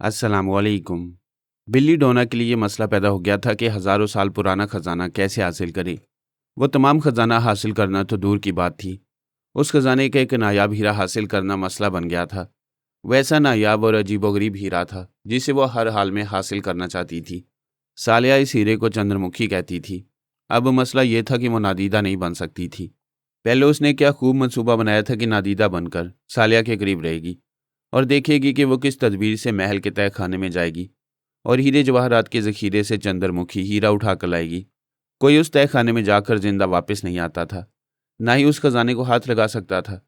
अस्सलामुअलैकुम। बिल्ली डोना के लिए ये मसला पैदा हो गया था कि हज़ारों साल पुराना खजाना कैसे हासिल करे। वो तमाम खजाना हासिल करना तो दूर की बात थी, उस खजाने का एक नायाब हीरा हासिल करना मसला बन गया था। वैसा नायाब और अजीबोगरीब हीरा था जिसे वो हर हाल में हासिल करना चाहती थी। सालिया इस हीरे को चंद्रमुखी कहती थी। अब मसला ये था कि वो नादीदा नहीं बन सकती थी। पहले उसने क्या खूब मंसूबा बनाया था कि नादीदा बनकर सालिया के करीब रहेगी और देखेगी कि वो किस तदबीर से महल के तय खाने में जाएगी और हीरे जवाहरात के ज़ख़ीरे से चंद्रमुखी हीरा उठा कर लाएगी। कोई उस तय खाने में जाकर जिंदा वापस नहीं आता था, ना ही उस खजाने को हाथ लगा सकता था।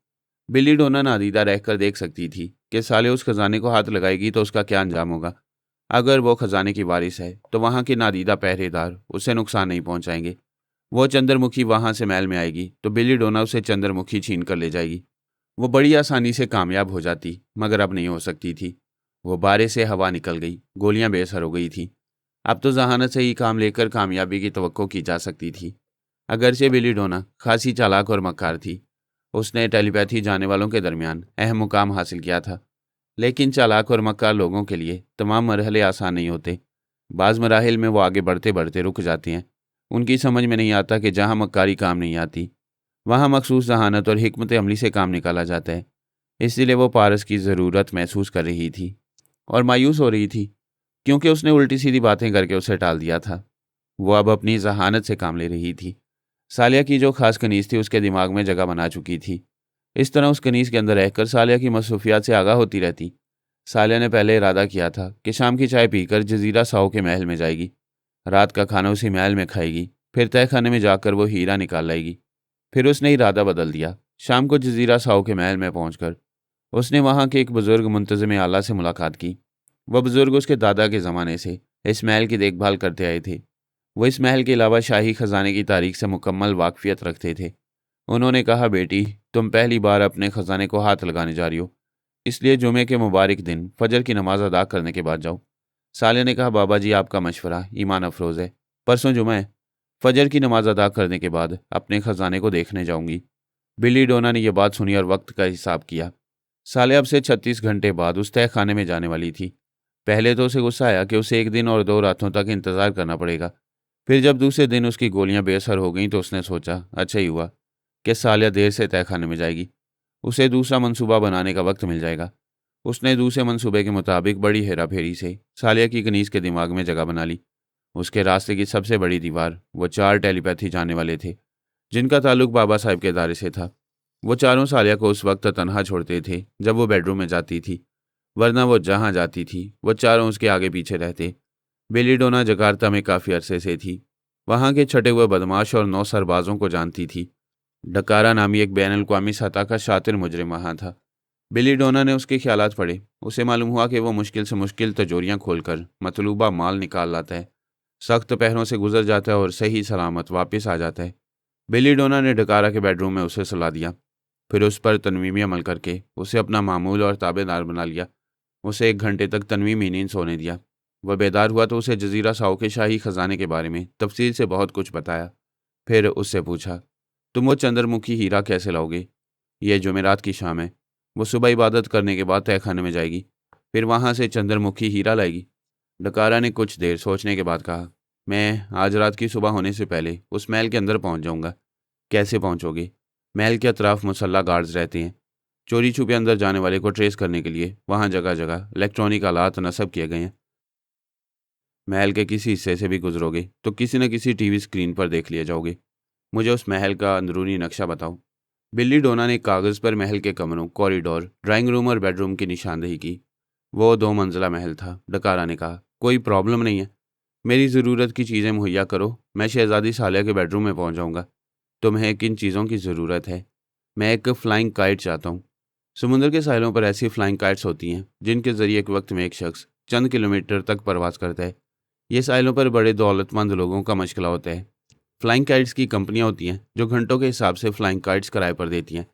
बिल्ली डोना नादीदा रहकर देख सकती थी कि साले उस खजाने को हाथ लगाएगी तो उसका क्या अंजाम होगा। अगर वो खजाने की वारिस है तो वहाँ के नादीदा पहरेदार उसे नुकसान नहीं पहुँचाएंगे। वो चंद्रमुखी वहाँ से महल में आएगी तो बिल्ली डोना उसे चंद्रमुखी छीन कर ले जाएगी। वो बड़ी आसानी से कामयाब हो जाती, मगर अब नहीं हो सकती थी। वो बारे से हवा निकल गई, गोलियां बेअसर हो गई थी। अब तो जहानत से ही काम लेकर कामयाबी की तवक्को की जा सकती थी। अगरचे बिली डोना खासी चालाक और मक्कार थी। उसने टेलीपैथी जाने वालों के दरमियान अहम मुकाम हासिल किया था। लेकिन चालाक और मक्कार लोगों के लिए तमाम मरहले आसान नहीं होते। बाज़ मराहिल में वो आगे बढ़ते बढ़ते रुक जाते हैं। उनकी समझ में नहीं आता कि जहाँ मक्कारी काम नहीं आती, वहाँ मखसूस जहानत और हिकमत अमली से काम निकाला जाता है। इसीलिए वो पारस की ज़रूरत महसूस कर रही थी और मायूस हो रही थी, क्योंकि उसने उल्टी सीधी बातें करके उसे टाल दिया था। वो अब अपनी जहानत से काम ले रही थी। सालिया की जो खास कनीज़ थी उसके दिमाग में जगह बना चुकी थी। इस तरह उस कनीज़ के अंदर रहकर सालिया की मसरूफियात से आगाह होती रहती। सालिया ने पहले इरादा किया था कि शाम की चाय पीकर जजीरा साओ के महल में जाएगी, रात का खाना उसी महल में खाएगी, फिर तय खाने में जाकर वो हीरा निकाल लाएगी। फिर उसने इरादा बदल दिया। शाम को जजीरा साओ के महल में पहुंचकर उसने वहां के एक बुजुर्ग मुंतज़िम आला से मुलाकात की। वह बुजुर्ग उसके दादा के ज़माने से इस महल की देखभाल करते आए थे। वो इस महल के अलावा शाही खजाने की तारीख से मुकम्मल वाकफियत रखते थे। उन्होंने कहा, बेटी, तुम पहली बार अपने खजाने को हाथ लगाने जा रही हो, इसलिए जुमे के मुबारक दिन फजर की नमाज अदा करने के बाद जाओ। साले ने कहा, बाबा जी, आपका मशवरा ईमान अफरोज़ है। परसों जुमा है, फजर की नमाज अदा करने के बाद अपने खजाने को देखने जाऊंगी। बिल्ली डोना ने यह बात सुनी और वक्त का हिसाब किया। साले अब से 36 घंटे बाद उस तय खाने में जाने वाली थी। पहले तो उसे गुस्सा आया कि उसे एक दिन और 2 रातों तक इंतज़ार करना पड़ेगा। फिर जब दूसरे दिन उसकी गोलियां बेअसर हो गईं तो उसने सोचा, अच्छा ही हुआ कि सालिया देर से तय खाने में जाएगी। उसे दूसरा मंसूबा बनाने का वक्त मिल जाएगा। उसने दूसरे मंसूबे के मुताबिक बड़ी हेरा फेरी से सालिया की कनीज़ के दिमाग में जगह बना ली। उसके रास्ते की सबसे बड़ी दीवार वो 4 टेलीपैथी जाने वाले थे, जिनका ताल्लुक बाबा साहब के इदारे से था। वो चारों सालिया को उस वक्त तनहा छोड़ते थे जब वो बेडरूम में जाती थी, वरना वो जहाँ जाती थी वो चारों उसके आगे पीछे रहते। बेलीडोना जकार्ता में काफ़ी अरसे से थी। वहाँ के छटे हुए बदमाश और 9 सरबाजों को जानती थी। डकारा नामी एक बैन अल-अक़वामी सतह का शातिर मुजरिम वहाँ था। बेलीडोना ने उसके ख्यालात पढ़े। उसे मालूम हुआ कि वो मुश्किल से मुश्किल तिजोरियाँ खोलकर मतलूबा माल निकाल लाता है, सख्त पहरों से गुजर जाता है और सही सलामत वापस आ जाता है। बेलीडोना ने डकारा के बेडरूम में उसे सुला दिया, फिर उस पर तनवीमी अमल करके उसे अपना मामूल और ताबेदार बना लिया। उसे 1 घंटे तक तनवीमी नींद सोने दिया। वह बेदार हुआ तो उसे जजीरा साओ के शाही खजाने के बारे में तफसील से बहुत कुछ बताया। फिर उससे पूछा, तुम वो चंद्रमुखी हीरा कैसे लाओगे? यह जुमेरात की शाम है। वो सुबह इबादत करने के बाद तय खाने में जाएगी, फिर वहाँ से चंद्रमुखी हीरा लाएगी। डकारा ने कुछ देर सोचने के बाद कहा, मैं आज रात की सुबह होने से पहले उस महल के अंदर पहुँच जाऊँगा। कैसे पहुँचोगे? महल के अतराफ मुसल्ला गार्ड्स रहते हैं। चोरी छुपे अंदर जाने वाले को ट्रेस करने के लिए वहाँ जगह जगह इलेक्ट्रॉनिक आलात नस्ब किए गए हैं। महल के किसी हिस्से से भी गुजरोगे तो किसी न किसी टीवी स्क्रीन पर देख लिए जाओगे। मुझे उस महल का अंदरूनी नक्शा बताओ। बिल्ली डोना ने कागज़ पर महल के कमरों, कॉरिडोर, ड्राइंग रूम और बेडरूम की निशानदेही की। वो 2 मंजिला महल था। डकारा ने कहा, कोई प्रॉब्लम नहीं है, मेरी ज़रूरत की चीज़ें मुहैया करो, मैं शहज़ादी सालिया के बेडरूम में पहुंच जाऊंगा। तुम्हें किन चीज़ों की ज़रूरत है? मैं एक फ़्लाइंग काइट चाहता हूँ। समुद्र के साहिलों पर ऐसी फ़्लाइंग काइट्स होती हैं जिनके ज़रिए एक वक्त में एक शख्स चंद किलोमीटर तक परवास करता है। ये साहिलों पर बड़े दौलतमंद लोगों का मशगला होता है। फ़्लाइंग काइट्स की कंपनियां होती हैं जो घंटों के हिसाब से फ़्लाइंग काइट्स किराए पर देती हैं।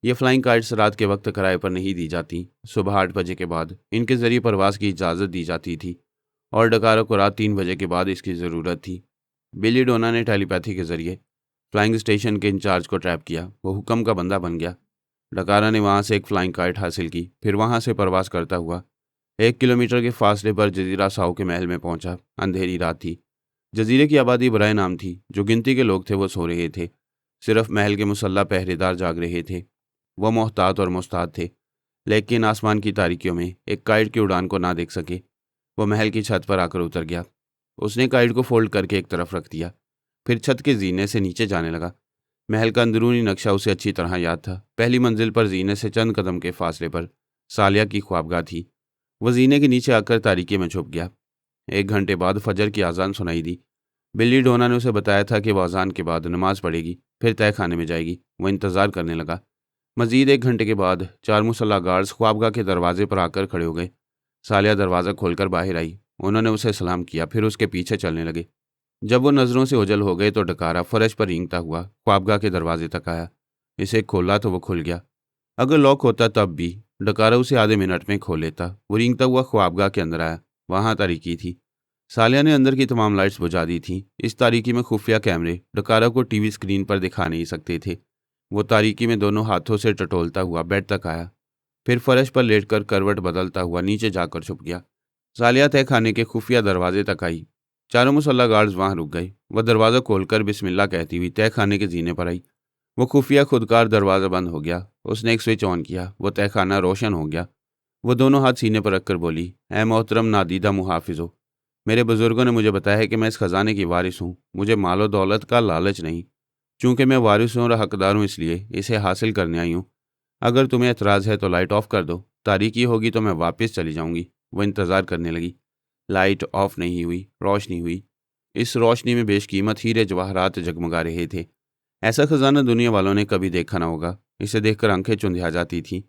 ये फ़्लाइंग काइट्स रात के वक्त किराए पर नहीं दी जाती। सुबह 8 बजे के बाद इनके ज़रिए परवास की इजाज़त दी जाती थी और डकारों को रात 3 बजे के बाद इसकी ज़रूरत थी। बिली डोना ने टेलीपैथी के ज़रिए फ्लाइंग स्टेशन के इंचार्ज को ट्रैप किया। वो हुक्म का बंदा बन गया। डकारा ने वहाँ से एक फ़्लाइंग काइट हासिल की, फिर वहाँ से परवास करता हुआ 1 किलोमीटर के फासले पर जजीरा साहू के महल में पहुंचा। अंधेरी रात थी। जजीरे की आबादी बराए नाम थी। जो गिनती के लोग थे वो सो रहे थे। सिर्फ महल के मुसल्ला पहरेदार जाग रहे थे। वह मोहतात और मुस्ताद थे, लेकिन आसमान की तारीकियों में एक काइट की उड़ान को ना देख सके। वह महल की छत पर आकर उतर गया। उसने काइट को फोल्ड करके एक तरफ रख दिया, फिर छत के जीने से नीचे जाने लगा। महल का अंदरूनी नक्शा उसे अच्छी तरह याद था। पहली मंजिल पर जीने से चंद कदम के फासले पर सालिया की ख्वाबगाह थी। वह जीने के नीचे आकर तारीकी में छुप गया। 1 घंटे बाद फजर की आज़ान सुनाई दी। बिल्ली डोना ने उसे बताया था कि वह अजान के बाद नमाज पढ़ेगी, फिर तय खाने में जाएगी। वह इंतज़ार करने लगा। मजीद 1 घंटे के बाद 4 मुसल्ला गार्ड्स ख्वाबगाह के दरवाजे पर आकर खड़े हो गए। सालिया दरवाज़ा खोलकर बाहर आई। उन्होंने उसे सलाम किया, फिर उसके पीछे चलने लगे। जब वो नज़रों से ओझल हो गए तो डकारा फर्श पर रेंगता हुआ ख्वाबगाह के दरवाजे तक आया। इसे खोला तो वो खुल गया। अगर लॉक होता तब भी डकारा उसे आधे मिनट में खोल लेता। वो रेंगता हुआ ख्वाबगाह के अंदर आया। वहाँ तारीकी थी। सालिया ने अंदर की तमाम लाइट्स बुझा दी थीं। इस तारीकी में खुफिया कैमरे डकारा को टीवी स्क्रीन पर दिखा नहीं सकते थे। वो तारीकी में दोनों हाथों से टटोलता हुआ बेड तक आया, फिर फर्श पर लेटकर करवट बदलता हुआ नीचे जाकर छुप गया। सालिया तय खाने के खुफिया दरवाजे तक आई। चारों मुसल्ला गार्ड्स वहां रुक गए। वह दरवाज़ा खोलकर बिस्मिल्लाह कहती हुई तय खाने के जीने पर आई। वो खुफिया खुदकार दरवाज़ा बंद हो गया। उसने एक स्विच ऑन किया। वो तय खाना रोशन हो गया। वो दोनों हाथ सीने पर रखकर बोली, ए मोहतरम नादीदा मुहाफिजो, मेरे बुजुर्गों ने मुझे बताया है कि मैं इस खजाने की वारिस हूँ। मुझे मालो दौलत का लालच नहीं। चूंकि मैं वारिस हूँ और हकदार हूँ, इसलिए इसे हासिल करने आई हूँ। अगर तुम्हें एतराज़ है तो लाइट ऑफ कर दो। तारीकी होगी तो मैं वापस चली जाऊंगी। वो इंतज़ार करने लगी। लाइट ऑफ नहीं हुई। रोशनी हुई। इस रोशनी में बेशकीमत हीरे जवाहरात जगमगा रहे थे। ऐसा खजाना दुनिया वालों ने कभी देखा ना होगा। इसे देखकर आंखें चुंधिया जाती थीं।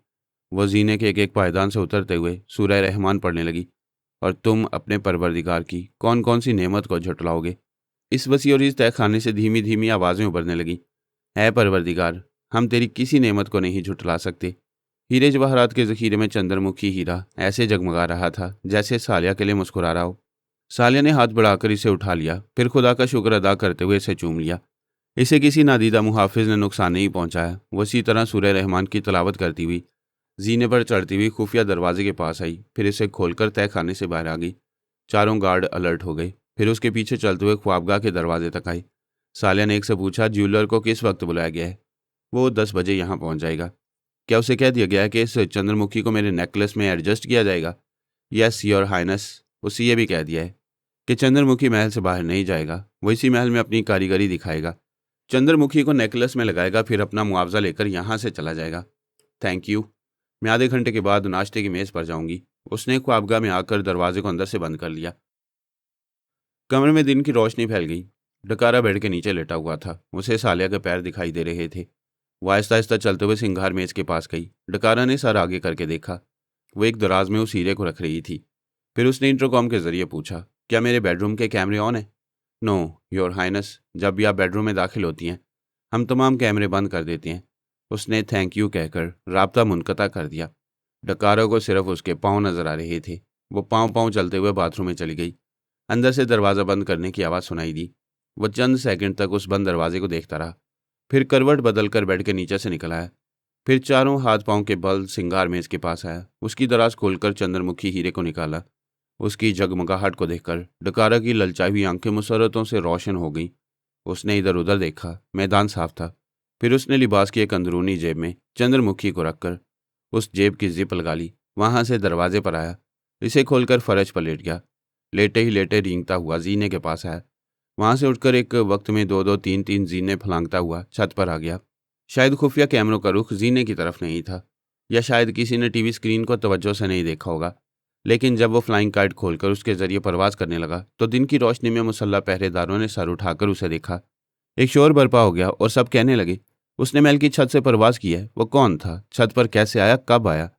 वो जीने के एक एक पायदान से उतरते हुए सूरह रहमान पढ़ने लगी। और तुम अपने परवरदिगार की कौन कौन सी नेमत को झुटलाओगे। इस वसी और इस तय खाने से धीमी धीमी आवाज़ें उभरने लगीं। है परवरदिगार, हम तेरी किसी नेमत को नहीं झुटला सकते। हीरे जवाहरात के ज़ख़ीरे में चंद्रमुखी हीरा ऐसे जगमगा रहा था जैसे सालिया के लिए मुस्कुरा रहा हो। सालिया ने हाथ बढ़ाकर इसे उठा लिया, फिर खुदा का शुक्र अदा करते हुए इसे चूम लिया। इसे किसी नादीदा मुहाफिज ने नुकसान नहीं पहुंचाया। वो इसी तरह सूरह रहमान की तलावत करती हुई जीने पर चढ़ती हुई खुफिया दरवाजे के पास आई, फिर इसे खोलकर तय खाने से बाहर आ गई। चारों गार्ड अलर्ट हो गए, फिर उसके पीछे चलते हुए ख्वाबगाह के दरवाजे तक आई। सालिया ने एक से पूछा, ज्वेलर को किस वक्त बुलाया गया है? वो 10 बजे यहाँ पहुँच जाएगा। क्या उसे कह दिया गया है कि इस चंद्रमुखी को मेरे नेकलेस में एडजस्ट किया जाएगा? यस योर हाइनेस, उसे ये भी कह दिया है कि चंद्रमुखी महल से बाहर नहीं जाएगा। वो इसी महल में अपनी कारीगरी दिखाएगा। चंद्रमुखी को नेकलेस में लगाएगा, फिर अपना मुआवजा लेकर यहाँ से चला जाएगा। थैंक यू, मैं आधे घंटे के बाद नाश्ते की मेज़ पर जाऊंगी। उसने ख्वाबगाह में आकर दरवाजे को अंदर से बंद कर लिया। कमरे में दिन की रोशनी फैल गई। डकारा बेड के नीचे लेटा हुआ था। उसे सालिया के पैर दिखाई दे रहे थे। वो आहिस्ता आहिस्ता चलते हुए सिंगार मेज के पास गई। डकारा ने सर आगे करके देखा। वो एक दराज में उस हीरे को रख रही थी। फिर उसने इंटरकॉम के जरिए पूछा, क्या मेरे बेडरूम के कैमरे ऑन है? नो योर हाइनेस, जब भी आप बेडरूम में दाखिल होती हैं हम तमाम कैमरे बंद कर देते हैं। उसने थैंक यू कहकर राब्ता मुनक़ता कर दिया। डकारा को सिर्फ उसके पाँव नजर आ रहे थे। वो पाँव पाँव चलते हुए बाथरूम में चली गई। अंदर से दरवाज़ा बंद करने की आवाज़ सुनाई दी। वह चंद सेकंड तक उस बंद दरवाजे को देखता रहा, फिर करवट बदलकर बेड के नीचे से निकल आया। फिर चारों हाथ पाँव के बल सिंगार मेज के पास आया। उसकी दराज खोलकर चंद्रमुखी हीरे को निकाला। उसकी जगमगाहट को देखकर डकारा की ललचाई हुई आंखें मुसर्रतों से रोशन हो गईं। उसने इधर उधर देखा। मैदान साफ था। फिर उसने लिबास की एक अंदरूनी जेब में चंद्रमुखी को रखकर उस जेब की जिप लगा ली। वहां से दरवाजे पर आया। इसे खोलकर फर्श पर लेट गया। लेटे ही लेटे रेंगता हुआ जीने के पास आया। वहां से उठकर एक वक्त में 2-2 3-3 जीने फलांगता हुआ छत पर आ गया। शायद खुफिया कैमरों का रुख जीने की तरफ नहीं था, या शायद किसी ने टीवी स्क्रीन को तवज्जो से नहीं देखा होगा। लेकिन जब वो फ्लाइंग काइट खोलकर उसके जरिए परवाज करने लगा तो दिन की रोशनी में मुसल्ला पहरेदारों ने सर उठाकर उसे देखा। एक शोर बरपा हो गया और सब कहने लगे, उसने महल की छत से परवाज की है। वो कौन था? छत पर कैसे आया? कब आया?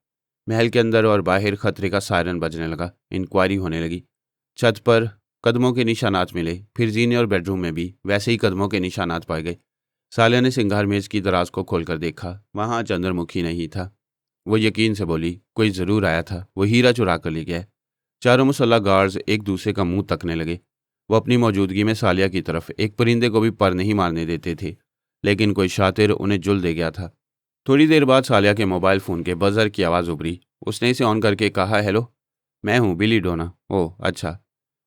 महल के अंदर और बाहर खतरे का सायरन बजने लगा। इंक्वायरी होने लगी। छत पर कदमों के निशानात मिले। फिर जीने और बेडरूम में भी वैसे ही कदमों के निशानात पाए गए। सालिया ने सिंगार मेज की दराज को खोलकर देखा। वहां चंद्रमुखी नहीं था। वो यकीन से बोली, कोई ज़रूर आया था। वो हीरा चुरा कर ले गया। चारों मुसल्ला गार्ड्स एक दूसरे का मुंह तकने लगे। वो अपनी मौजूदगी में सालिया की तरफ एक परिंदे को भी पर नहीं मारने देते थे, लेकिन कोई शातिर उन्हें जुल दे गया था। थोड़ी देर बाद सालिया के मोबाइल फ़ोन के बज़र की आवाज़ उभरी। उसने इसे ऑन करके कहा, हेलो। मैं हूँ बिली डोना। ओह अच्छा।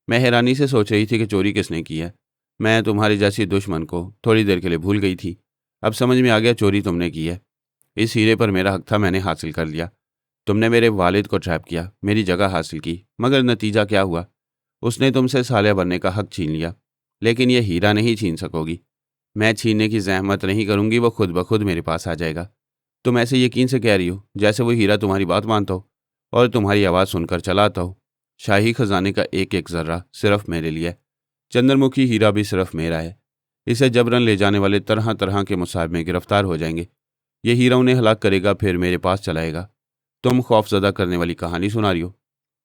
मैं हैरानी से सोच रही थी कि चोरी किसने की है। मैं तुम्हारी जैसी दुश्मन को थोड़ी देर के लिए भूल गई थी। अब समझ में आ गया चोरी तुमने की है। इस हीरे पर मेरा हक था, मैंने हासिल कर लिया। तुमने मेरे वालिद को ट्रैप किया, मेरी जगह हासिल की, मगर नतीजा क्या हुआ? उसने तुमसे साले बनने का हक छीन लिया। लेकिन यह हीरा नहीं छीन सकोगी। मैं छीनने की जहमत नहीं करूंगी, वो खुद ब खुद मेरे पास आ जाएगा। तुम ऐसे यकीन से कह रही हो जैसे वो हीरा तुम्हारी बात मानता हो और तुम्हारी आवाज़ सुनकर चला आता हो। शाही खजाने का एक एक जर्रा सिर्फ मेरे लिए है। चंद्रमुखी हीरा भी सिर्फ मेरा है। इसे जबरन ले जाने वाले तरह तरह के मुसाहिब में गिरफ्तार हो जाएंगे। ये हीरा उन्हें हलाक करेगा, फिर मेरे पास चलाएगा। तुम खौफजदा करने वाली कहानी सुना रही हो।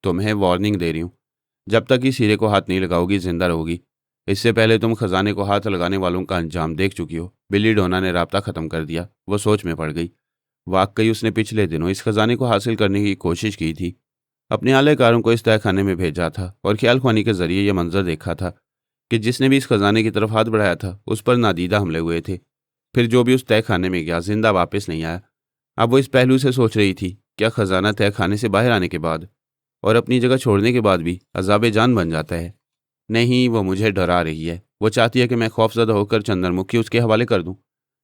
तुम्हें वार्निंग दे रही हूँ। जब तक इस हीरे को हाथ नहीं लगाओगी जिंदा रहोगी। इससे पहले तुम खजाने को हाथ लगाने वालों का अंजाम देख चुकी हो। बिल्ली डोना ने राब्ता खत्म कर दिया। वो सोच में पड़ गई। वाकई उसने पिछले दिनों इस खजाने को हासिल करने की कोशिश की थी। अपने आलाकारों को इस तहखाने में भेजा था और ख्याल ख्वानी के जरिए यह मंजर देखा था कि जिसने भी इस खजाने की तरफ हाथ बढ़ाया था उस पर नादीदा हमले हुए थे। फिर जो भी उस तहखाने में गया जिंदा वापस नहीं आया। अब वो इस पहलू से सोच रही थी, क्या खजाना तहखाने से बाहर आने के बाद और अपनी जगह छोड़ने के बाद भी अजाब जान बन जाता है? नहीं, वो मुझे डरा रही है। वो चाहती है कि मैं खौफजदा होकर चंद्रमुखी उसके हवाले कर दूं।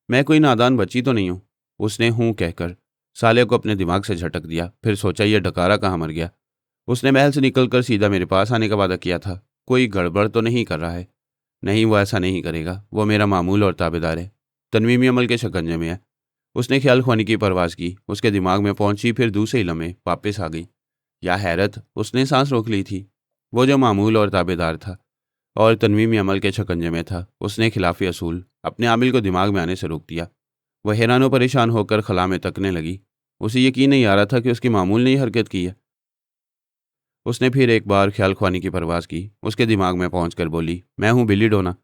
मैं कोई नादान बच्ची तो नहीं हूं। उसने हूं कहकर साले को अपने दिमाग से झटक दिया। फिर सोचा यह डकारा कहाँ मर गया। उसने महल से निकलकर सीधा मेरे पास आने का वादा किया था। कोई गड़बड़ तो नहीं कर रहा है? नहीं, वो ऐसा नहीं करेगा। वो मेरा मामूल और ताबेदार है। तनवीमी अमल के शिकंजे में है। उसने ख्याल ख्वानी की परवाज़ की, उसके दिमाग में पहुंची, फिर दूसरे ही लम्हे वापस आ गई। या हैरत, उसने सांस रोक ली थी। वो जो मामूल और ताबेदार था और तनवीमी अमल के शिकंजे में था, उसने खिलाफी असूल अपने आमिल को दिमाग में आने से रोक दिया। वह हैरान परेशान होकर खला में तकने लगी। उसे यकीन नहीं आ रहा था कि उसकी मामूल ने ही हरकत की है। उसने फिर एक बार ख्याल ख्वानी की परवाज़ की, उसके दिमाग में पहुंचकर बोली, मैं हूँ बिल्ली डोना।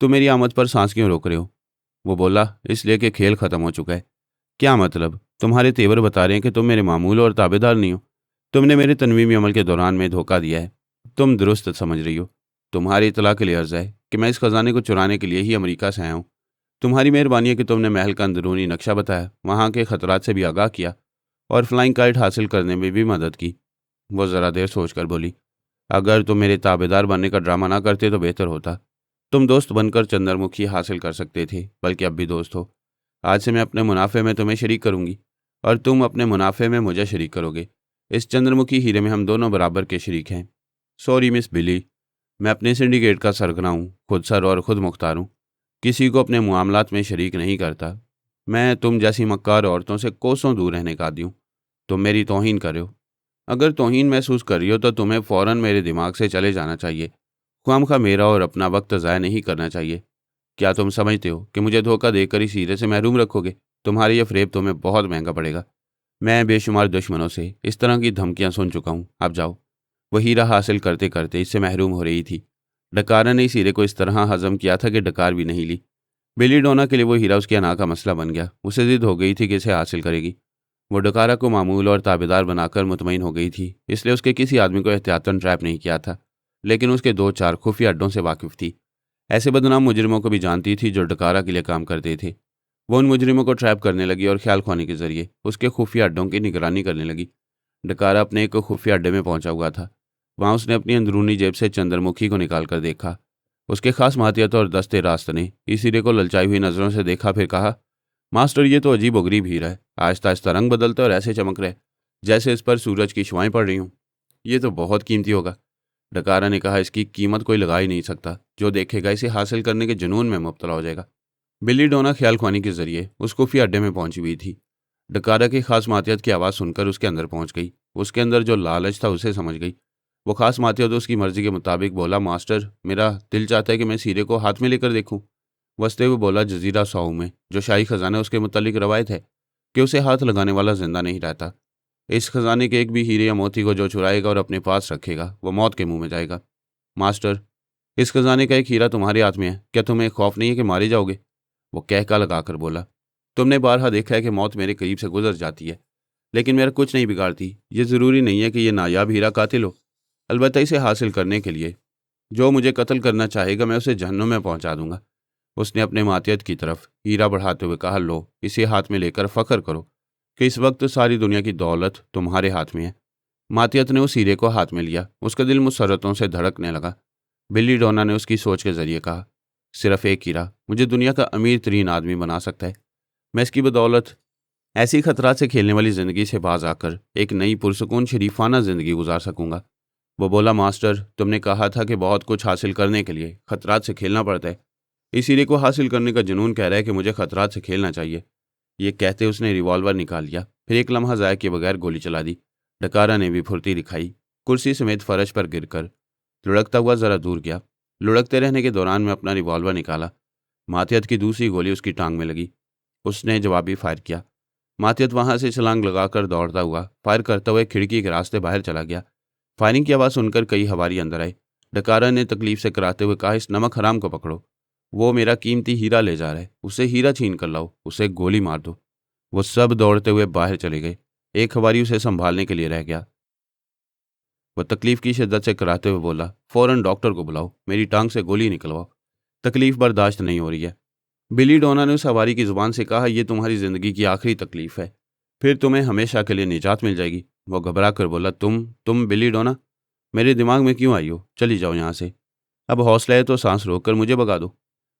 तुम मेरी आमद पर सांस क्यों रोक रहे हो? वो बोला, इसलिए कि खेल ख़त्म हो चुका है। क्या मतलब? तुम्हारे तेवर बता रहे हैं कि तुम मेरे मामूल और ताबेदार नहीं हो। तुमने मेरे तनवीमी अमल के दौरान में धोखा दिया है। तुम दुरुस्त समझ रही हो। तुम्हारी इतला के लिए अर्ज़ है कि मैं इस खजाने को चुराने के लिए ही अमेरिका से आया हूँ। तुम्हारी मेहरबानी है कि तुमने महल का अंदरूनी नक्शा बताया, वहाँ के खतरात से भी आगाह किया और फ्लाइंग काइट हासिल करने में भी मदद की। वो ज़रा देर सोचकर बोली, अगर तुम मेरे ताबेदार बनने का ड्रामा ना करते तो बेहतर होता। तुम दोस्त बनकर चंद्रमुखी हासिल कर सकते थे, बल्कि अब भी दोस्त हो। आज से मैं अपने मुनाफे में तुम्हें शरीक करूंगी और तुम अपने मुनाफे में मुझे शरीक करोगे। इस चंद्रमुखी हीरे में हम दोनों बराबर के शरीक हैं। सॉरी मिस बिली, मैं अपने सिंडिकेट का सरगना हूँ, खुद सर और खुद मुख्तार हूँ। किसी को अपने मामलात में शरीक नहीं करता। मैं तुम जैसी मक्कार औरतों से कोसों दूर रहने का आदी हूँ। तुम मेरी तौहीन कर रहे हो। अगर तौहीन महसूस कर रही हो तो तुम्हें फ़ौरन मेरे दिमाग से चले जाना चाहिए। ख्वामखा मेरा और अपना वक्त ज़ाया नहीं करना चाहिए। क्या तुम समझते हो कि मुझे धोखा देकर इस हीरे से महरूम रखोगे? तुम्हारी ये फ़रेब तुम्हें बहुत महंगा पड़ेगा। मैं बेशुमार दुश्मनों से इस तरह की धमकियां सुन चुका हूँ। अब जाओ। वह हीरा हासिल करते करते इससे महरूम हो रही थी। डकारा ने इस हीरे को इस तरह हजम किया था कि डकार भी नहीं ली। बिली डोना के लिए वो हीरा उसकी अना का मसला बन गया। उसे जिद हो गई थी कि इसे हासिल करेगी। वो डकारा को मामूल और ताबेदार बनाकर मुतमईन हो गई थी, इसलिए उसके किसी आदमी को एहतियातन ट्रैप नहीं किया था। लेकिन उसके दो चार खुफिया अड्डों से वाकिफ थी। ऐसे बदनाम मुजरिमों को भी जानती थी जो डकारा के लिए काम करते थे। वो उन मुजरिमों को ट्रैप करने लगी और ख्याल ख्वानी के जरिए उसके खुफिया अड्डों की निगरानी करने लगी। डकारा अपने एक खुफिया अड्डे में पहुंचा हुआ था। वहां उसने अपनी अंदरूनी जेब से चंद्रमुखी को निकाल कर देखा। उसके खास मातियत और दस्ते रास्त ने इस हीरे को ललचाई हुई नजरों से देखा, फिर कहा, मास्टर, ये तो अजीब गरीब हीरा है। आहिस्ता आहिस्ता रंग बदलता और ऐसे चमक रहे जैसे इस पर सूरज की शुआएं पड़ रही हूँ। ये तो बहुत कीमती होगा। डकारा ने कहा, इसकी कीमत कोई लगा ही नहीं सकता। जो देखेगा इसे हासिल करने के जुनून में मुब्तला हो जाएगा। बिल्ली डोना ख्याल ख्वानी के जरिए उस खुफिया अड्डे में पहुंची हुई थी। डकारा की खास मातियत की आवाज़ सुनकर उसके अंदर पहुंच गई। उसके अंदर जो लालच था उसे समझ गई। वो खास मातियत उसकी मर्जी के मुताबिक बोला, मास्टर, मेरा दिल चाहता है कि मैं सीरे को हाथ में लेकर देखूं। वस्ते हुए बोला, जजीरा साऊ में जो शाही खजाना उसके मुतालिक रवायत है कि उसे हाथ लगाने वाला जिंदा नहीं रहता। इस खजाने के एक भी हीरे या मोती को जो चुराएगा और अपने पास रखेगा वो मौत के मुंह में जाएगा। मास्टर, इस खजाने का एक हीरा तुम्हारे हाथ में है, क्या तुम्हें खौफ नहीं है कि मारे जाओगे? वो कहका लगाकर बोला, तुमने बारहा देखा है कि मौत मेरे करीब से गुजर जाती है, लेकिन मेरा कुछ नहीं बिगाड़ती। ये ज़रूरी नहीं है कि ये नायाब हीरा कातिल हो। अलबत्ता इसे हासिल करने के लिए जो मुझे कत्ल करना चाहेगा मैं उसे जहन्नुम में पहुंचा दूंगा। उसने अपने मातियत की तरफ हीरा बढ़ाते हुए कहा, लो, इसे हाथ में लेकर फ़ख्र करो कि इस वक्त सारी दुनिया की दौलत तुम्हारे हाथ में है। मातियत ने उस हीरे को हाथ में लिया। उसका दिल मुसर्रतों से धड़कने लगा। बिल्ली डोना ने उसकी सोच के जरिए कहा, सिर्फ एक हीरा मुझे दुनिया का अमीर तरीन आदमी बना सकता है। मैं इसकी बदौलत ऐसी खतरात से खेलने वाली ज़िंदगी से बाज आकर एक नई पुरसकून शरीफाना ज़िंदगी गुजार सकूंगा। वो बोला, मास्टर, तुमने कहा था कि बहुत कुछ हासिल करने के लिए खतरात से खेलना पड़ता है। इस हीरे को हासिल करने का जुनून कह रहा है कि मुझे खतरात से खेलना चाहिए। ये कहते उसने रिवॉल्वर निकाल लिया। फिर एक लम्हा ज़ाया किए बगैर गोली चला दी। डकारा ने भी फुर्ती दिखाई। कुर्सी समेत फर्श पर गिरकर लुढ़कता हुआ ज़रा दूर गया। लुढ़कते रहने के दौरान में अपना रिवॉल्वर निकाला। मातियत की दूसरी गोली उसकी टांग में लगी। उसने जवाबी फायर किया। मातियत वहां से छलांग लगाकर दौड़ता हुआ फायर करते हुए खिड़की के रास्ते बाहर चला गया। फायरिंग की आवाज़ सुनकर कई हवारी अंदर आए। डकारा ने तकलीफ से कराते हुए कहा, इस नमक हराम को पकड़ो। वो मेरा कीमती हीरा ले जा रहा है। उसे हीरा छीन कर लाओ, उसे गोली मार दो। वो सब दौड़ते हुए बाहर चले गए। एक हवारी उसे संभालने के लिए रह गया। वह तकलीफ की शिद्दत से कराते हुए बोला, फौरन डॉक्टर को बुलाओ, मेरी टांग से गोली निकलवाओ, तकलीफ बर्दाश्त नहीं हो रही है। बिली डोना ने उस हवारी की जुबान से कहा, यह तुम्हारी जिंदगी की आखिरी तकलीफ है, फिर तुम्हें हमेशा के लिए निजात मिल जाएगी। वो घबरा कर बोला, तुम बिली डोना, मेरे दिमाग में क्यों आई हो? चली जाओ यहाँ से। अब हौसला है तो सांस रोक कर मुझे भगा दो।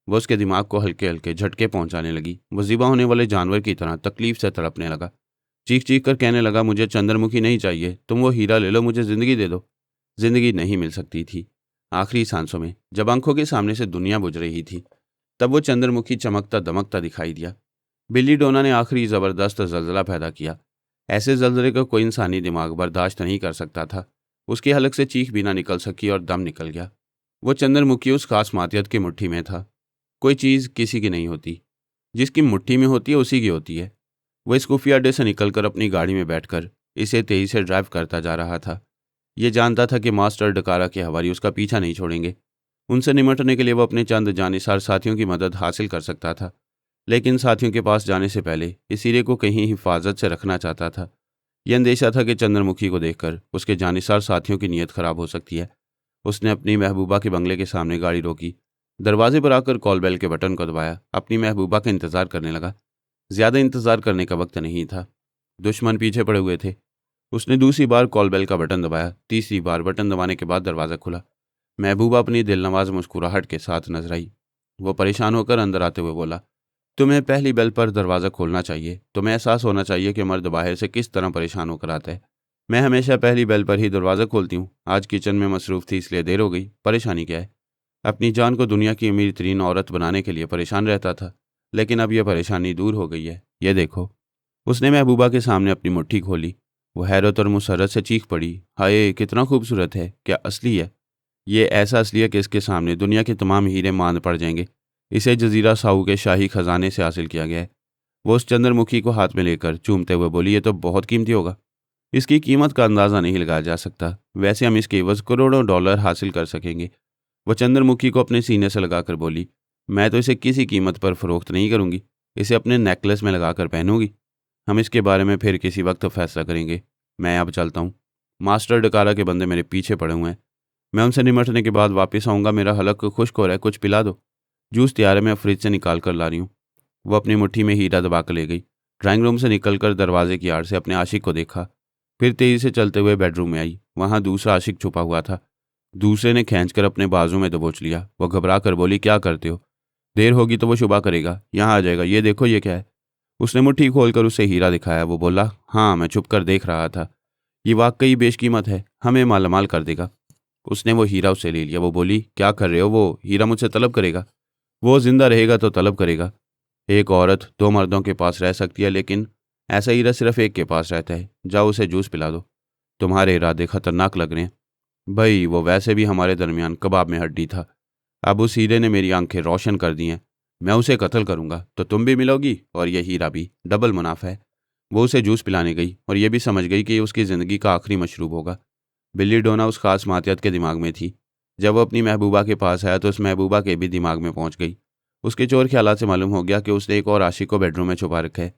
वो उसके दिमाग को हल्के हल्के झटके पहुंचाने लगी। वो ज़िबा होने वाले जानवर की तरह तकलीफ से तड़पने लगा। चीख चीख कर कहने लगा, मुझे चंद्रमुखी नहीं चाहिए, तुम वो हीरा ले लो, मुझे ज़िंदगी दे दो। ज़िंदगी नहीं मिल सकती थी। आखिरी सांसों में जब आंखों के सामने से दुनिया बुझ रही थी, तब वो चंद्रमुखी चमकता दमकता दिखाई दिया। बिल्ली डोना ने आखिरी ज़बरदस्त जल्जला पैदा किया। ऐसे जल्जले का कोई इंसानी दिमाग बर्दाश्त नहीं कर सकता था। उसकी हलक से चीख भी ना निकल सकी और दम निकल गया। वो चंद्रमुखी उस खास मातियत की मुट्ठी में था। कोई चीज़ किसी की नहीं होती, जिसकी मुट्ठी में होती है उसी की होती है। वह इस खुफिया अड्डे से निकलकर अपनी गाड़ी में बैठकर इसे तेजी से ड्राइव करता जा रहा था। ये जानता था कि मास्टर डकारा के हवारी उसका पीछा नहीं छोड़ेंगे। उनसे निमटने के लिए वो अपने चंद जानिसार साथियों की मदद हासिल कर सकता था, लेकिन साथियों के पास जाने से पहले इस हीरे को कहीं हिफाजत से रखना चाहता था। यह अंदेशा था कि चंद्रमुखी को देखकर उसके जानिसार साथियों की नीयत खराब हो सकती है। उसने अपनी महबूबा के बंगले के सामने गाड़ी रोकी। दरवाजे पर आकर कॉल बेल के बटन को दबाया। अपनी महबूबा का इंतजार करने लगा। ज्यादा इंतजार करने का वक्त नहीं था। दुश्मन पीछे पड़े हुए थे। उसने दूसरी बार कॉल बेल का बटन दबाया। तीसरी बार बटन दबाने के बाद दरवाज़ा खुला। महबूबा अपनी दिलनवाज मुस्कुराहट के साथ नजर आई। वो परेशान होकर अंदर आते हुए बोला, तुम्हें पहली बेल पर दरवाज़ा खोलना चाहिए। तुम्हें एहसास होना चाहिए कि मर्द बाहर से किस तरह परेशान होकर आता है। मैं हमेशा पहली बेल पर ही दरवाज़ा खोलती हूँ। आज किचन में मसरूफ़ थी इसलिए देर हो गई। परेशानी क्या है? अपनी जान को दुनिया की अमीर तरीन औरत बनाने के लिए परेशान रहता था, लेकिन अब यह परेशानी दूर हो गई है। ये देखो। उसने महबूबा के सामने अपनी मुट्ठी खोली। वो हैरत और मुसर्रत से चीख पड़ी, हाय कितना खूबसूरत है! क्या असली है? ये ऐसा असली है कि इसके सामने दुनिया के तमाम हीरे मांद पड़ जाएंगे। इसे जजीरा साहू के शाही खजाने से हासिल किया गया है। वो उस चंद्रमुखी को हाथ में लेकर चूमते हुए बोली, ये तो बहुत कीमती होगा। इसकी कीमत का अंदाज़ा नहीं लगाया जा सकता। वैसे हम इसके एवज करोड़ों डॉलर हासिल कर सकेंगे। वह चंद्रमुखी को अपने सीने से लगाकर बोली, मैं तो इसे किसी कीमत पर फ़रोख्त नहीं करूँगी। इसे अपने नेकलेस में लगाकर पहनूंगी। हम इसके बारे में फिर किसी वक्त फैसला करेंगे। मैं अब चलता हूँ। मास्टर डकारा के बंदे मेरे पीछे पड़े हुए हैं। मैं उनसे निमटने के बाद वापस आऊँगा। मेरा हलक खुश्क हो रहा है, कुछ पिला दो। जूस तैयार है, मैं फ्रिज से निकाल कर ला रही हूँ। वो अपनी मुट्ठी में हीरा दबा कर ले गई। ड्राइंग रूम से निकलकर दरवाजे की आड़ से अपने आशिक को देखा। फिर तेज़ी से चलते हुए बेडरूम में आई। वहाँ दूसरा आशिक छुपा हुआ था। दूसरे ने खींचकर अपने बाजू में दबोच लिया। वो घबरा कर बोली, क्या करते हो? देर होगी तो वो शुबा करेगा, यहाँ आ जाएगा। ये देखो, ये क्या है? उसने मुट्ठी खोलकर उसे हीरा दिखाया। वो बोला, हाँ, मैं छुप कर देख रहा था। ये वाकई बेशकीमत है, हमें मालामाल कर देगा। उसने वो हीरा उसे ले लिया। वो बोली, क्या कर रहे हो? वो हीरा मुझसे तलब करेगा। वो जिंदा रहेगा तो तलब करेगा। एक औरत दो मर्दों के पास रह सकती है, लेकिन ऐसा हीरा सिर्फ एक के पास रहता है। जाओ उसे जूस पिला दो। तुम्हारे इरादे खतरनाक लग रहे हैं। भाई, वो वैसे भी हमारे दरमियान कबाब में हड्डी था। अब उस हीरे ने मेरी आंखें रोशन कर दी हैं। मैं उसे कत्ल करूंगा तो तुम भी मिलोगी और यह हीरा भी। डबल मुनाफा है। वो उसे जूस पिलाने गई और यह भी समझ गई कि ये उसकी ज़िंदगी का आखिरी मशरूब होगा। बिल्ली डोना उस खास मातियत के दिमाग में थी। जब वो अपनी महबूबा के पास आया तो उस महबूबा के भी दिमाग में पहुंच गई। उसके चोर ख्यालात से मालूम हो गया कि उसने एक और आशिक को बेडरूम में छुपा रखा है।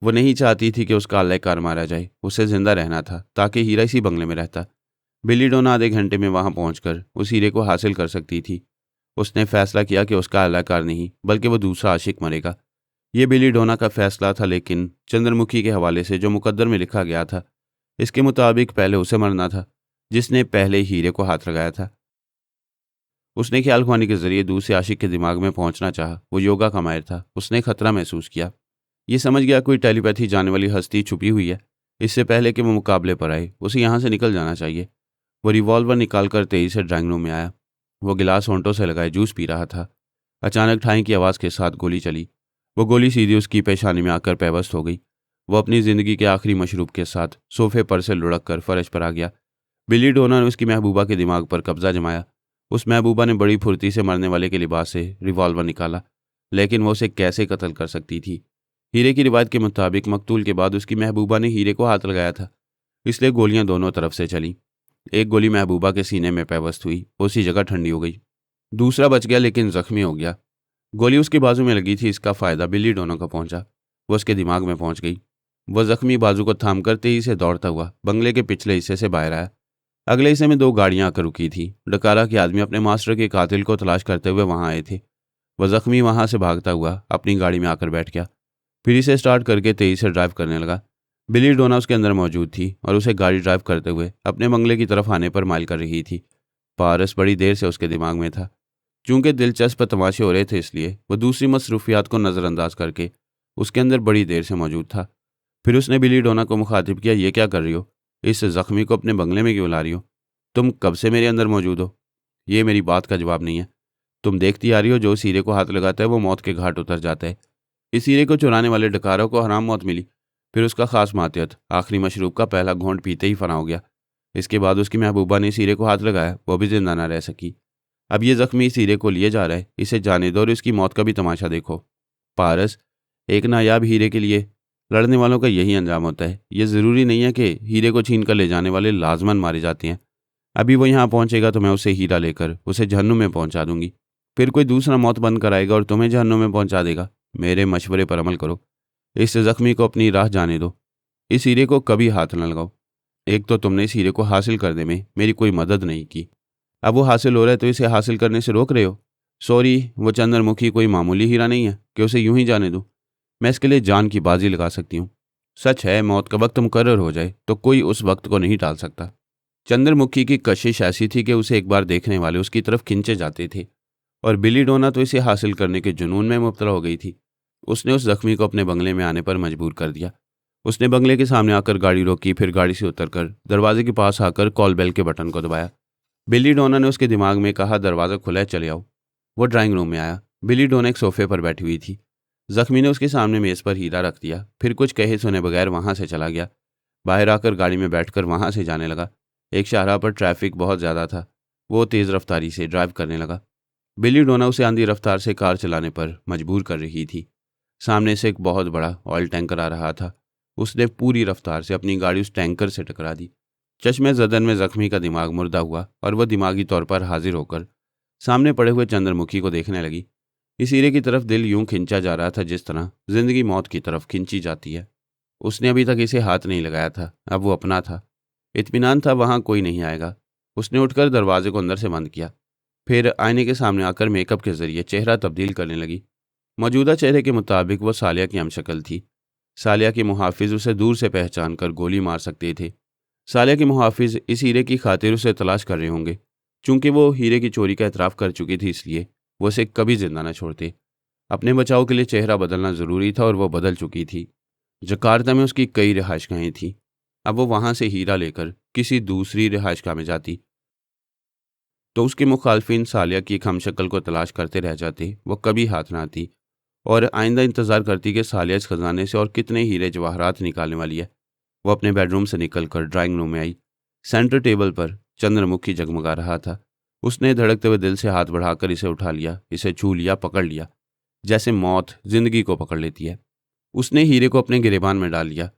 वो नहीं चाहती थी कि उसका अल्लाहकार मारा जाए। उसे जिंदा रहना था ताकि हीरा इसी बंगले में रहता। बिल्ली डोना आधे घंटे में वहां पहुंचकर उस हीरे को हासिल कर सकती थी। उसने फैसला किया कि उसका अल्लाहकार नहीं बल्कि वो दूसरा आशिक मरेगा। ये बिल्ली डोना का फैसला था, लेकिन चंद्रमुखी के हवाले से जो मुकद्दर में लिखा गया था, इसके मुताबिक पहले उसे मरना था, जिसने पहले हीरे को हाथ लगाया था। उसने ख्याल खुमानी के जरिए दूसरे आशिक के दिमाग में पहुंचना चाहा। वो योगा का माहिर था। उसने खतरा महसूस किया। ये समझ गया कोई टेलीपैथी जानने वाली हस्ती छुपी हुई है। इससे पहले कि वो मुकाबले पर आए, उसे यहाँ से निकल जाना चाहिए। वो रिवॉल्वर निकालकर तेजी से ड्राइंग रूम में आया। वो गिलास होंठों से लगाए जूस पी रहा था। अचानक ठाई की आवाज़ के साथ गोली चली। वो गोली सीधी उसकी पेशानी में आकर पैबस्त हो गई। वो अपनी ज़िंदगी के आखिरी मशरूब के साथ सोफे पर से लुढ़क कर फर्श पर आ गया। बिली डोना ने उसकी महबूबा के दिमाग पर कब्जा जमाया। उस महबूबा ने बड़ी फुर्ती से मरने वाले के लिबास से रिवॉल्वर निकाला, लेकिन वो उसे कैसे कत्ल कर सकती थी? हीरे की रिवायत के मुताबिक मकतूल के बाद उसकी महबूबा ने हीरे को हाथ लगाया था, इसलिए गोलियां दोनों तरफ से चलीं। एक गोली महबूबा के सीने में पैवस्त हुई, उसी जगह ठंडी हो गई। दूसरा बच गया लेकिन जख्मी हो गया। गोली उसके बाजू में लगी थी, इसका फायदा बिल्ली डोना को पहुंचा। वो उसके दिमाग में पहुंच गई। वह जख्मी बाजू को थाम कर तेजी से दौड़ता हुआ बंगले के पिछले हिस्से से बाहर आया। अगले हिस्से में 2 गाड़ियां आकर रुकी थी। डकारा के आदमी अपने मास्टर के कातिल को तलाश करते हुए वहां आए थे। वह जख्मी वहां से भागता हुआ अपनी गाड़ी में आकर बैठ गया। फिर इसे स्टार्ट करके तेजी से ड्राइव करने लगा। बिली डोना उसके अंदर मौजूद थी और उसे गाड़ी ड्राइव करते हुए अपने बंगले की तरफ आने पर माइल कर रही थी। पारस बड़ी देर से उसके दिमाग में था। चूंकि दिलचस्प तमाशे हो रहे थे, इसलिए वह दूसरी मसरूफियात को नज़रअंदाज करके उसके अंदर बड़ी देर से मौजूद था। फिर उसने बिली डोना को मुखातिब किया, ये क्या कर रही हो? इस जख्मी को अपने बंगले में क्यों ला रही हो? तुम कब से मेरे अंदर मौजूद हो? ये मेरी बात का जवाब नहीं है। तुम देखती आ रही हो, जो इस हीरे को हाथ लगाता है वो मौत के घाट उतर जाता है। इस हीरे को चुराने वाले डकारों को हराम मौत मिली। फिर उसका खास मातियत आखिरी मशरूब का पहला घोंट पीते ही फना हो गया। इसके बाद उसकी महबूबा ने इस हीरे को हाथ लगाया, वो भी जिंदा ना रह सकी। अब ये जख्मी इस हीरे को लिए जा रहा है, इसे जाने दो और इसकी मौत का भी तमाशा देखो। पारस, एक नायाब हीरे के लिए लड़ने वालों का यही अंजाम होता है। ये ज़रूरी नहीं है कि हीरे को छीन कर ले जाने वाले लाजमन मारे जाते हैं। अभी वो यहाँ पहुँचेगा तो मैं उसे हीरा लेकर उसे जहन्नुम में पहुँचा दूंगी। फिर कोई दूसरा मौत बन कर आएगा और तुम्हें जहन्नुम में पहुँचा देगा। मेरे मशवरे पर अमल करो। इस जख्मी को अपनी राह जाने दो। इस हीरे को कभी हाथ न लगाओ। एक तो तुमने इस हीरे को हासिल करने में मेरी कोई मदद नहीं की, अब वो हासिल हो रहा है तो इसे हासिल करने से रोक रहे हो। सॉरी, वो चंद्रमुखी कोई मामूली हीरा नहीं है कि उसे यूं ही जाने दूं। मैं इसके लिए जान की बाजी लगा सकती हूँ। सच है, मौत का वक्त मुकर्रर हो जाए तो कोई उस वक्त को नहीं टाल सकता। चंद्रमुखी की कशिश ऐसी थी कि उसे एक बार देखने वाले उसकी तरफ खिंचे जाते थे, और बिली डोना तो इसे हासिल करने के जुनून में मुब्तला हो गई थी। उसने उस जख्मी को अपने बंगले में आने पर मजबूर कर दिया। उसने बंगले के सामने आकर गाड़ी रोकी, फिर गाड़ी से उतरकर दरवाजे के पास आकर कॉल बेल के बटन को दबाया। बिली डोना ने उसके दिमाग में कहा, दरवाज़ा खुला है, चले आओ। वो ड्राइंग रूम में आया। बिली डोना एक सोफे पर बैठी हुई थी। जख्मी ने उसके सामने मेज़ पर हीरा रख दिया, फिर कुछ कहे सुने बगैर वहाँ से चला गया। बाहर आकर गाड़ी में बैठकर वहाँ से जाने लगा। एक शाहराह पर ट्रैफिक बहुत ज़्यादा था। वो तेज़ रफ्तारी से ड्राइव करने लगा। बिली डोना उसे आंधी रफ्तार से कार चलाने पर मजबूर कर रही थी। सामने से एक बहुत बड़ा ऑयल टैंकर आ रहा था। उसने पूरी रफ्तार से अपनी गाड़ी उस टैंकर से टकरा दी। चश्मे ज़दन में जख्मी का दिमाग मुर्दा हुआ और वह दिमागी तौर पर हाजिर होकर सामने पड़े हुए चंद्रमुखी को देखने लगी। इस हीरे की तरफ दिल यूं खिंचा जा रहा था जिस तरह जिंदगी मौत की तरफ खिंची जाती है। उसने अभी तक इसे हाथ नहीं लगाया था, अब वो अपना था। इत्मीनान था वहाँ कोई नहीं आएगा। उसने उठकर दरवाजे को अंदर से बंद किया, फिर आईने के सामने आकर मेकअप के जरिए चेहरा तब्दील करने लगी। मौजूदा चेहरे के मुताबिक वो सालिया की हमशक्ल थी। सालिया के मुहाफिज उसे दूर से पहचान कर गोली मार सकते थे। सालिया के मुहाफिज इस हीरे की खातिर उसे तलाश कर रहे होंगे। चूंकि वो हीरे की चोरी का एतराफ़ कर चुकी थी, इसलिए वो उसे कभी जिंदा न छोड़ते। अपने बचाव के लिए चेहरा बदलना ज़रूरी था और वो बदल चुकी थी। जकार्ता में उसकी कई रिहाइशगाहें थीं। अब वो वहाँ से हीरा लेकर किसी दूसरी रिहाइशगाह में जाती तो उसके मुखालफिन सालिया की एक हमशक्ल को तलाश करते रह जाते। वो कभी हाथ ना आती और आइंदा इंतज़ार करती कि सालिया इस खजाने से और कितने हीरे जवाहरात निकालने वाली है। वो अपने बेडरूम से निकलकर ड्राइंग रूम में आई। सेंटर टेबल पर चंद्रमुखी जगमगा रहा था। उसने धड़कते हुए दिल से हाथ बढ़ाकर इसे उठा लिया, इसे छू लिया, पकड़ लिया, जैसे मौत जिंदगी को पकड़ लेती है। उसने हीरे को अपने गिरेबान में डाल लिया,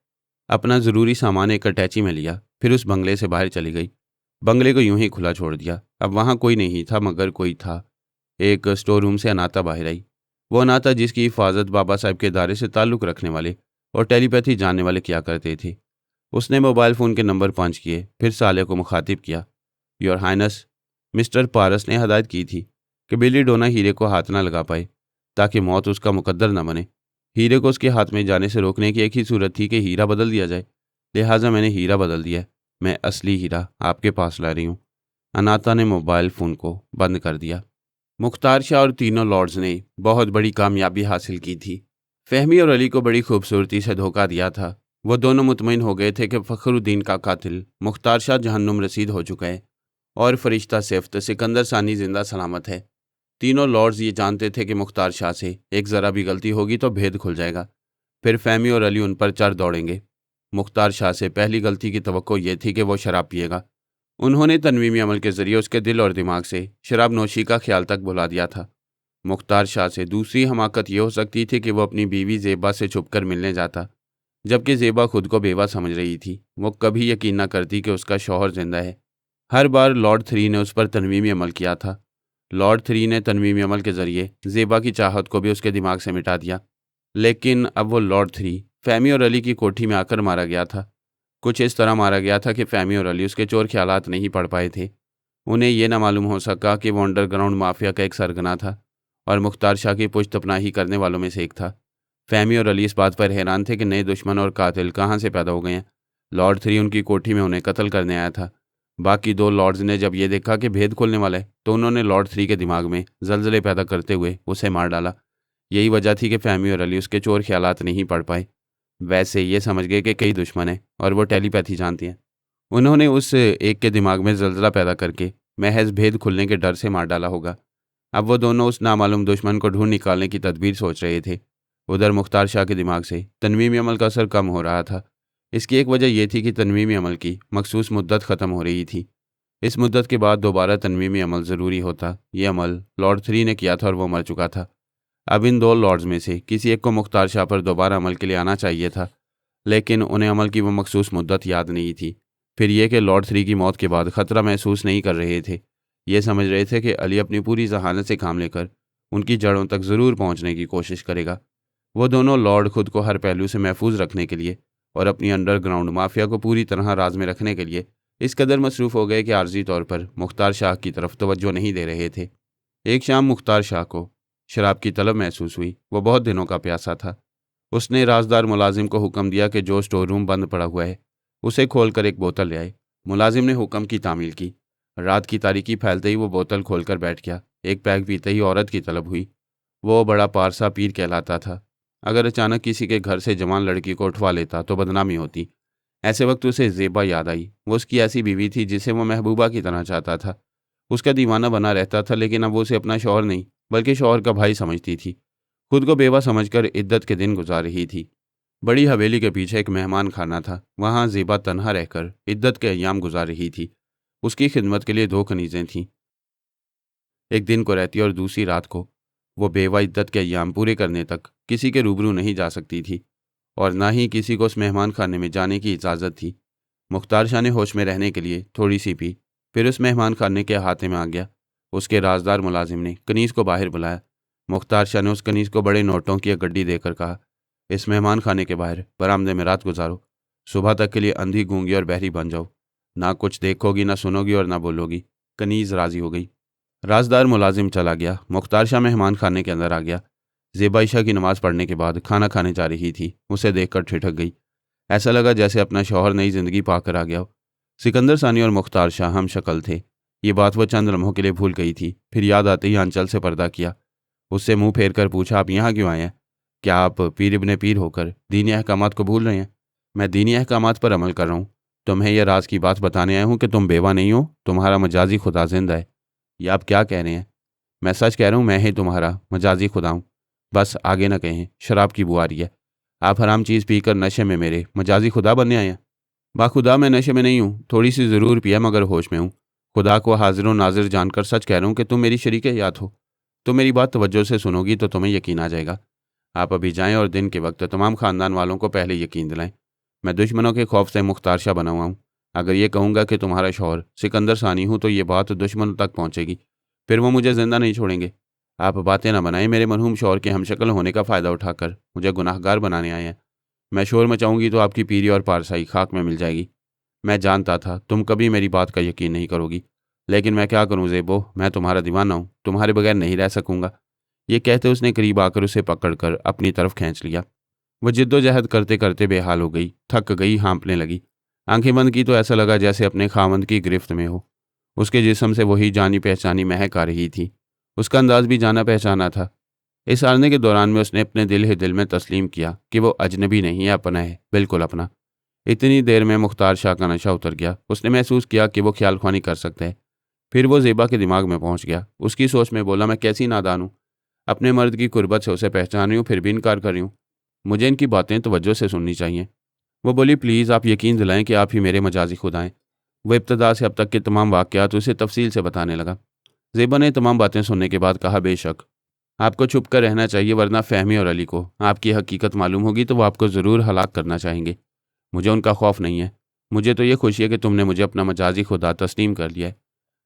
अपना ज़रूरी सामान एक अटैची में लिया, फिर उस बंगले से बाहर चली गई। बंगले को यूं ही खुला छोड़ दिया। अब वहाँ कोई नहीं था, मगर कोई था। एक स्टोर रूम से अनाता बाहर आई। वो अनाता जिसकी हिफाजत बाबा साहब के इदारे से ताल्लुक़ रखने वाले और टेलीपैथी जानने वाले किया करते थे। उसने मोबाइल फ़ोन के नंबर पंच किए, फिर साले को मुखातिब किया। योर हाइनस, मिस्टर पारस ने हदायत की थी कि बिली डोना हीरे को हाथ ना लगा पाए ताकि मौत उसका मुकद्दर न बने। हीरे को उसके हाथ में जाने से रोकने की एक ही सूरत थी कि हीरा बदल दिया जाए। लिहाजा मैंने हीरा बदल दिया। मैं असली हीरा आपके पास ला रही हूँ। अनाता ने मोबाइल फ़ोन को बंद कर दिया। मुख्तार शाह और तीनों लॉर्ड्स ने बहुत बड़ी कामयाबी हासिल की थी। फ़हमी और अली को बड़ी खूबसूरती से धोखा दिया था। वो दोनों मुतमईन हो गए थे कि फ़खरुद्दीन का कातिल मुख्तार शाह जहन्नुम रसीद हो चुका है और फरिश्ता सिफ्त सिकंदर सानी जिंदा सलामत है। तीनों लॉर्ड्स ये जानते थे कि मुख्तार शाह से एक ज़रा भी गलती होगी तो भेद खुल जाएगा। फिर फ़हमी और अली उन पर चढ़ दौड़ेंगे। मुख्तार शाह से पहली गलती की तवक्को ये थी कि वो शराब पिएगा। उन्होंने तनवीमी अमल के ज़रिए उसके दिल और दिमाग से शराब नोशी का ख्याल तक भुला दिया था। मुख्तार शाह से दूसरी हमाकत ये हो सकती थी कि वो अपनी बीवी ज़ेबा से छुपकर मिलने जाता, जबकि ज़ेबा खुद को बेवा समझ रही थी। वो कभी यकीन न करती कि उसका शौहर जिंदा है। हर बार लॉर्ड थ्री ने उस पर तनवीमी अमल किया था। लॉर्ड थ्री ने तनवीमी अमल के ज़रिए ज़ेबा की चाहत को भी उसके दिमाग से मिटा दिया। लेकिन अब वो लॉर्ड थ्री फ़हमी और अली की कोठी में आकर मारा गया था। कुछ इस तरह मारा गया था कि फ़हमी और अली उसके चोर ख्यालात नहीं पढ़ पाए थे। उन्हें यह ना मालूम हो सका कि वो अंडरग्राउंड माफिया का एक सरगना था और मुख्तार शाह की पुश्तपनाही करने वालों में से एक था। फ़हमी और अली इस बात पर हैरान थे कि नए दुश्मन और कातिल कहाँ से पैदा हो गए हैं। लॉर्ड थ्री उनकी कोठी में उन्हें कत्ल करने आया था। बाकी दो लॉर्ड्स ने जब ये देखा कि भेद खोलने वाला है तो उन्होंने लॉर्ड थ्री के दिमाग में जलजले पैदा करते हुए उसे मार डाला। यही वजह थी कि फ़हमी और अली उसके चोर ख्यालात नहीं पढ़ पाए। वैसे ये समझ गए कि कई दुश्मन हैं और वो टेलीपैथी जानती हैं। उन्होंने उस एक के दिमाग में जलजला पैदा करके महज भेद खुलने के डर से मार डाला होगा। अब वो दोनों उस नामालूम दुश्मन को ढूंढ निकालने की तदबीर सोच रहे थे। उधर मुख्तार शाह के दिमाग से तनवीमी अमल का असर कम हो रहा था। इसकी एक वजह यह थी कि तनवीमी अमल की मखसूस मुद्दत ख़त्म हो रही थी। इस मुद्दत के बाद दोबारा तनवीमी अमल ज़रूरी होता। ये अमल लॉर्ड थ्री ने किया था और वो मर चुका था। अब इन दो लॉर्ड्स में से किसी एक को मुख्तार शाह पर दोबारा अमल के लिए आना चाहिए था, लेकिन उन्हें अमल की वो मखसूस मुद्दत याद नहीं थी। फिर यह कि लॉर्ड थ्री की मौत के बाद ख़तरा महसूस नहीं कर रहे थे। ये समझ रहे थे कि अली अपनी पूरी जहानत से काम लेकर उनकी जड़ों तक ज़रूर पहुंचने की कोशिश करेगा। वो दोनों लॉर्ड खुद को हर पहलू से महफूज रखने के लिए और अपनी अंडरग्राउंड माफिया को पूरी तरह राज में रखने के लिए इस कदर मसरूफ़ हो गए कि आर्जी तौर पर मुख्तार शाह की तरफ तवज्जो नहीं दे रहे थे। एक शाम मुख्तार शाह को शराब की तलब महसूस हुई। वो बहुत दिनों का प्यासा था। उसने राजदार मुलाजिम को हुक्म दिया कि जो स्टोर रूम बंद पड़ा हुआ है उसे खोलकर एक बोतल ले आए। मुलाजिम ने हुक्म की तामील की। रात की तारीकी फैलते ही वो बोतल खोलकर बैठ गया। एक पैग पीते ही औरत की तलब हुई। वो बड़ा पारसा पीर कहलाता था। अगर अचानक किसी के घर से जवान लड़की को उठवा लेता तो बदनामी होती। ऐसे वक्त उसे ज़ेबा याद आई। वो उसकी ऐसी बीवी थी जिसे वो महबूबा की तरह चाहता था। उसका दीवाना बना रहता था, लेकिन अब वो उसे अपना शौहर नहीं बल्कि शौहर का भाई समझती थी। खुद को बेवा समझकर इद्दत के दिन गुजार रही थी। बड़ी हवेली के पीछे एक मेहमान खाना था। वहाँ ज़ेबा तन्हा रहकर इद्दत के अय्याम गुजार रही थी। उसकी खिदमत के लिए दो कनीज़ें थीं, एक दिन को रहती और दूसरी रात को। वो बेवा इद्दत के अय्याम पूरे करने तक किसी के रूबरू नहीं जा सकती थी और ना ही किसी को उस मेहमान खाने में जाने की इजाज़त थी। मुख्तार शाह ने होश में रहने के लिए थोड़ी सी पी, फिर उस मेहमान खाने के अहाते में आ गया। उसके राजदार मुलाजिम ने कनीज़ को बाहर बुलाया। मुख्तार शाह ने उस कनीज़ को बड़े नोटों की एक गड्डी देकर कहा, इस मेहमान खाने के बाहर बरामदे में रात गुजारो। सुबह तक के लिए अंधी गूंगी और बहरी बन जाओ। ना कुछ देखोगी, ना सुनोगी और ना बोलोगी। कनीज़ राजी हो गई। राजदार मुलाजिम चला गया। मुख्तार शाह मेहमान खाने के अंदर आ गया। ज़ेबा इशा की नमाज़ पढ़ने के बाद खाना खाने जा रही थी। उसे देखकर ठिठक गई। ऐसा लगा जैसे अपना शौहर नई जिंदगी पाकर आ गया हो। सिकंदर सानी और मुख्तार शाह हम शक्ल थे। ये बात वो चंद लम्हों के लिए भूल गई थी। फिर याद आते ही आंचल से पर्दा किया। उससे मुंह फेर कर पूछा, आप यहाँ क्यों आए हैं? क्या आप पीर इब्ने पीर होकर दीनी अहकामात को भूल रहे हैं? मैं दीनी अहकामात पर अमल कर रहा हूँ। तुम्हें यह राज की बात बताने आया हूँ कि तुम बेवा नहीं हो, तुम्हारा मजाजी खुदा जिंदा है। ये आप क्या कह रहे हैं? मैं सच कह रहा हूँ, मैं ही तुम्हारा मजाजी खुदा हूँ। बस आगे न कहें, शराब की बू आ रही है। आप हराम चीज़ पीकर नशे में मेरे मजाजी खुदा बनने आए हैं। बाखुदा मैं नशे में नहीं हूँ, थोड़ी सी ज़रूर पिया मगर होश में हूँ। खुदा को हाजिर व नाजिर जानकर सच कह रहा हूँ कि तुम मेरी शरीक हयात हो। तुम मेरी बात तवज्जो से सुनोगी तो तुम्हें यकीन आ जाएगा। आप अभी जाएं और दिन के वक्त तमाम ख़ानदान वालों को पहले यकीन दिलाएं। मैं दुश्मनों के खौफ से मुख्तार शाह बना हुआ हूँ। अगर ये कहूँगा कि तुम्हारा शौहर सिकंदर सानी हूँ तो ये बात दुश्मनों तक पहुँचेगी। फिर वो मुझे ज़िंदा नहीं छोड़ेंगे। आप बातें ना बनाएं। मेरे मरहूम शौहर के हमशक्ल होने का फ़ायदा उठाकर मुझे गुनाहगार बनाने आए हैं। मैं शोर मचाऊंगी तो आपकी पीरी और पारसाई खाक में मिल जाएगी। मैं जानता था तुम कभी मेरी बात का यकीन नहीं करोगी, लेकिन मैं क्या करूं ज़ेबो, मैं तुम्हारा दीवाना हूं, तुम्हारे बगैर नहीं रह सकूंगा। ये कहते उसने करीब आकर उसे पकड़कर अपनी तरफ खींच लिया। वह जिद्दोजहद करते करते बेहाल हो गई, थक गई, हाँफने लगी। आंखें बंद की तो ऐसा लगा जैसे अपने खामंद की गिरफ्त में हो। उसके जिस्म से वही जानी पहचानी महक आ रही थी। उसका अंदाज भी जाना पहचाना था। इस हारने के दौरान में उसने अपने दिल ही दिल में तस्लीम किया कि वो अजनबी नहीं है, अपना है, बिल्कुल अपना। इतनी देर में मुख्तार शाह का नशा उतर गया। उसने महसूस किया कि वो ख्याल ख्वानी कर सकता है। फिर वो ज़ेबा के दिमाग में पहुंच गया। उसकी सोच में बोला, मैं कैसी नादान हूँ, अपने मर्द की कुर्बत से उसे पहचान रही हूँ, फिर भी इनकार कर रही हूँ। मुझे इनकी बातें तवज्जो से सुननी चाहिए। वो बोली, प्लीज़ आप यकीन दिलाएं कि आप ही मेरे मजाजी खुदा हैं। वो इब्तदा से अब तक के तमाम वाक़यात उसे तफसील से बताने लगा। ज़ेबा ने तमाम बातें सुनने के बाद कहा, बेशक आपको छुप कर रहना चाहिए, वरना फ़हमी और अली को आपकी हकीकत मालूम होगी तो वो आपको ज़रूर हलाक करना चाहेंगे। मुझे उनका खौफ नहीं है। मुझे तो ये खुशी है कि तुमने मुझे अपना मजाजी खुदा तस्लीम कर लिया है।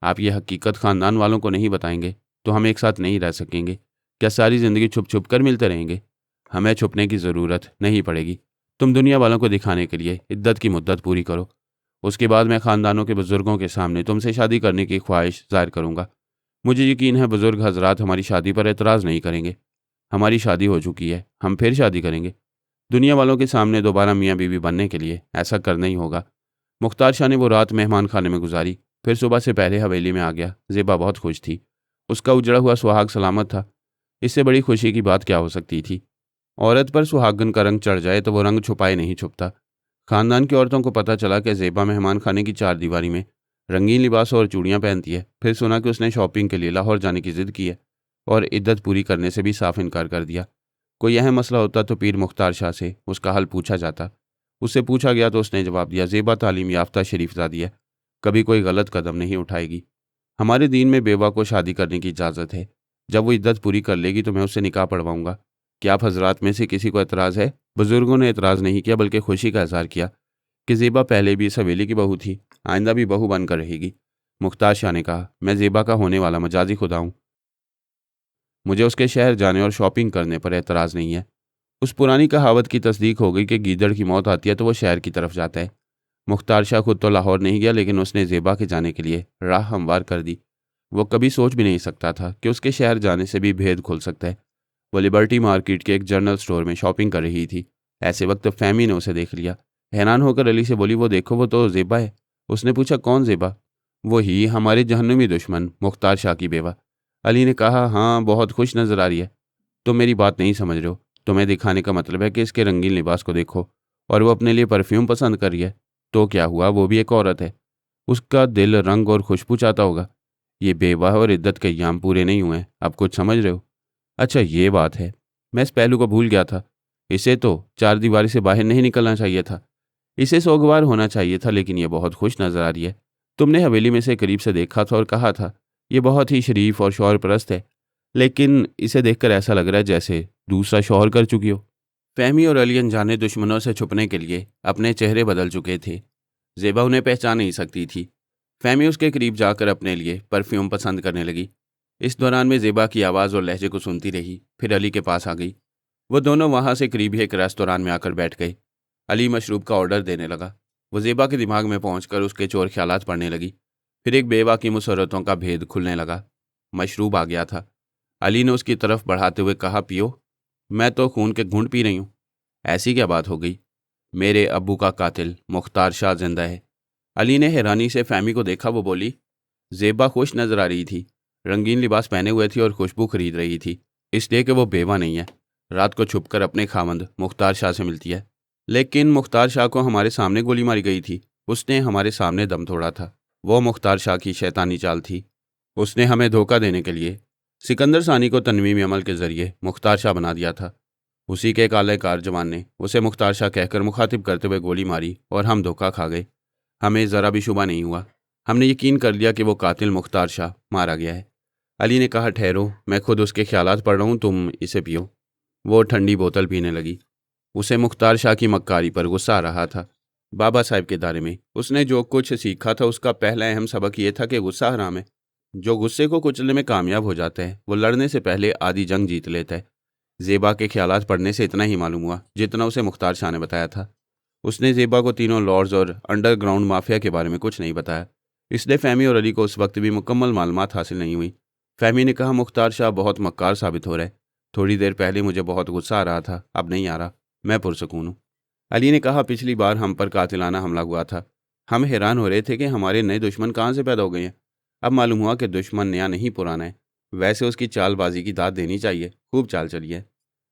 आप ये हकीकत ख़ानदान वालों को नहीं बताएंगे तो हम एक साथ नहीं रह सकेंगे। क्या सारी ज़िंदगी छुप छुप कर मिलते रहेंगे? हमें छुपने की ज़रूरत नहीं पड़ेगी। तुम दुनिया वालों को दिखाने के लिए इद्दत की मुद्दत पूरी करो। उसके बाद मैं ख़ानदानों के बुज़ुर्गों के सामने तुमसे शादी करने की ख्वाहिश ज़ाहिर करूँगा। मुझे यकीन है बुज़ुर्ग हजरात हमारी शादी पर एतराज़ नहीं करेंगे। हमारी शादी हो चुकी है, हम फिर शादी करेंगे। दुनिया वालों के सामने दोबारा मियाँ बीवी बनने के लिए ऐसा करना ही होगा। मुख्तार शाह ने वो रात मेहमान खाने में गुजारी, फिर सुबह से पहले हवेली में आ गया। ज़ेबा बहुत खुश थी। उसका उजड़ा हुआ सुहाग सलामत था। इससे बड़ी खुशी की बात क्या हो सकती थी? औरत पर सुहागन का रंग चढ़ जाए तो वो रंग छुपाए नहीं छुपता। खानदान की औरतों को पता चला कि ज़ेबा मेहमान खाने की चार दीवारी में रंगीन लिबास और चूड़ियाँ पहनती है। फिर सुना कि उसने शॉपिंग के लिए लाहौर जाने की ज़िद की है और इद्दत पूरी करने से भी साफ इनकार कर दिया। कोई अहम मसला होता तो पीर मुख्तार शाह से उसका हल पूछा जाता। उससे पूछा गया तो उसने जवाब दिया, ज़ेबा तालीम याफ्ता शरीफजादी है, कभी कोई गलत कदम नहीं उठाएगी। हमारे दीन में बेवा को शादी करने की इजाज़त है। जब वो इद्दत पूरी कर लेगी तो मैं उससे निकाह पढ़वाऊंगा। क्या आप हजरात में से किसी को एतराज़ है? बुजुर्गों ने एतराज़ नहीं किया बल्कि खुशी का इजहार किया कि ज़ेबा पहले भी इस हवेली की बहू थी, आइंदा भी बहू बनकर रहेगी। मुख्तार शाह ने कहा, मैं ज़ेबा का होने वाला मजाजी खुदा हूँ। मुझे उसके शहर जाने और शॉपिंग करने पर एतराज़ नहीं है। उस पुरानी कहावत की तस्दीक हो गई कि गीदड़ की मौत आती है तो वो शहर की तरफ जाता है। मुख्तार शाह खुद तो लाहौर नहीं गया, लेकिन उसने ज़ेबा के जाने के लिए राह हमवार कर दी। वो कभी सोच भी नहीं सकता था कि उसके शहर जाने से भी भेद खुल सकता है। वो लिबर्टी मार्केट के एक जनरल स्टोर में शॉपिंग कर रही थी। ऐसे वक्त फ़हमी ने उसे देख लिया। हैरान होकर अली से बोली, वो देखो, वो तो ज़ेबा है। उसने पूछा, कौन ज़ेबा? वो ही हमारे जहन्नुमी दुश्मन मुख्तार शाह की बेवा। अली ने कहा, हाँ, बहुत खुश नज़र आ रही है। तुम मेरी बात नहीं समझ रहे हो। तुम्हें दिखाने का मतलब है कि इसके रंगीन लिबास को देखो, और वो अपने लिए परफ्यूम पसंद कर रही है। तो क्या हुआ, वो भी एक औरत है। उसका दिल रंग और खुशबू चाहता होगा। ये बेवाह और इद्दत के अय्याम पूरे नहीं हुए हैं। अब कुछ समझ रहे हो? अच्छा, ये बात है। मैं इस पहलू को भूल गया था। इसे तो चार दीवारी से बाहर नहीं निकलना चाहिए था। इसे सोगवार होना चाहिए था, लेकिन ये बहुत खुश नजर आ रही है। तुमने हवेली में से करीब से देखा था और कहा था, ये बहुत ही शरीफ और शौहर परस्त है, लेकिन इसे देखकर ऐसा लग रहा है जैसे दूसरा शौहर कर चुकी हो। फहमी और अली अनजाने दुश्मनों से छुपने के लिए अपने चेहरे बदल चुके थे। ज़ेबा उन्हें पहचान नहीं सकती थी। फहमी उसके करीब जाकर अपने लिए परफ्यूम पसंद करने लगी। इस दौरान में ज़ेबा की आवाज़ और लहजे को सुनती रही, फिर अली के पास आ गई। वो दोनों वहाँ से करीब ही एक रेस्तोरान में आकर बैठ गए। अली मशरूब का ऑर्डर देने लगा। वो ज़ेबा के दिमाग में पहुंचकर उसके चोर ख्यालात पढ़ने लगी। फिर एक बेवा की मुसर्रतों का भेद खुलने लगा। मशरूब आ गया था। अली ने उसकी तरफ बढ़ाते हुए कहा, पियो। मैं तो खून के घूंट पी रही हूँ। ऐसी क्या बात हो गई? मेरे अब्बू का कातिल मुख्तार शाह जिंदा है। अली ने हैरानी से फहमी को देखा। वो बोली। ज़ेबा खुश नजर आ रही थी, रंगीन लिबास पहने हुए थी और खुशबू खरीद रही थी, इसलिए कि वो बेवा नहीं है। रात को छुपकर अपने खामंद मुख्तार शाह से मिलती है। लेकिन मुख्तार शाह को हमारे सामने गोली मारी गई थी। उसने हमारे सामने दम तोड़ा था। वो मुख्तार शाह की शैतानी चाल थी। उसने हमें धोखा देने के लिए सिकंदर सानी को तनवीम अमल के जरिए मुख्तार शाह बना दिया था। उसी के एक आलाकार जवान ने उसे मुख्तार शाह कहकर मुखातिब करते हुए गोली मारी और हम धोखा खा गए। हमें ज़रा भी शुबा नहीं हुआ। हमने यकीन कर लिया कि वो कातिल मुख्तार शाह मारा गया है। अली ने कहा, ठहरो, मैं खुद उसके ख्यालात पढ़ रहा हूँ, तुम इसे पियो। वो ठंडी बोतल पीने लगी। उसे मुख्तार शाह की मक्कारी पर गुस्सा आ रहा था। बाबा साहब के दायरे में उसने जो कुछ सीखा था, उसका पहला अहम सबक ये था कि गुस्सा हराम है। जो गुस्से को कुचलने में कामयाब हो जाता है, वो लड़ने से पहले आधी जंग जीत लेता है। ज़ेबा के ख्यालात पढ़ने से इतना ही मालूम हुआ जितना उसे मुख्तार शाह ने बताया था। उसने ज़ेबा को तीनों लॉर्ड्स और अंडरग्राउंड माफिया के बारे में कुछ नहीं बताया, इसलिए फहमी और अली को उस वक्त भी मुकम्मल मालूमात हासिल नहीं हुई। फहमी ने कहा, मुख्तार शाह बहुत मक्कार साबित हो रहा है। थोड़ी देर पहले मुझे बहुत गुस्सा आ रहा था, अब नहीं आ रहा। मैं पुरसकून हूँ। अली ने कहा, पिछली बार हम पर कातिलाना हमला हुआ था। हम हैरान हो रहे थे कि हमारे नए दुश्मन कहाँ से पैदा हो गए हैं। अब मालूम हुआ कि दुश्मन नया नहीं पुराना है। वैसे उसकी चालबाजी की दाद देनी चाहिए, खूब चाल चली है।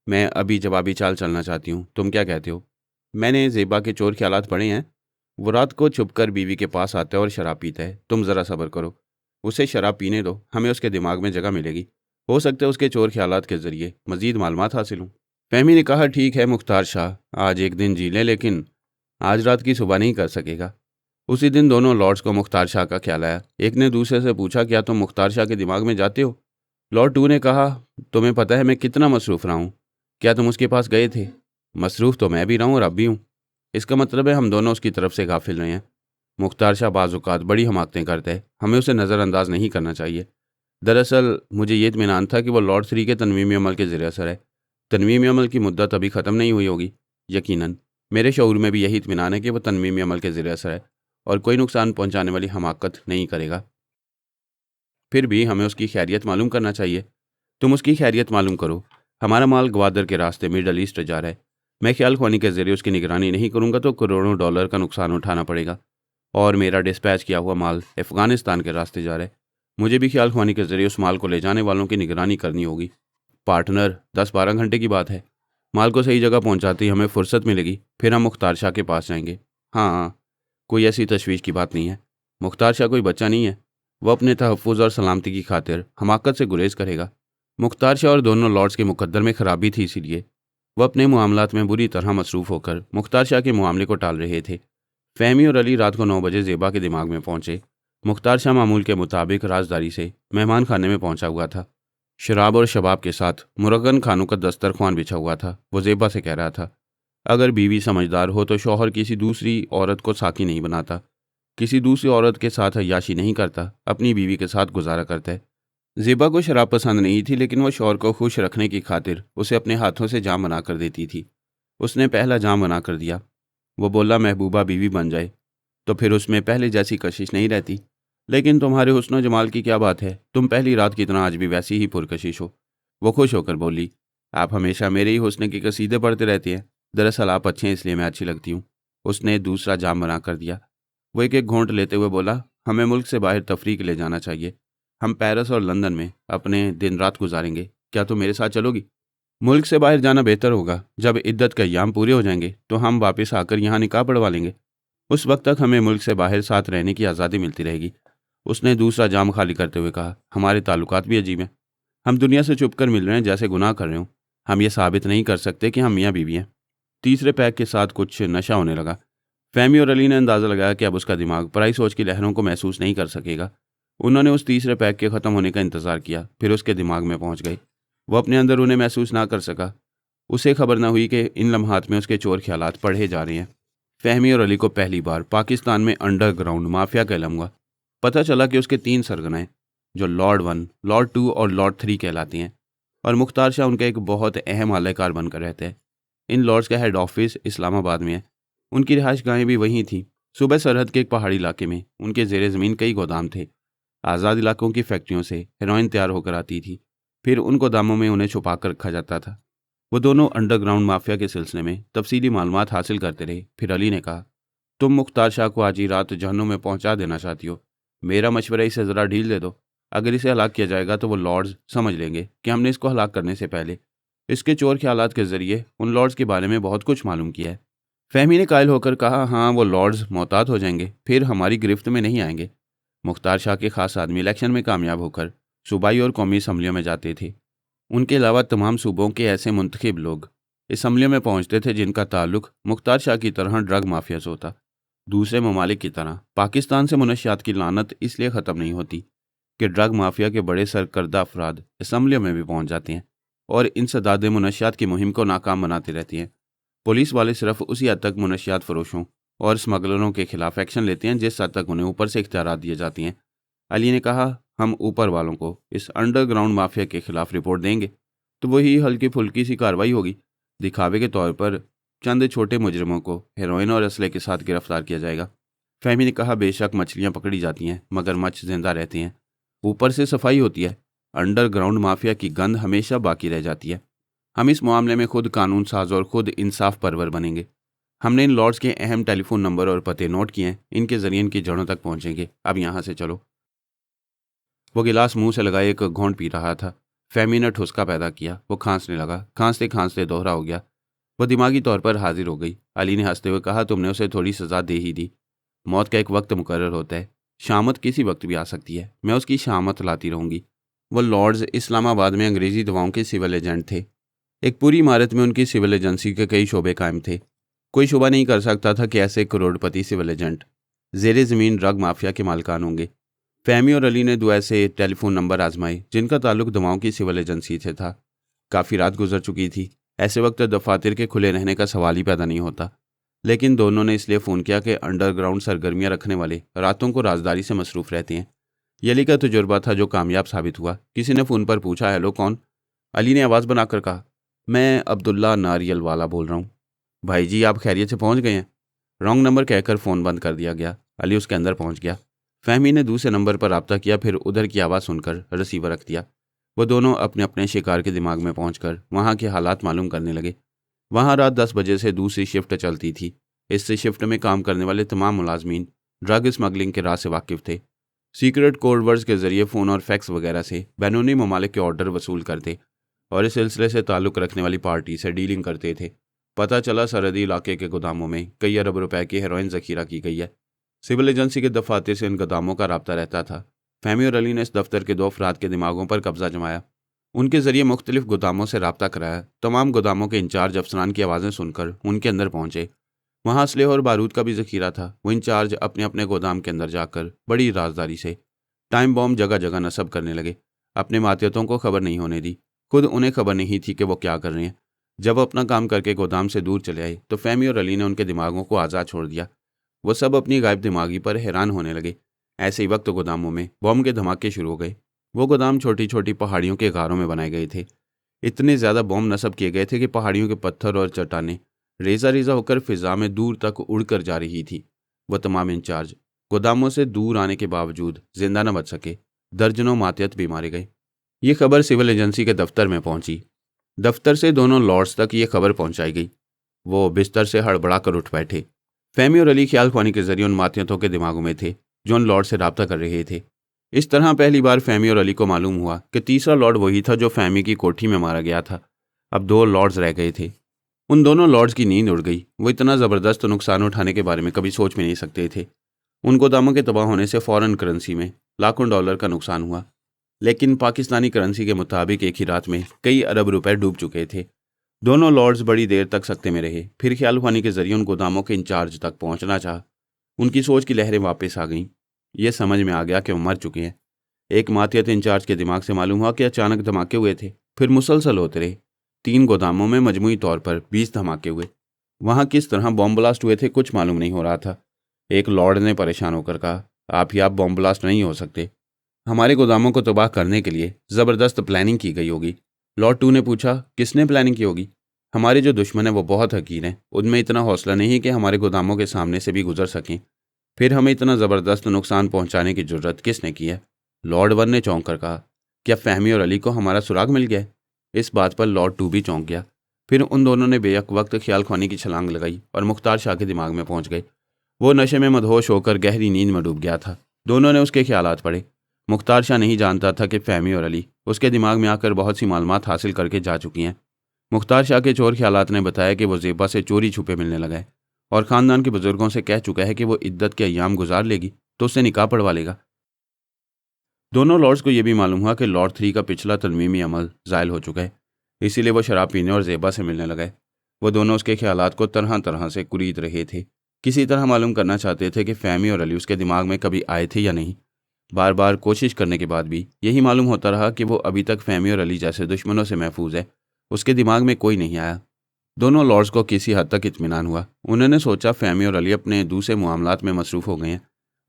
मैं अभी जवाबी चाल चलना चाहती हूँ, तुम क्या कहते हो? मैंने ज़ेबा के चोर ख्यालात पढ़े हैं। वो रात को छुपकर बीवी के पास आता है और शराब पीता है। तुम ज़रा सब्र करो, उसे शराब पीने दो, हमें उसके दिमाग में जगह मिलेगी। हो सकता है उसके चोर ख्यालात के ज़रिए मज़ीद मालूमात हासिल हों। फहमी ने कहा, ठीक है मुख्तार शाह, आज एक दिन जी ले, लेकिन आज रात की सुबह नहीं कर सकेगा। उसी दिन दोनों लॉर्ड्स को मुख्तार शाह का ख्याल आया। एक ने दूसरे से पूछा, क्या तुम मुख्तार शाह के दिमाग में जाते हो? लॉर्ड टू ने कहा, तुम्हें पता है मैं कितना मसरूफ़ रहा हूँ। क्या तुम उसके पास गए थे? मसरूफ़ तो मैं भी रहा हूँ और अब भी हूँ। इसका मतलब है हम दोनों उसकी तरफ से गाफिल रहे हैं। मुख्तार शाह बाज़-औक़ात बड़ी हमाकतें करता है, हमें उसे नज़रअंदाज नहीं करना चाहिए। दरअसल मुझे ये इत्मीनान था कि वो लॉर्ड थ्री के तनवीमी अमल के ज़ेर असर है। तनवीमी अमल की मुद्दत अभी ख़त्म नहीं हुई होगी। यकीनन मेरे शऊर में भी यही इत्मीनान है कि वह तनवीमी अमल के ज़ेर असर है और कोई नुकसान पहुंचाने वाली हमाकत नहीं करेगा। फिर भी हमें उसकी खैरियत मालूम करना चाहिए। तुम उसकी खैरियत मालूम करो। हमारा माल ग्वादर के रास्ते मिडल ईस्ट जा रहा है। मैं ख्याल ख्वानी के ज़रिए उसकी निगरानी नहीं करूँगा तो करोड़ों डॉलर का नुकसान उठाना पड़ेगा। और मेरा डिस्पैच किया हुआ माल अफ़गानिस्तान के रास्ते जा रहा है। मुझे भी ख्याल ख्वानी के ज़रिए उस माल को ले जाने वालों की निगरानी करनी होगी। पार्टनर, 10-12 घंटे की बात है। माल को सही जगह पहुंचाते ही हमें फुर्सत मिलेगी, फिर हम मुख्तार शाह के पास जाएंगे। हाँ, कोई ऐसी तशवीश की बात नहीं है। मुख्तार शाह कोई बच्चा नहीं है। वह अपने तहफ़्फ़ुज़ और सलामती की खातिर हमाकत से गुरेज करेगा। मुख्तार शाह और दोनों लॉर्ड्स के मुकद्दर में खराबी थी, इसीलिए वह अपने मामलात में बुरी तरह मसरूफ़ होकर मुख्तार शाह के मामले को टाल रहे थे। फ़हमी और अली रात को 9 बजे ज़ेबा के दिमाग में पहुंचे। मुख्तार शाह मामूल के मुताबिक राजदारी से मेहमान खाने में पहुंचा हुआ था। शराब और शबाब के साथ मुरगन खानों का दस्तरख्वान बिछा हुआ था। वो ज़ेबा से कह रहा था, अगर बीवी समझदार हो तो शौहर किसी दूसरी औरत को साकी नहीं बनाता, किसी दूसरी औरत के साथ अय्याशी नहीं करता, अपनी बीवी के साथ गुजारा करता है। ज़ेबा को शराब पसंद नहीं थी, लेकिन वह शौहर को खुश रखने की खातिर उसे अपने हाथों से जाम बना कर देती थी। उसने पहला जाम बना कर दिया। वो बोला, महबूबा बीवी बन जाए तो फिर उसमें पहले जैसी कशिश नहीं रहती। लेकिन तुम्हारे हुस्न जमाल की क्या बात है, तुम पहली रात की तरह आज भी वैसी ही पुरकशिश हो। वो खुश होकर बोली, आप हमेशा मेरे ही हुस्न के कसीदे पढ़ते रहते हैं। दरअसल आप अच्छे हैं, इसलिए मैं अच्छी लगती हूँ। उसने दूसरा जाम बना कर दिया। वो एक एक घोंट लेते हुए बोला, हमें मुल्क से बाहर तफरीक ले जाना चाहिए। हम पेरिस और लंदन में अपने दिन रात गुजारेंगे। क्या तुम मेरे साथ चलोगी? मुल्क से बाहर जाना बेहतर होगा। जब इद्दत के अय्याम पूरे हो जाएंगे तो हम वापस आकर यहाँ निकाह पढ़वा लेंगे। उस वक्त तक हमें मुल्क से बाहर साथ रहने की आज़ादी मिलती रहेगी। उसने दूसरा जाम खाली करते हुए कहा, हमारे ताल्लुकात भी अजीब हैं। हम दुनिया से छुप कर मिल रहे हैं, जैसे गुनाह कर रहे हो। हम ये साबित नहीं कर सकते कि हम मियाँ बीवी हैं। तीसरे पैक के साथ कुछ नशा होने लगा। फहमी और अली ने अंदाज़ा लगाया कि अब उसका दिमाग पराई सोच की लहरों को महसूस नहीं कर सकेगा। उन्होंने उस तीसरे पैक के ख़त्म होने का इंतज़ार किया, फिर उसके दिमाग में पहुँच गए। वो अपने अंदर उन्हें महसूस ना कर सका। उसे खबर न हुई कि इन लम्हात में उसके चोर ख्यालात पढ़े जा रहे हैं। फहमी और अली को पहली बार पाकिस्तान में अंडरग्राउंड माफिया का इल्म हुआ। पता चला कि उसके 3 सरगनाएं, जो लॉर्ड 1, लॉर्ड 2 और लॉर्ड 3 कहलाती हैं, और मुख्तार शाह उनका एक बहुत अहम आलाकार बनकर रहते हैं। इन लॉर्ड्स का हेड ऑफिस इस्लामाबाद में है। उनकी रिहाइश गाहें भी वहीं थी। सूबे सरहद के एक पहाड़ी इलाके में उनके ज़ेरे ज़मीन कई गोदाम थे। आज़ाद इलाकों की फैक्ट्रियों से हेरोइन तैयार होकर आती थी, फिर उन गोदामों में उन्हें छुपा कर रखा जाता था। वो दोनों अंडरग्राउंड माफिया के सिलसिले में तफसीली मालूमात हासिल करते रहे। फिर अली ने कहा, तुम मुख्तार शाह को आज ही रात जहन्नुम में पहुंचा देना चाहती हो। मेरा मशवरा, इसे ज़रा ढील दे दो। अगर इसे हलाक किया जाएगा तो वो लॉर्ड्स समझ लेंगे कि हमने इसको हलाक करने से पहले इसके चोर ख्यालात के ज़रिए उन लॉर्ड्स के बारे में बहुत कुछ मालूम किया है। फहमी ने कायल होकर कहा, हाँ, वो लॉर्ड्स मोहतात हो जाएंगे, फिर हमारी गिरफ्त में नहीं आएंगे। मुख्तार शाह के खास आदमी इलेक्शन में कामयाब होकर सूबाई और कौमी असम्बलियों में जाते थे। उनके अलावा तमाम सूबों के ऐसे मुंतखब लोग असम्बलियों में पहुंचते थे जिनका ताल्लुक मुख्तार शाह की तरह ड्रग माफिया से होता। दूसरे ममालिक की तरह पाकिस्तान से मुनशियात की लानत इसलिए ख़त्म नहीं होती कि ड्रग माफिया के बड़े सरकर्दा अफराद असम्बलियों में भी पहुंच जाते हैं और इंसदाद मुनशियात की मुहिम को नाकाम बनाती रहती हैं। पुलिस वाले सिर्फ उसी हद तक मुनशियात फरोशों और स्मगलरों के खिलाफ एक्शन लेते हैं जिस हद तक उन्हें ऊपर से इख्तियारात दिए जाती हैं। अली ने कहा, हम ऊपर वालों को इस अंडरग्राउंड माफिया के खिलाफ रिपोर्ट देंगे तो वही हल्की फुल्की सी कार्रवाई होगी। दिखावे के तौर पर चंद छोटे मुजरिमों को हेरोइन और असले के साथ गिरफ्तार किया जाएगा। फहमी ने कहा, बेशक मछलियाँ पकड़ी जाती हैं मगर मच्छ जिंदा रहते हैं। ऊपर से सफाई होती है, अंडरग्राउंड माफिया की गंध हमेशा बाकी रह जाती है। हम इस मामले में खुद कानून साज और खुद इंसाफ परवर बनेंगे। हमने इन लॉर्ड्स के अहम टेलीफोन नंबर और पते नोट किए हैं, इनके जरिए इनकी जड़ों तक पहुंचेंगे। अब यहाँ से चलो। वो गिलास मुंह से लगाए एक घोंट पी रहा था। फहमी ने ठुसका पैदा किया। वो खांसने लगा, खांसते खांसते दोहरा हो गया। वो दिमागी तौर पर हाजिर हो गई। अली ने हंसते हुए कहा, तुमने उसे थोड़ी सजा दे ही दी। मौत का एक वक्त मुकर्रर होता है, शामत किसी वक्त भी आ सकती है। मैं उसकी शामत लाती रहूंगी। वो लॉर्ड्स इस्लामाबाद में अंग्रेजी दवाओं के सिविल एजेंट थे। एक पूरी इमारत में उनकी सिविल एजेंसी के कई शोबे कायम थे। कोई शुबा नहीं कर सकता था कि ऐसे करोड़पति सिविल एजेंट जेर ज़मीन ड्रग माफिया के मालिकान होंगे। फहमी और अली ने दो ऐसे टेलीफोन नंबर आजमाए जिनका ताल्लुक दवाओं की सिविल एजेंसी से था। काफ़ी रात गुजर चुकी थी। ऐसे वक्त दफातर के खुले रहने का सवाल ही पैदा नहीं होता। लेकिन दोनों ने इसलिए फ़ोन किया कि अंडरग्राउंड सरगर्मियाँ रखने वाले रातों को राजदारी से मसरूफ़ रहते हैं। ये अली का तजुर्बा था जो कामयाब साबित हुआ। किसी ने फ़ोन पर पूछा, हेलो कौन? अली ने आवाज़ बनाकर कहा, मैं अब्दुल्ला नारियल वाला बोल रहा हूँ। भाई जी, आप खैरियत से पहुँच गए हैं? रॉन्ग नंबर कहकर फ़ोन बंद कर दिया गया। अली उसके अंदर पहुँच गया। फहमी ने दूसरे नंबर पर रब्ता किया, फिर उधर की आवाज़ सुनकर रिसीवर रख दिया। वो दोनों अपने अपने शिकार के दिमाग में पहुंचकर वहाँ के हालात मालूम करने लगे। वहाँ रात 10 बजे से दूसरी शिफ्ट चलती थी। इस शिफ्ट में काम करने वाले तमाम मुलाजमीन ड्रग स्मगलिंग के राज से वाकिफ़ थे। सीक्रेट कोड वर्ड्स के जरिए फ़ोन और फैक्स वगैरह से बैरूनी ममालिक के ऑर्डर वसूल करते और इस सिलसिले से ताल्लुक़ रखने वाली पार्टी से डीलिंग करते थे। पता चला सरहदी इलाके के गोदामों में कई अरब रुपए की हेरोइन ज़खीरा की गई है। सिविल एजेंसी के दफातर से इन गोदामों का रब्ता रहता था। फहमी और अली ने इस दफ्तर के 2 अफराद के दिमागों पर कब्जा जमाया। उनके जरिए मुख्तलिफ गोदामों से रब्ता कराया। तमाम गोदामों के इंचार्ज अफसरान की आवाज़ें सुनकर उनके अंदर पहुंचे। वहाँ असलहे और बारूद का भी ज़खीरा था। वो इंचार्ज अपने अपने गोदाम के अंदर जाकर बड़ी राजदारी से टाइम बॉम्ब जगह जगह नस्ब करने लगे। अपने मातियतों को खबर नहीं होने दी। खुद उन्हें खबर नहीं थी कि वो क्या कर रहे हैं। जब अपना काम करके गोदाम से दूर चले आए तो फहमी और अली ने उनके दिमागों को आज़ाद छोड़ दिया। वो सब अपनी गायब दिमागी पर हैरान होने लगे। ऐसे ही वक्त गोदामों में बॉम्ब के धमाके शुरू हो गए। वो गोदाम छोटी छोटी पहाड़ियों के गारों में बनाए गए थे। इतने ज़्यादा बॉम्ब नस्ब किए गए थे कि पहाड़ियों के पत्थर और चट्टानें रेजा रेजा होकर फिजा में दूर तक उड़कर जा रही थी। वह तमाम इंचार्ज गोदामों से दूर आने के बावजूद जिंदा न बच सके। दर्जनों मातियत भी मारे गए। ये खबर सिविल एजेंसी के दफ्तर में पहुंची। दफ्तर से दोनों लॉर्ड्स तक ये खबर पहुंचाई गई। वो बिस्तर से हड़बड़ा कर उठ बैठे। फहमी और अली ख्याल ख्वानी के जरिए उन मातियतों के दिमागों में थे जो उन लॉर्ड से रब्ता कर रहे थे। इस तरह पहली बार फहमी और अली को मालूम हुआ कि तीसरा लॉर्ड वही था जो फहमी की कोठी में मारा गया था। अब 2 लॉर्ड्स रह गए थे। उन दोनों लॉर्ड्स की नींद उड़ गई। वो इतना ज़बरदस्त नुकसान उठाने के बारे में कभी सोच भी नहीं सकते थे। उन गोदामों के तबाह होने से फ़ॉरेन करेंसी में लाखों डॉलर का नुकसान हुआ, लेकिन पाकिस्तानी करेंसी के मुताबिक एक ही रात में कई अरब रुपए डूब चुके थे। दोनों लॉर्ड्स बड़ी देर तक सकते में रहे। फिर ख्याल ख्वानी के जरिए उन गोदामों के इंचार्ज तक पहुंचना चाहा। उनकी सोच की लहरें वापस आ गईं। ये समझ में आ गया कि वो मर चुके हैं। एक मातियत इंचार्ज के दिमाग से मालूम हुआ कि अचानक धमाके हुए थे, फिर मुसलसल होते रहे। 3 गोदामों में मजमूई तौर पर 20 धमाके हुए। वहाँ किस तरह बॉम्ब ब्लास्ट हुए थे कुछ मालूम नहीं हो रहा था। एक लॉर्ड ने परेशान होकर कहा, आप बॉम्ब ब्लास्ट नहीं हो सकते। हमारे गोदामों को तबाह करने के लिए ज़बरदस्त प्लानिंग की गई होगी। लॉर्ड 2 ने पूछा, किसने प्लानिंग की होगी? हमारे जो दुश्मन है वो बहुत हकीर हैं। उनमें इतना हौसला नहीं कि हमारे गोदामों के सामने से भी गुजर सकें। फिर हमें इतना ज़बरदस्त नुकसान पहुंचाने की जरूरत किसने की है? लॉर्ड 1 ने चौंक कर कहा, क्या फहमी और अली को हमारा सुराग मिल गया? इस बात पर लॉर्ड 2 भी चौंक गया। फिर उन दोनों ने बेहक वक्त ख्याल ख्वानी की छलांग लगाई और मुख्तार शाह के दिमाग में पहुंच गए। वो नशे में मदहोश होकर गहरी नींद में डूब गया था। दोनों ने उसके ख्यालात पढ़े। मुख्तार शाह नहीं जानता था कि फहमी और अली उसके दिमाग में आकर बहुत सी मालूमात हासिल करके जा चुकी हैं। मुख्तार शाह के चोर ख्यालात ने बताया कि वो ज़ेबा से चोरी छुपे मिलने लगा है और ख़ानदान के बुजुर्गों से कह चुका है कि वो इद्दत के अय्याम गुजार लेगी तो उससे निकाह पढ़वा लेगा। दोनों लॉर्ड्स को यह भी मालूम हुआ कि लॉर्ड 3 का पिछला तनवीमी अमल ज़ायल हो चुका है, इसीलिए वो शराब पीने और ज़ेबा से मिलने लगा है। वो दोनों उसके ख्यालात को तरह तरह से कुरीद रहे थे। किसी तरह मालूम करना चाहते थे कि फहमी और अली उसके दिमाग में कभी आए थे या नहीं। बार बार कोशिश करने के बाद भी यही मालूम होता रहा कि वो अभी तक फहमी और अली जैसे दुश्मनों से महफूज है। उसके दिमाग में कोई नहीं आया। दोनों लॉर्ड्स को किसी हद तक इत्मीनान हुआ। उन्होंने सोचा फहमी और अली अपने दूसरे मामलात में मसरूफ़ हो गए हैं।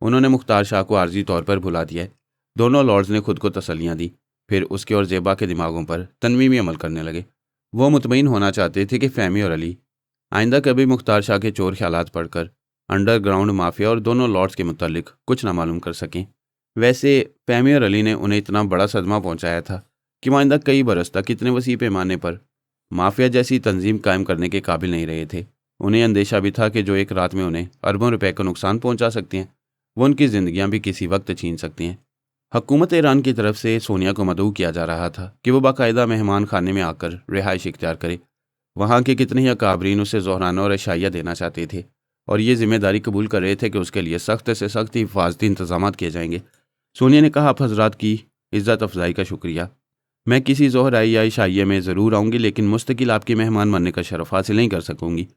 उन्होंने मुख्तार शाह को आर्जी तौर पर भुला दिया है। दोनों लॉर्ड्स ने खुद को तसल्लियाँ दी। फिर उसके और ज़ेबा के दिमागों पर तनवीमी अमल करने लगे। वो मुतमईन होना चाहते थे कि फहमी और अली आइंदा कभी मुख्तार शाह के चोर ख्यालात पढ़कर अंडरग्राउंड माफिया और दोनों लॉर्ड्स के मुतालिक कुछ ना मालूम कर सकें। वैसे फहमी और अली ने उन्हें इतना बड़ा सदमा पहुंचाया था कि वो आइंदा कई बरस तक इतने वसी पैमाने पर माफिया जैसी तंजीम कायम करने के काबिल नहीं रहे थे। उन्हें अंदेशा भी था कि जो एक रात में उन्हें अरबों रुपए का नुकसान पहुंचा सकती हैं, वो उनकी जिंदगियां भी किसी वक्त छीन सकती हैं। हुकूमत ईरान की तरफ से सोनिया को मदऊ किया जा रहा था कि वो बाकायदा मेहमान खाने में आकर रिहाइश इख्तियार करे। वहाँ के कितने ही अकाबरीन उसे जोहराना और अशाइया देना चाहते थे और ये जिम्मेदारी कबूल कर रहे थे कि उसके लिए सख्त से सख्त हिफाजती इंतजाम किए जाएंगे। सोनिया ने कहा, आप हजरात की इज्जत अफजाई का शुक्रिया। मैं किसी जोहराई या इशाइये में ज़रूर आऊँगी, लेकिन मुस्तकिल आपकी मेहमान बनने का शरफ हासिल नहीं कर सकूँगी।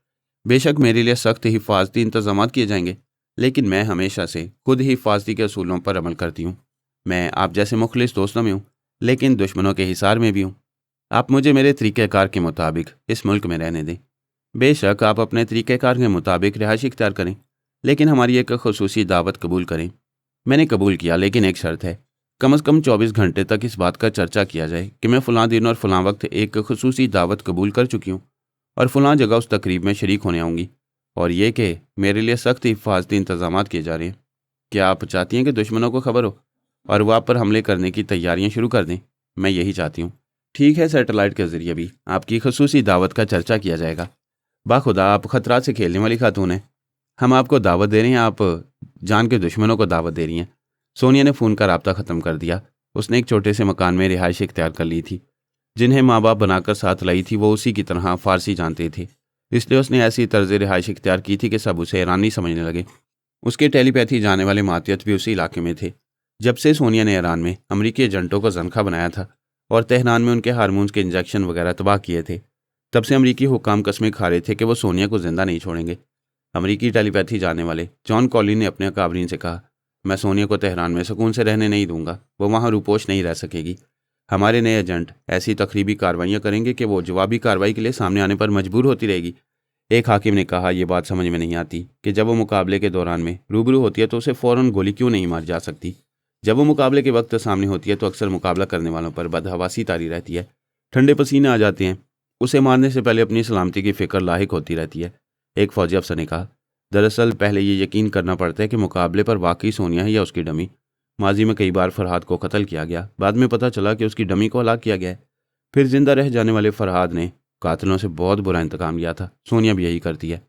बेशक मेरे लिए सख्त हिफाजती इंतजाम किए जाएंगे, लेकिन मैं हमेशा से खुद ही हिफाजती के असूलों पर अमल करती हूँ। मैं आप जैसे मुखलिस दोस्तों में हूँ, लेकिन दुश्मनों के हिसार में भी हूँ। आप मुझे मेरे तरीक़ेकार के मुताबिक इस मुल्क में रहने दें। बेशक आप अपने तरीक़ेकार के मुताबिक रिहाइश इख्तियार करें, लेकिन हमारी एक खसूसी दावत कबूल करें। मैंने कबूल किया, लेकिन एक शर्त है। कम से कम 24 घंटे तक इस बात का चर्चा किया जाए कि मैं फ़लाँ दिन और फ़लाँ वक्त एक खसूसी दावत कबूल कर चुकी हूँ और फ़लाँ जगह उस तकरीब में शरीक होने आऊँगी, और ये कि मेरे लिए सख्त हिफाजती इंतजाम किए जा रहे हैं। क्या आप चाहती हैं कि दुश्मनों को खबर हो और वह आप पर हमले करने की तैयारियां शुरू कर दें? मैं यही चाहती हूँ। ठीक है, सैटेलाइट के ज़रिए भी आपकी खसूसी दावत का चर्चा किया जाएगा। बाखुदा आप ख़तरात से खेलने वाली खातून हैं। हम आपको दावत दे रहे हैं, आप जान के दुश्मनों को दावत दे रही हैं। सोनिया ने फ़ोन का राब्ता ख़त्म कर दिया। उसने एक छोटे से मकान में रिहाइश इख्तियार कर ली थी। जिन्हें माँ बाप बनाकर साथ लाई थी वो उसी की तरह फ़ारसी जानते थे, इसलिए उसने ऐसी तर्ज रिहाइश इख्तियार की थी कि सब उसे ईरानी समझने लगे। उसके टेलीपैथी जाने वाले मातियत भी उसी इलाके में थे। जब से सोनिया ने ईरान में अमरीकी एजेंटों को जंखा बनाया था और तेहरान में उनके हार्मोन्स के इंजेक्शन वगैरह तबाह किए थे, तब से अमरीकी हुकाम कस्में खा रहे थे कि वो सोनिया को जिंदा नहीं छोड़ेंगे। अमरीकी टेलीपैथी जाने वाले जॉन कॉलिन ने अपने अकाबरीन से कहा, मैं सोनिया को तेहरान में सुकून से रहने नहीं दूंगा, वो वहाँ रूपोश नहीं रह सकेगी। हमारे नए एजेंट ऐसी तकरीबी कार्रवाइयाँ करेंगे कि वो जवाबी कार्रवाई के लिए सामने आने पर मजबूर होती रहेगी। एक हाकिम ने कहा, यह बात समझ में नहीं आती कि जब वो मुकाबले के दौरान में रूबरू होती है तो उसे फ़ौरन गोली क्यों नहीं मार जा सकती। जब वो मुकाबले के वक्त सामने होती है तो अक्सर मुकाबला करने वालों पर बदहवासी तारी रहती है, ठंडे पसीने आ जाते हैं। उसे मारने से पहले अपनी सलामती की फ़िक्र लाहिक होती रहती है। एक फ़ौजी अफसर ने कहा, दरअसल पहले ये यकीन करना पड़ता है कि मुकाबले पर वाकई सोनिया है या उसकी डमी। माजी में कई बार फरहाद को कत्ल किया गया, बाद में पता चला कि उसकी डमी को हलाक किया गया है। फिर जिंदा रह जाने वाले फरहाद ने कातिलों से बहुत बुरा इंतकाम लिया था। सोनिया भी यही करती है।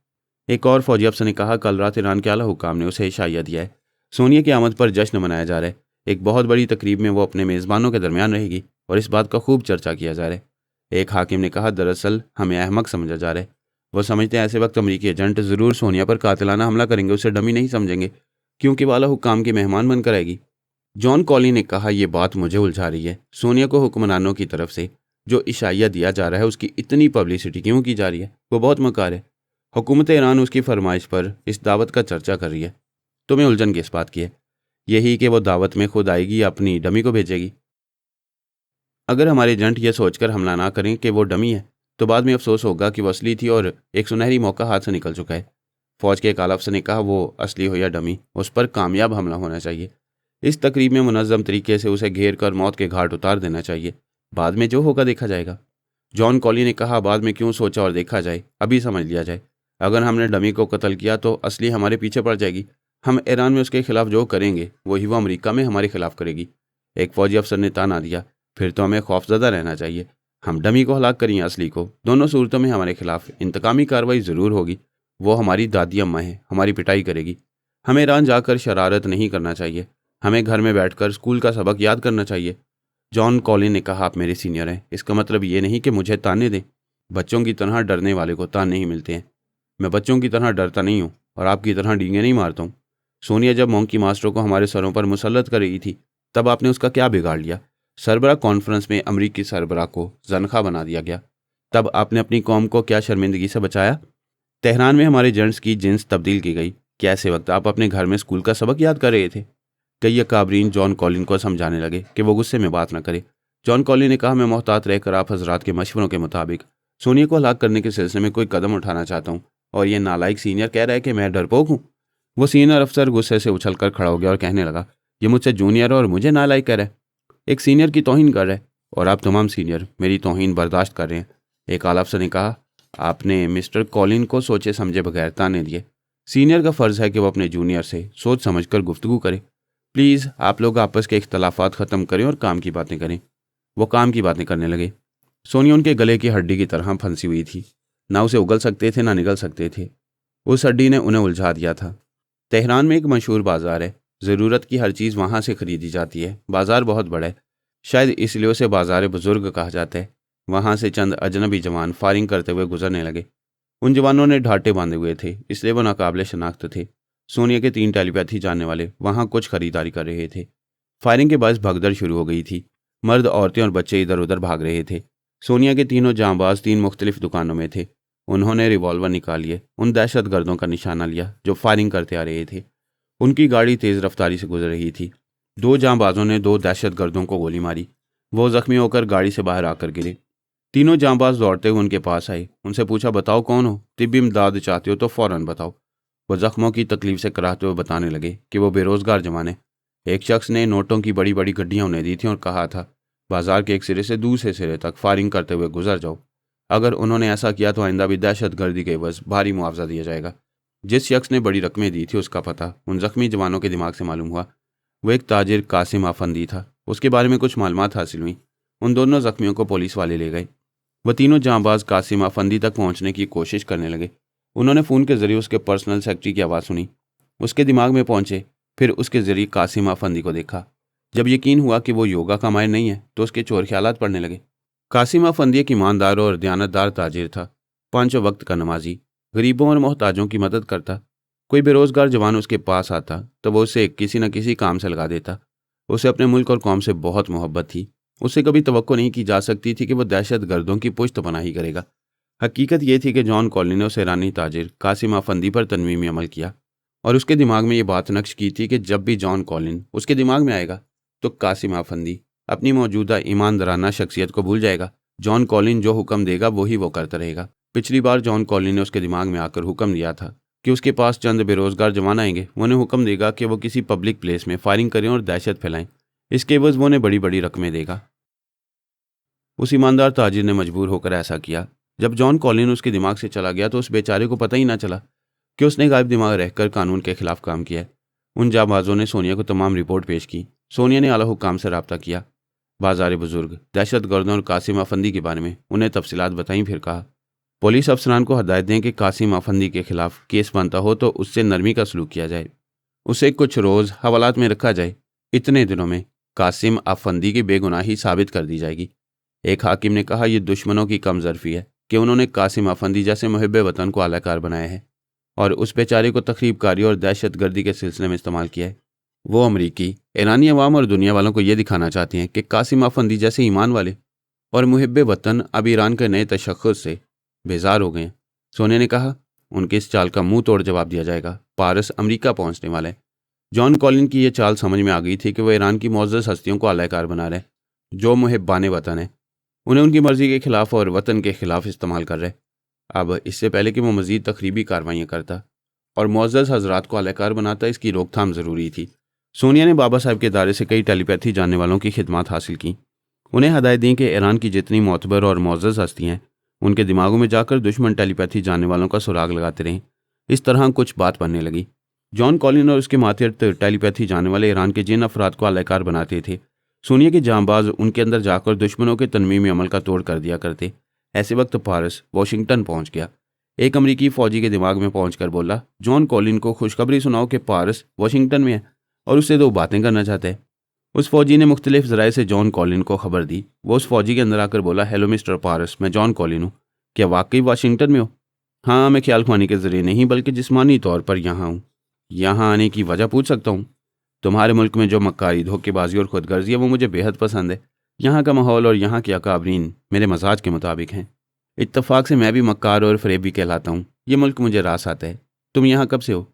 एक और फौजी अफसर ने कहा, कल रात ईरान के आला हुकाम ने उसे इशाइया दिया है। सोनिया की आमद पर जश्न मनाया जा रहा है। एक बहुत बड़ी तकरीब में वो अपने मेज़बानों के दरमियान रहेगी और इस बात का खूब चर्चा किया जा रहा है। एक हाकिम ने कहा, दरअसल हमें अहमक समझा जा रहा है। वो समझते हैं ऐसे वक्त अमरीकी एजेंट ज़रूर सोनिया पर कातिलाना हमला करेंगे, उसे डमी नहीं समझेंगे क्योंकि वाला हुकाम की मेहमान बनकर आएगी। जॉन कॉली ने कहा, यह बात मुझे उलझा रही है। सोनिया को हुक्मरानों की तरफ से जो इशाइया दिया जा रहा है उसकी इतनी पब्लिसिटी क्यों की जा रही है? वो बहुत मकार है। हुकूमत ईरान उसकी फरमाइश पर इस दावत का चर्चा कर रही है। तुम्हें उलझन किस बात की है? यही कि वो दावत में खुद आएगी या अपनी डमी को भेजेगी? अगर हमारे एजेंट यह सोचकर हमला ना करें कि वो डमी है तो बाद में अफसोस होगा कि वो असली थी और एक सुनहरी मौका हाथ से निकल चुका है। फौज के एक आला अफसर ने कहा, वो असली हो या डमी, उस पर कामयाब हमला होना चाहिए। इस तकरीब में मुनज़्ज़म तरीके से उसे घेर कर मौत के घाट उतार देना चाहिए। बाद में जो होगा देखा जाएगा। जॉन कॉली ने कहा, बाद में क्यों सोचा और देखा जाए, अभी समझ लिया जाए। अगर हमने डमी को कत्ल किया तो असली हमारे पीछे पड़ जाएगी। हम ईरान में उसके खिलाफ जो करेंगे वही वो अमेरिका में हमारे खिलाफ करेगी। एक फौजी अफसर ने ताना दिया, फिर तो हमें खौफजदा रहना चाहिए। हम डमी को हलाक करें या असली को, दोनों सूरतों में हमारे खिलाफ इंतकामी कार्रवाई ज़रूर होगी। वो हमारी दादी अम्मा है, हमारी पिटाई करेगी। हमें ईरान जाकर शरारत नहीं करना चाहिए। हमें घर में बैठकर स्कूल का सबक याद करना चाहिए। जॉन कॉलिन ने कहा, आप मेरे सीनियर हैं, इसका मतलब ये नहीं कि मुझे ताने दें। बच्चों की तरह डरने वाले को तान नहीं मिलते हैं। मैं बच्चों की तरह डरता नहीं हूँ और आपकी तरह डींगे नहीं मारता हूँ। सोनिया जब मोंकी मास्टरों को हमारे सरों पर मुसल्लत कर रही थी तब आपने उसका क्या बिगाड़ लिया? सरबरा कॉन्फ्रेंस में अमरीकी सरबरा को जनखा बना दिया गया, तब आपने अपनी कौम को क्या शर्मिंदगी से बचाया? तेहरान में हमारे जेंट्स की जिन्स तब्दील की गई, कैसे वक्त आप अपने घर में स्कूल का सबक याद कर रहे थे? कई अकाबरीन जॉन कॉलिन को समझाने लगे कि वो गुस्से में बात न करे। जॉन कॉलिन ने कहा, मैं मोहतात रहकर आप हजरात के मशवरों के मुताबिक सोनिया को हलाक करने के सिलसिले में कोई कदम उठाना चाहता हूँ और ये नालायक सीनियर कह रहा है कि मैं डरपोक हूँ। वो सीनियर अफसर गुस्से से उछल कर खड़ा हो गया और कहने लगा, ये मुझसे जूनियर और मुझे नालायक कह रहा है। एक सीनियर की तौहीन कर रहा है और आप तमाम सीनियर मेरी तौहीन बर्दाश्त कर रहे हैं। एक आला अफसर ने कहा, आपने मिस्टर कॉलिन को सोचे समझे बगैर ताने दिए। सीनियर का फ़र्ज़ है कि वो अपने जूनियर से सोच समझ कर गुफ्तगू करे। प्लीज़ आप लोग आपस के इख्तलाफात ख़त्म करें और काम की बातें करें। वो काम की बातें करने लगे। सोनिया उनके गले की हड्डी की तरह फंसी हुई थी। ना उसे उगल सकते थे ना निगल सकते थे। उस हड्डी ने उन्हें उलझा दिया था। तेहरान में एक मशहूर बाजार है। ज़रूरत की हर चीज़ वहाँ से खरीदी जाती है। बाजार बहुत बड़ा है, शायद इसलिए उसे बाजार बुजुर्ग कहा जाता है। वहाँ से चंद अजनबी जवान फायरिंग करते हुए गुजरने लगे। उन जवानों ने ढाटे बांधे हुए थे, इसलिए वो नाकाबिले शनाख्त थे। सोनिया के 3 टेलीपैथी जानने वाले वहाँ कुछ खरीदारी कर रहे थे। फायरिंग के बाद भगदड़ शुरू हो गई थी। मर्द, औरतें और बच्चे इधर उधर भाग रहे थे। सोनिया के तीनों जांबाज 3 मुख्तलिफ दुकानों में थे। उन्होंने रिवॉल्वर निकालिए उन दहशत गर्दों का निशाना लिया जो फायरिंग करते आ रहे थे। उनकी गाड़ी तेज़ रफ्तारी से गुजर रही थी। 2 जांबाजों ने 2 दहशत गर्दों को गोली मारी। वो जख्मी होकर गाड़ी से बाहर आकर गिरे। तीनों जांबाज दौड़ते हुए उनके पास आए। उनसे पूछा, बताओ कौन हो? तिब्बी इमदाद चाहते हो तो फ़ौरन बताओ। वो जख्मों की तकलीफ से कराहते हुए बताने लगे कि वो बेरोज़गार जवान है। एक शख्स ने नोटों की बड़ी बड़ी गड्डियाँ उन्हें दी थी और कहा था, बाजार के एक सिरे से दूसरे सिरे तक फायरिंग करते हुए गुजर जाओ। अगर उन्होंने ऐसा किया तो आइंदा भी दहशत गर्दी के एवज़ भारी मुआवजा दिया जाएगा। जिस शख्स ने बड़ी रकमें दी थी उसका पता उन जख्मी जवानों के दिमाग से मालूम हुआ। वो एक ताजिर कासिम आफंदी था। उसके बारे में कुछ मालूमात हासिल हुई। उन दोनों जख्मियों को पुलिस वाले ले गए। वह तीनों जांबाज कासिम आफंदी तक पहुंचने की कोशिश करने लगे। उन्होंने फ़ोन के ज़रिए उसके पर्सनल सेक्रेटरी की आवाज़ सुनी। उसके दिमाग में पहुंचे, फिर उसके ज़रिए कासिम आफंदी को देखा। जब यकीन हुआ कि वो योगा का माहिर नहीं है तो उसके चोर ख्यालात पड़ने लगे। कासिम आफंदी एक ईमानदार और दयानतदार ताजिर था। 5 वक्त का नमाजी, गरीबों और मोहताजों की मदद करता। कोई बेरोज़गार जवान उसके पास आता तो वो उसे किसी न किसी काम से लगा देता। उसे अपने मुल्क और कौम से बहुत मोहब्बत थी। उससे कभी तवक्को नहीं की जा सकती थी कि वह दहशत गर्दों की पुश्त पनाही करेगा। हकीकत यह थी कि जॉन कॉलिन ने उस ईरानी ताजिर कासिम आफंदी पर तनवीमी अमल किया और उसके दिमाग में ये बात नक्श की थी कि जब भी जॉन कॉलिन उसके दिमाग में आएगा तो कासिम आफंदी अपनी मौजूदा ईमानदाराना शख्सियत को भूल जाएगा। जॉन कॉलिन जो हुक्म देगा वही वो करता रहेगा। पिछली बार जॉन कॉलिन ने उसके दिमाग में आकर हुक्म दिया था कि उसके पास चंद बेरोज़गार जवान आएंगे। वो उन्हें हुक्म देगा कि वो किसी पब्लिक प्लेस में फायरिंग करें और दहशत फैलाएं। इसके एवज़ वो उन्हें बड़ी बड़ी रकमें देगा। उस ईमानदार ताजिर ने मजबूर होकर ऐसा किया। जब जॉन कॉलिन उसके दिमाग से चला गया तो उस बेचारे को पता ही ना चला कि उसने गायब दिमाग रहकर कानून के खिलाफ काम किया है। उन जाबाजों ने सोनिया को तमाम रिपोर्ट पेश की। सोनिया ने आला हुक्काम से रब्ता किया। बाजार बुजुर्ग, दहशत गर्दों और कासिम आफंदी के बारे में उन्हें तफसीलात बताई। फिर कहा, पुलिस अफसरान को हदायत दें कि कासिम आफंदी के खिलाफ केस बनता हो तो उससे नरमी का सलूक किया जाए, उसे कुछ रोज़ हवालात में रखा जाए। इतने दिनों में कासिम आफंदी की बेगुनाही साबित कर दी जाएगी। एक हाकिम ने कहा, यह दुश्मनों की कमजरफी है कि उन्होंने कासिम आफंदी जैसे मुहिब वतन को आलाकार बनाया है और उस बेचारे को तखरीबकारी और दहशत गर्दी के सिलसिले में इस्तेमाल किया है। वो अमरीकी, ईरानी अवाम और दुनिया वालों को ये दिखाना चाहती हैं कि कासिम आफंदी जैसे ईमान वाले और मुहिब वतन अब ईरान के नए तशख्खुस से बेजार हो गए हैं। सोनिया ने कहा, उनके इस चाल का मुंह तोड़ जवाब दिया जाएगा। पारस अमेरिका पहुंचने वाला है। जॉन कॉलिन की यह चाल समझ में आ गई थी कि वह ईरान की मोअज़्ज़ज़ हस्तियों को आलाकार बना रहे, जो मुहिब्बान वतन है। उन्हें उनकी मर्जी के खिलाफ और वतन के खिलाफ इस्तेमाल कर रहे। अब इससे पहले कि वो मज़ीद तखरीबी कार्रवाइयाँ करता और मुअज़्ज़ज़ हजरात को आलाकार बनाता, इसकी रोकथाम ज़रूरी थी। सोनिया ने बाबा साहब के इदारे से कई टेलीपैथी जानने वालों की खिदमत हासिल की। उन्हें हदायत दी कि ईरान की जितनी मोतबर और मुअज़्ज़ज़ हस्ती हैं उनके दिमागों में जाकर दुश्मन टेलीपैथी जानने वालों का सुराग लगाते रहें। इस तरह कुछ बात बनने लगी। जॉन कॉलिन और उसके मातहत टेलीपैथी जानने वाले ईरान के जिन अफराद को आलाकार बनाते थे, सोनिया के जांबाज उनके अंदर जाकर दुश्मनों के तनमीमी अमल का तोड़ कर दिया करते। ऐसे वक्त पारस वाशिंगटन पहुंच गया। एक अमरीकी फ़ौजी के दिमाग में पहुंचकर बोला, जॉन कॉलिन को खुशखबरी सुनाओ कि पारस वाशिंगटन में है और उससे 2 बातें करना चाहता है। उस फौजी ने मुख्तलिफ ज़राए से जॉन कॉलिन को खबर दी। वो उस फौजी के अंदर आकर बोला, हेलो मिस्टर पारस, मैं जॉन कॉलिन हूँ। क्या वाकई वाशिंगटन में हो? हाँ, मैं ख्याल खुआनी के ज़रिए नहीं बल्कि जिस्मानी तौर पर यहाँ हूँ। यहाँ आने की वजह पूछ सकता हूँ? तुम्हारे मुल्क में जो मक्कारी, धोखेबाजी और खुदगर्जी है वो मुझे बेहद पसंद है। यहाँ का माहौल और यहाँ के अकाबरीन मेरे मजाज के मुताबिक हैं। इत्तफाक से मैं भी मक्कार और फरेबी कहलाता हूँ। ये मुल्क मुझे रास आता है। तुम यहाँ कब से हो?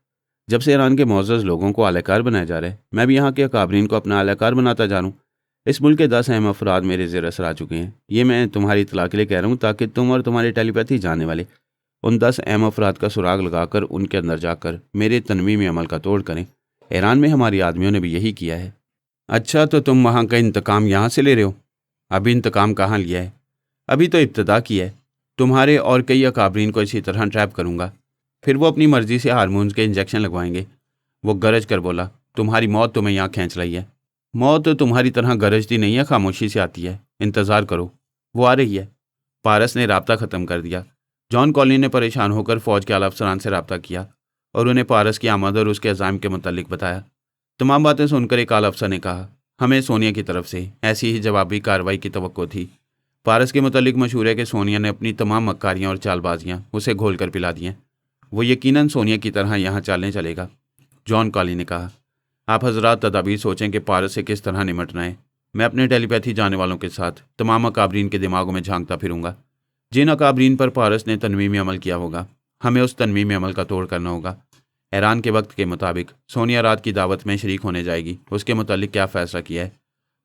जब से ईरान के मुअज़्ज़ज़ लोगों को आलाकार बनाया जा रहा है, मैं भी यहाँ के अकाबरीन को अपना आलाकार बनाता जा रहा हूँ। इस मुल्क के 10 अहम अफराद मेरे ज़ेर असर आ चुके हैं। ये मैं तुम्हारी इत्तला के लिए कह रहा हूँ ताकि तुम और तुम्हारे टेलीपैथी जानने वाले उन 10 अहम अफराद का सुराग लगाकर उनके अंदर जाकर मेरे तनवीमी अमल का तोड़ करें। ईरान में हमारी आदमियों ने भी यही किया है। अच्छा, तो तुम वहाँ का इंतकाम यहाँ से ले रहे हो? अभी इंतकाम कहाँ लिया है, अभी तो इब्तदा की है। तुम्हारे और कई अकाबरीन को इसी तरह ट्रैप करूँगा, फिर वो अपनी मर्जी से हार्मोन्स के इंजेक्शन लगवाएंगे। वो गरज कर बोला, तुम्हारी मौत तुम्हें यहाँ खींच लाई है। मौत तो तुम्हारी तरह गरजती नहीं है, खामोशी से आती है। इंतज़ार करो, वो आ रही है। पारस ने राब्ता ख़त्म कर दिया। जॉन कॉलिन ने परेशान होकर फ़ौज के आला अफसरान से राब्ता किया और उन्हें पारस की आमद और उसके अज़ाइम के मुतालिक बताया। तमाम बातें सुनकर एक आला अफसर ने कहा, हमें सोनिया की तरफ से ऐसी ही जवाबी कार्रवाई की तवक्को थी। पारस के मुतालिक मशहूर है कि सोनिया ने अपनी तमाम मक्कारियाँ और चालबाजियाँ उसे घोल कर पिला दी हैं। वो यकीनन सोनिया की तरह यहाँ चालने चलेगा। जॉन कॉलिन ने कहा, आप हजरात तदाबीर सोचें कि पारस से किस तरह निमटना है। मैं अपने टेलीपैथी जाने वालों के साथ तमाम अकाबरीन के दिमागों में झांकता फिरूंगा। जिन अकाबरीन पर पारस ने तनवीमी अमल किया होगा, हमें उस तनवीमी अमल का तोड़ करना होगा। ऐरान के वक्त के मुताबिक सोनिया रात की दावत में शरीक होने जाएगी। उसके मुतालिक क्या फ़ैसला किया है?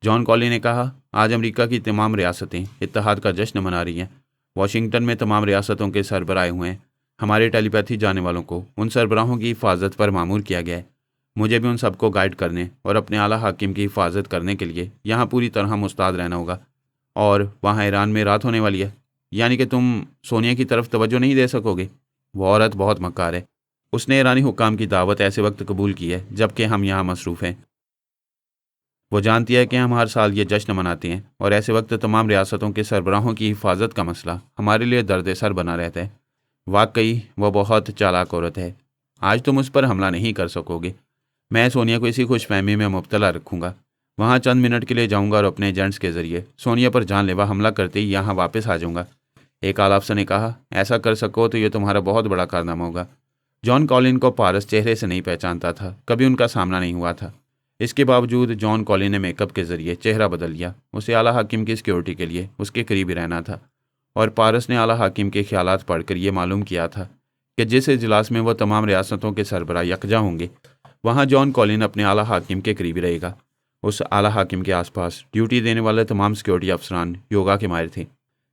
जॉन कॉलिन ने कहा, आज अमेरिका की तमाम रियासतें इत्तेहाद का जश्न मना रही हैं। वाशिंगटन में तमाम रियासतों के सरबराह आए हुए हैं। हमारे टेलीपैथी जाने वालों को उन सरबराहों की हिफाजत पर मामूर किया गया है। मुझे भी उन सबको गाइड करने और अपने आला हाकिम की हिफाजत करने के लिए यहाँ पूरी तरह मुस्ताद रहना होगा। और वहाँ ईरान में रात होने वाली है, यानी कि तुम सोनिया की तरफ तवज्जो नहीं दे सकोगे। वो औरत बहुत मक्कार है। उसने ईरानी हुक्काम की दावत ऐसे वक्त कबूल की है जबकि हम यहाँ मसरूफ़ हैं। वो जानती है कि हम हर साल ये जश्न मनाते हैं और ऐसे वक्त तमाम रियासतों के सरबराहों की हिफाजत का मसला हमारे लिए दर्द सर बना रहता है। वाकई वह बहुत चालाक औरत है। आज तुम उस पर हमला नहीं कर सकोगे। मैं सोनिया को इसी खुशफहमी में मुब्तला रखूँगा। वहाँ चंद मिनट के लिए जाऊँगा और अपने एजेंट्स के ज़रिए सोनिया पर जानलेवा हमला करते ही यहाँ वापस आ जाऊँगा। एक आला अफसर ने कहा, ऐसा कर सको तो ये तुम्हारा बहुत बड़ा कारनामा होगा। जॉन कॉलिन को पारस चेहरे से नहीं पहचानता था, कभी उनका सामना नहीं हुआ था। इसके बावजूद जॉन कॉलिन ने मेकअप के ज़रिए चेहरा बदल लिया। उसे आला हाकिम की सिक्योरिटी के लिए उसके करीब ही रहना था और पारस ने आला हाकिम के ख्यालात पढ़कर यह मालूम किया था कि जिस इजलास में वह तमाम रियासतों के सरबराह यकजा होंगे, वहाँ जॉन कॉलिन अपने आला हाकिम के करीब रहेगा। उस आला हाकिम के आसपास ड्यूटी देने वाले तमाम सिक्योरिटी अफसरान योगा के माहिर थे,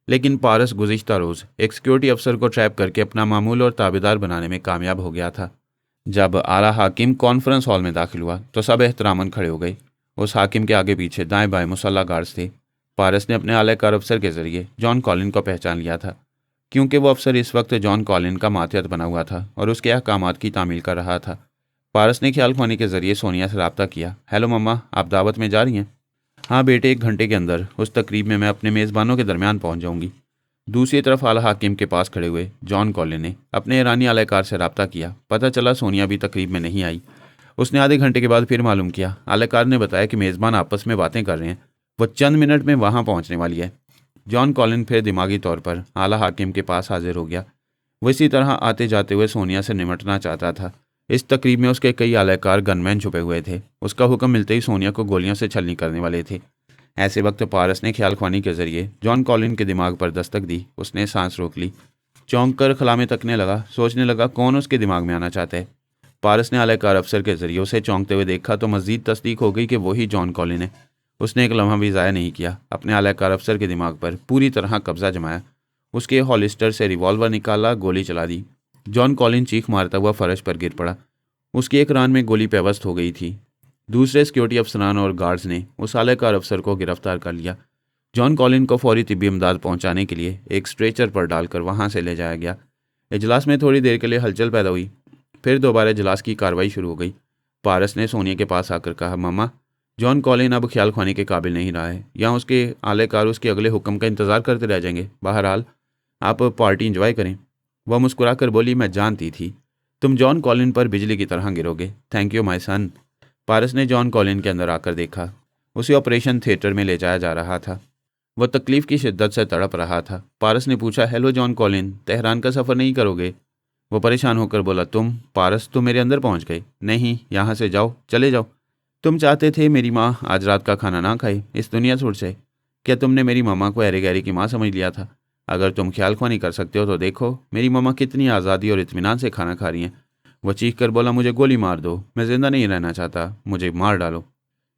लेकिन पारस गुज़िश्ता रोज़ एक सिक्योरिटी अफसर को ट्रैप करके अपना मामूल और ताबेदार बनाने में कामयाब हो गया था। जब आला हाकिम कॉन्फ्रेंस हॉल में दाखिल हुआ तो सब एहतरामन खड़े हो गए। उस हाकिम के आगे पीछे दाएं बाएं मुसल्ला गार्ड्स थे। पारस ने अपने आलाकार अफसर के ज़रिए जॉन कॉलिन को पहचान लिया था, क्योंकि वो अफसर इस वक्त जॉन कॉलिन का मातहत बना हुआ था और उसके अहकामात की तामील कर रहा था। पारस ने ख्याल ख्वानी के ज़रिए सोनिया से रब्ता किया। हेलो मम्मा, आप दावत में जा रही हैं? हाँ बेटे, 1 घंटे के अंदर उस तकरीब में मैं अपने मेज़बानों के दरमियान पहुँच जाऊँगी। दूसरी तरफ आला हाकिम के पास खड़े हुए जॉन कॉलिन ने अपने ईरानी आलाकार से रब्ता किया। पता चला सोनिया भी तकरीब में नहीं आई। उसने आधे घंटे के बाद फिर मालूम किया। आलाकार ने बताया कि मेज़बान आपस में बातें कर रहे हैं, वो चंद मिनट में वहाँ पहुँचने वाली है। जॉन कॉलिन फिर दिमागी तौर पर आला हाकिम के पास हाजिर हो गया। वो इसी तरह आते जाते हुए सोनिया से निमटना चाहता था। इस तकरीब में उसके कई आलाकार गनमैन छुपे हुए थे। उसका हुक्म मिलते ही सोनिया को गोलियों से छलनी करने वाले थे। ऐसे वक्त पारस ने ख्याल ख्वानी के ज़रिए जॉन कॉलिन के दिमाग पर दस्तक दी। उसने सांस रोक ली, चौंक कर खला में तकने लगा, सोचने लगा कौन उसके दिमाग में आना चाहता है। पारस ने आलाकार अफसर के ज़रिए उसे चौंकते हुए देखा तो मज़ीद तस्दीक हो गई कि वही जॉन कॉलिन है। उसने एक लम्हा भी ज़ाया नहीं किया, अपने आलाकार अफसर के दिमाग पर पूरी तरह कब्जा जमाया। उसके हॉलिस्टर से रिवॉल्वर निकाला, गोली चला दी। जॉन कॉलिन चीख मारता हुआ फर्श पर गिर पड़ा। उसकी एक रान में गोली पेवस्त हो गई थी। दूसरे सिक्योरिटी अफसरान और गार्ड्स ने उस आलाकार अफसर को गिरफ्तार कर लिया। जॉन कॉलिन को फौरी तिब्बी इमदाद पहुंचाने के लिए एक स्ट्रेचर पर डालकर वहां से ले जाया गया। इजलास में थोड़ी देर के लिए हलचल पैदा हुई, फिर दोबारा इजलास की कार्रवाई शुरू हो गई। पारस ने सोनिया के पास आकर कहा, मम्मा, जॉन कॉलिन अब ख्याल ख्वानी के काबिल नहीं रहा है। यहाँ उसके आलाकार उसके अगले हुक्म का इंतज़ार करते रह जाएंगे। बहरहाल आप पार्टी इंजॉय करें। वह मुस्कुरा कर बोली, मैं जानती थी तुम जॉन कॉलिन पर बिजली की तरह गिरोगे। थैंक यू माई सन। पारस ने जॉन कॉलिन के अंदर आकर देखा। उसे ऑपरेशन थिएटर में ले जाया जा रहा था। वह तकलीफ़ की शिद्दत से तड़प रहा था। पारस ने पूछा, हेलो जॉन कॉलिन, तेहरान का सफ़र नहीं करोगे? वो परेशान होकर बोला, तुम? पारस, तुम मेरे अंदर पहुंच गए। नहीं, यहाँ से जाओ, चले जाओ। तुम चाहते थे मेरी माँ आज रात का खाना ना खाए, इस दुनिया छोड़ जाए। क्या तुमने मेरी मामा को अरे गहरे की माँ समझ लिया था? अगर तुम ख्याल ख्वानी कर सकते हो तो देखो मेरी मामा कितनी आज़ादी और इत्मीनान से खाना खा रही हैं। वह चीख कर बोला, मुझे गोली मार दो, मैं ज़िंदा नहीं रहना चाहता, मुझे मार डालो।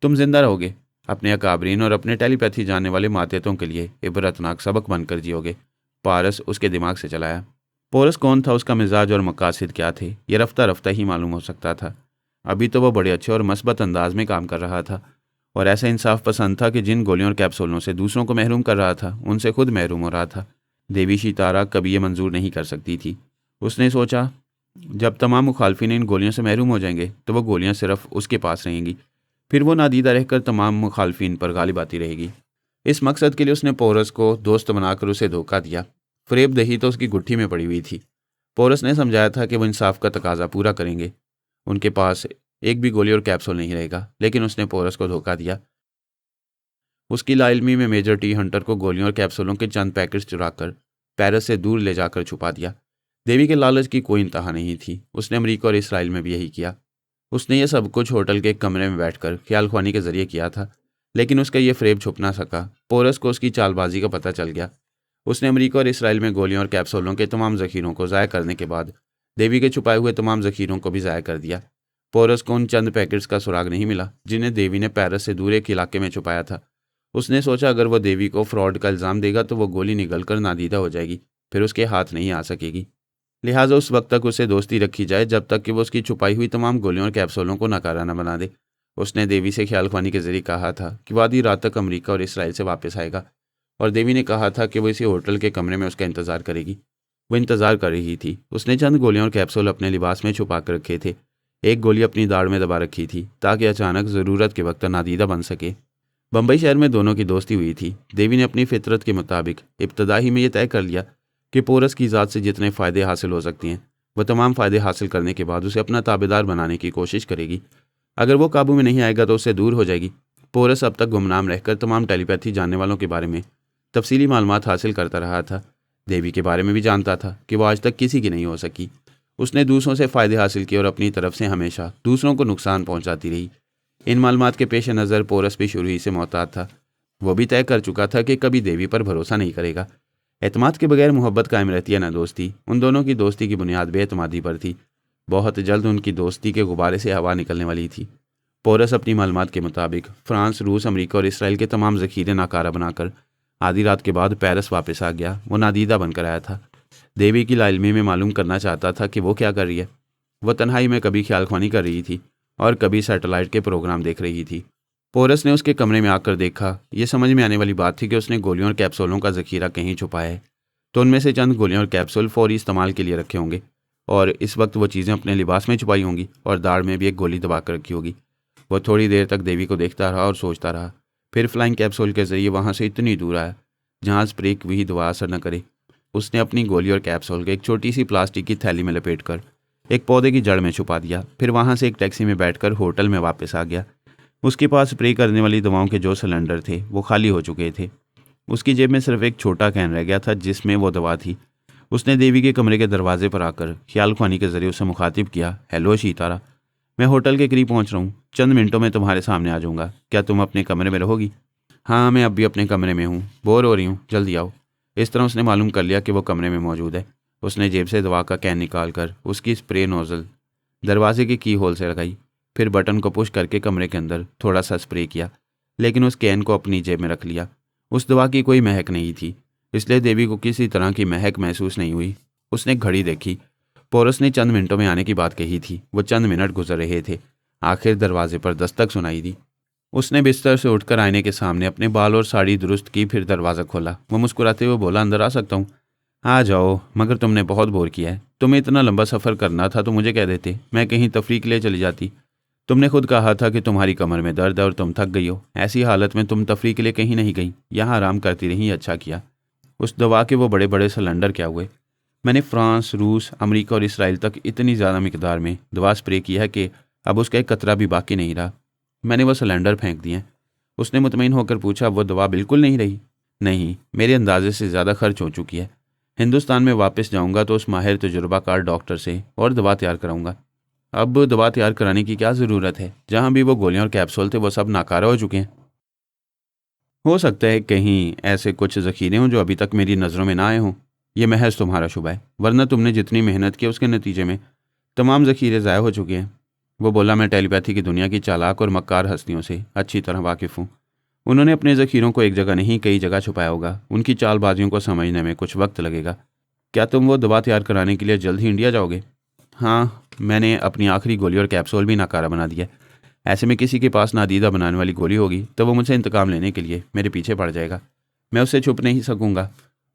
तुम जिंदा रहोगे, अपने अकाबरीन और अपने टेलीपैथी जानने वाले मातेतों के लिए इबरतनाक सबक बनकर जियोगे। पारस उसके दिमाग से चलाया। पोरस कौन था, उसका मिजाज और मकासद क्या थे, ये रफ्ता रफ्ता ही मालूम हो सकता था। अभी तो वह बड़े अच्छे और मस्बत अंदाज में काम कर रहा था और ऐसा इंसाफ पसंद था कि जिन गोलियों और कैप्सूलों से दूसरों को महरूम कर रहा था उनसे खुद महरूम हो रहा था। देवी शितारा कभी ये मंजूर नहीं कर सकती थी। उसने सोचा, जब तमाम मुखालफिन इन गोलियों से महरूम हो जाएंगे तो वह गोलियां सिर्फ उसके पास रहेंगी, फिर वो नादीदा रहकर तमाम मुखालफिन पर गालिब आती रहेगी। इस मकसद के लिए उसने पोरस को दोस्त बनाकर उसे धोखा दिया। फ़रेब दही तो उसकी गुट्ठी में पड़ी हुई थी। पोरस ने समझाया था कि वो इंसाफ का तकाजा पूरा करेंगे, उनके पास एक भी गोली और कैप्सूल नहीं रहेगा, लेकिन उसने पोरस को धोखा दिया। उसकी लाइल्मी में मेजर टी हंटर को गोलियों और कैप्सूलों के चंद पैकेट्स चुराकर पेरिस से दूर ले जाकर छुपा दिया। देवी के लालच की कोई इंतहा नहीं थी। उसने अमेरिका और इसराइल में भी यही किया। उसने ये सब कुछ होटल के एक कमरे में बैठकर ख्याल ख्वानी के जरिए किया था, लेकिन उसका ये फ़रेब छुप ना सका। पोरस को उसकी चालबाजी का पता चल गया। उसने अमेरिका और इसराइल में गोलियों और कैप्सूलों के तमाम ज़ख़ीरों को ज़ाया करने के बाद देवी के छुपाए हुए तमाम ज़ख़ीरों को भी ज़ाया कर दिया। पोरस को उन चंद पैकेट्स का सुराग नहीं मिला जिन्हें देवी ने पेरिस से दूर एक इलाके में छुपाया था। उसने सोचा अगर वो देवी को फ्रॉड का इल्ज़ाम देगा तो वो गोली निगल कर नादीदा हो जाएगी, फिर उसके हाथ नहीं आ सकेगी। लिहाजा उस वक्त तक उसे दोस्ती रखी जाए जब तक कि वो उसकी छुपाई हुई तमाम गोलियों और कैप्सूलों को नकारा न बना दे। उसने देवी से ख्याल ख्वानी के जरिए कहा था कि वो आधी रात तक अमेरिका और इसराइल से वापस आएगा, और देवी ने कहा था कि वो इसी होटल के कमरे में उसका इंतज़ार करेगी। वो इंतज़ार कर रही थी। उसने चंद गोलियां और कैप्सूल अपने लिबास में छुपा कर रखे थे। एक गोली अपनी दाढ़ में दबा रखी थी ताकि अचानक ज़रूरत के वक्त नादीदा बन सके। बम्बई शहर में दोनों की दोस्ती हुई थी। देवी ने अपनी फितरत के मुताबिक इब्तदा ही में यह तय कर लिया कि पोरस की ज़ात से जितने फ़ायदे हासिल हो सकते हैं वह तमाम फ़ायदे हासिल करने के बाद उसे अपना ताबेदार बनाने की कोशिश करेगी। अगर वो काबू में नहीं आएगा तो उससे दूर हो जाएगी। पोरस अब तक गुमनाम रहकर तमाम टेलीपैथी जानने वालों के बारे में तफसीली मालूमात हासिल करता रहा था। देवी के बारे में भी जानता था कि वह आज तक किसी की नहीं हो सकी। उसने दूसरों से फ़ायदे हासिल किए और अपनी तरफ से हमेशा दूसरों को नुकसान पहुंचाती रही। इन मालूमात के पेश नज़र पोरस भी शुरू ही से मोहतात था। वो भी तय कर चुका था कि कभी देवी पर भरोसा नहीं करेगा। एतमाद के बगैर मोहब्बत कायम रहती है न दोस्ती। उन दोनों की दोस्ती की बुनियाद बेएतमादी पर थी। बहुत जल्द उनकी दोस्ती के गुब्बारे से हवा निकलने वाली थी। पोरस अपनी मालूमात के मुताबिक फ्रांस, रूस, अमेरिका और इसराइल के तमाम ज़ख़ीरे नाकारा बनाकर आधी रात के बाद पेरिस वापस आ गया। वो नादीदा बनकर आया था। देवी की लाइल्मी में मालूम करना चाहता था कि वो क्या कर रही है। वह तन्हाई में कभी ख्याल ख्वानी कर रही थी और कभी सैटेलाइट के प्रोग्राम देख रही थी। पोरस ने उसके कमरे में आकर देखा। ये समझ में आने वाली बात थी कि उसने गोलियों और कैप्सूलों का ज़ख़ीरा कहीं छुपाया है, तो उनमें से चंद गोलियां और कैप्सूल फौरी इस्तेमाल के लिए रखे होंगे, और इस वक्त वो चीज़ें अपने लिबास में छुपाई होंगी और दाढ़ में भी एक गोली दबा कर रखी होगी। वह थोड़ी देर तक देवी को देखता रहा और सोचता रहा। फिर फ्लाइंग कैप्सूल के जरिए वहाँ से इतनी दूर आया जहाँ स्प्रे की भी दवा असर न करे। उसने अपनी गोली और कैप्सूल को एक छोटी सी प्लास्टिक की थैली में लपेट कर एक पौधे की जड़ में छुपा दिया। फिर वहाँ से एक टैक्सी में बैठकर होटल में वापस आ गया। उसके पास स्प्रे करने वाली दवाओं के जो सिलेंडर थे वो खाली हो चुके थे। उसकी जेब में सिर्फ एक छोटा कैन रह गया था जिसमें वो दवा थी। उसने देवी के कमरे के दरवाजे पर आकर ख्याल ख्वानी के जरिए उसे मुखातिब किया। हेलो शीतारा, मैं होटल के करीब पहुंच रहा हूँ। चंद मिनटों में तुम्हारे सामने आ जाऊँगा। क्या तुम अपने कमरे में रहोगी? हाँ, मैं अब भी अपने कमरे में हूँ, बोर हो रही हूँ, जल्दी आओ। इस तरह उसने मालूम कर लिया कि वो कमरे में मौजूद है। उसने जेब से दवा का कैन निकाल कर उसकी स्प्रे नोज़ल दरवाजे के की होल से लगाई। फिर बटन को पुश करके कमरे के अंदर थोड़ा सा स्प्रे किया, लेकिन उस कैन को अपनी जेब में रख लिया। उस दवा की कोई महक नहीं थी, इसलिए देवी को किसी तरह की महक महसूस नहीं हुई। उसने घड़ी देखी। पोरस ने चंद मिनटों में आने की बात कही थी। वो चंद मिनट गुजर रहे थे। आखिर दरवाजे पर दस्तक सुनाई दी। उसने बिस्तर से उठकर आईने के सामने अपने बाल और साड़ी दुरुस्त की, फिर दरवाज़ा खोला। वो मुस्कुराते हुए बोला, अंदर आ सकता हूँ? आ जाओ, मगर तुमने बहुत बोर किया है। तुम्हें इतना लंबा सफ़र करना था तो मुझे कह देते, मैं कहीं तफरीह के लिए चली जाती। तुमने खुद कहा था कि तुम्हारी कमर में दर्द है और तुम थक गई हो। ऐसी हालत में तुम तफरीह के लिए कहीं नहीं गई, यहाँ आराम करती रही। अच्छा किया। उस दवा के वो बड़े बड़े सिलेंडर क्या हुए? मैंने फ्रांस, रूस, अमेरिका और इसराइल तक इतनी ज़्यादा मिकदार में दवा स्प्रे की है कि अब उसका एक कतरा भी बाकी नहीं रहा। मैंने वो सिलेंडर फेंक दिए। उसने मुतमईन होकर पूछा, वो दवा बिल्कुल नहीं रही? नहीं, मेरे अंदाजे से ज़्यादा खर्च हो चुकी है। हिंदुस्तान में वापस जाऊंगा तो उस माहिर तजुर्बाकार डॉक्टर से और दवा तैयार कराऊंगा। अब दवा तैयार कराने की क्या ज़रूरत है? जहाँ भी वो गोलियां और कैप्सूल थे वो सब नाकारा हो चुके हैं। हो सकता है कहीं ऐसे कुछ ज़ख़ीरे हों जो अभी तक मेरी नज़रों में ना आए हों। ये महज तुम्हारा शुबा है, वरना तुमने जितनी मेहनत की उसके नतीजे में तमाम ज़ख़ीरे ज़ाया हो चुके हैं। वो बोला, मैं टेलीपैथी की दुनिया की चालाक और मक्कार हस्तियों से अच्छी तरह वाकिफ़ हूँ। उन्होंने अपने ज़ख़ीरों को एक जगह नहीं कई जगह छुपाया होगा। उनकी चालबाजियों को समझने में कुछ वक्त लगेगा। क्या तुम वो दवा तैयार कराने के लिए जल्द ही इंडिया जाओगे? हाँ, मैंने अपनी आखिरी गोली और कैप्सूल भी नाकारा बना दिया। ऐसे में किसी के पास नादीदा बनाने वाली गोली होगी तो वो मुझसे इंतकाम लेने के लिए मेरे पीछे पड़ जाएगा। मैं उससे छुप नहीं सकूंगा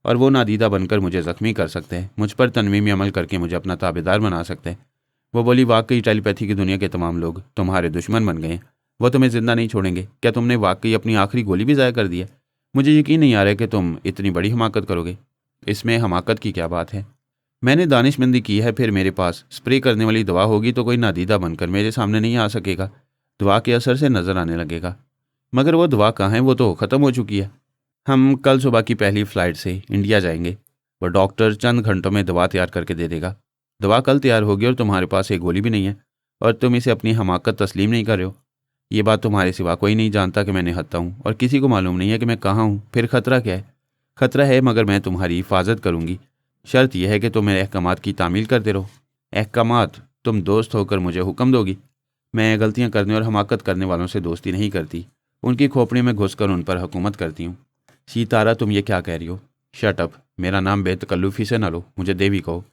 और वो नादीदा बनकर मुझे ज़ख्मी कर सकते हैं। मुझ पर तनवीमी अमल करके मुझे अपना ताबेदार बना सकते हैं। वो बोली, वाकई टेलीपैथी की दुनिया के तमाम लोग तुम्हारे दुश्मन बन गए हैं। वो तुम्हें ज़िंदा नहीं छोड़ेंगे। क्या तुमने वाकई अपनी आखिरी गोली भी ज़ाया कर दी है? मुझे यकीन नहीं आ रहा है कि तुम इतनी बड़ी हमाकत करोगे। इसमें हमाकत की क्या बात है? मैंने दानिशमंदी की है, फिर मेरे पास स्प्रे करने वाली दवा होगी तो कोई नादीदा बनकर मेरे सामने नहीं आ सकेगा। दवा के असर से नजर आने लगेगा। मगर वो दवा कहाँ है? वो तो ख़त्म हो चुकी है। हम कल सुबह की पहली फ्लाइट से इंडिया जाएंगे। वो डॉक्टर चंद घंटों में दवा तैयार करके दे देगा। दवा कल तैयार होगी और तुम्हारे पास एक गोली भी नहीं है, और तुम इसे अपनी हमाकत तस्लीम नहीं कर रहे हो। ये बात तुम्हारे सिवा कोई नहीं जानता कि मैं निहत्था हूँ, और किसी को मालूम नहीं है कि मैं कहाँ हूँ। फिर खतरा क्या है? खतरा है, मगर मैं तुम्हारी हिफाजत करूँगी। शर्त यह है कि तुम मेरे अहकामात की तामील करते रहो। अहकामात? तुम दोस्त होकर मुझे हुक्म दोगी? मैं गलतियाँ करने और हमाकत करने वालों से दोस्ती नहीं करती, उनकी खोपड़ी में घुसकर उन पर हुकूमत करती हूँ। सीतारा, तुम ये क्या कह रही हो? Shut up. मेरा नाम बेतकल्लुफ़ी से न लो, मुझे देवी कहो।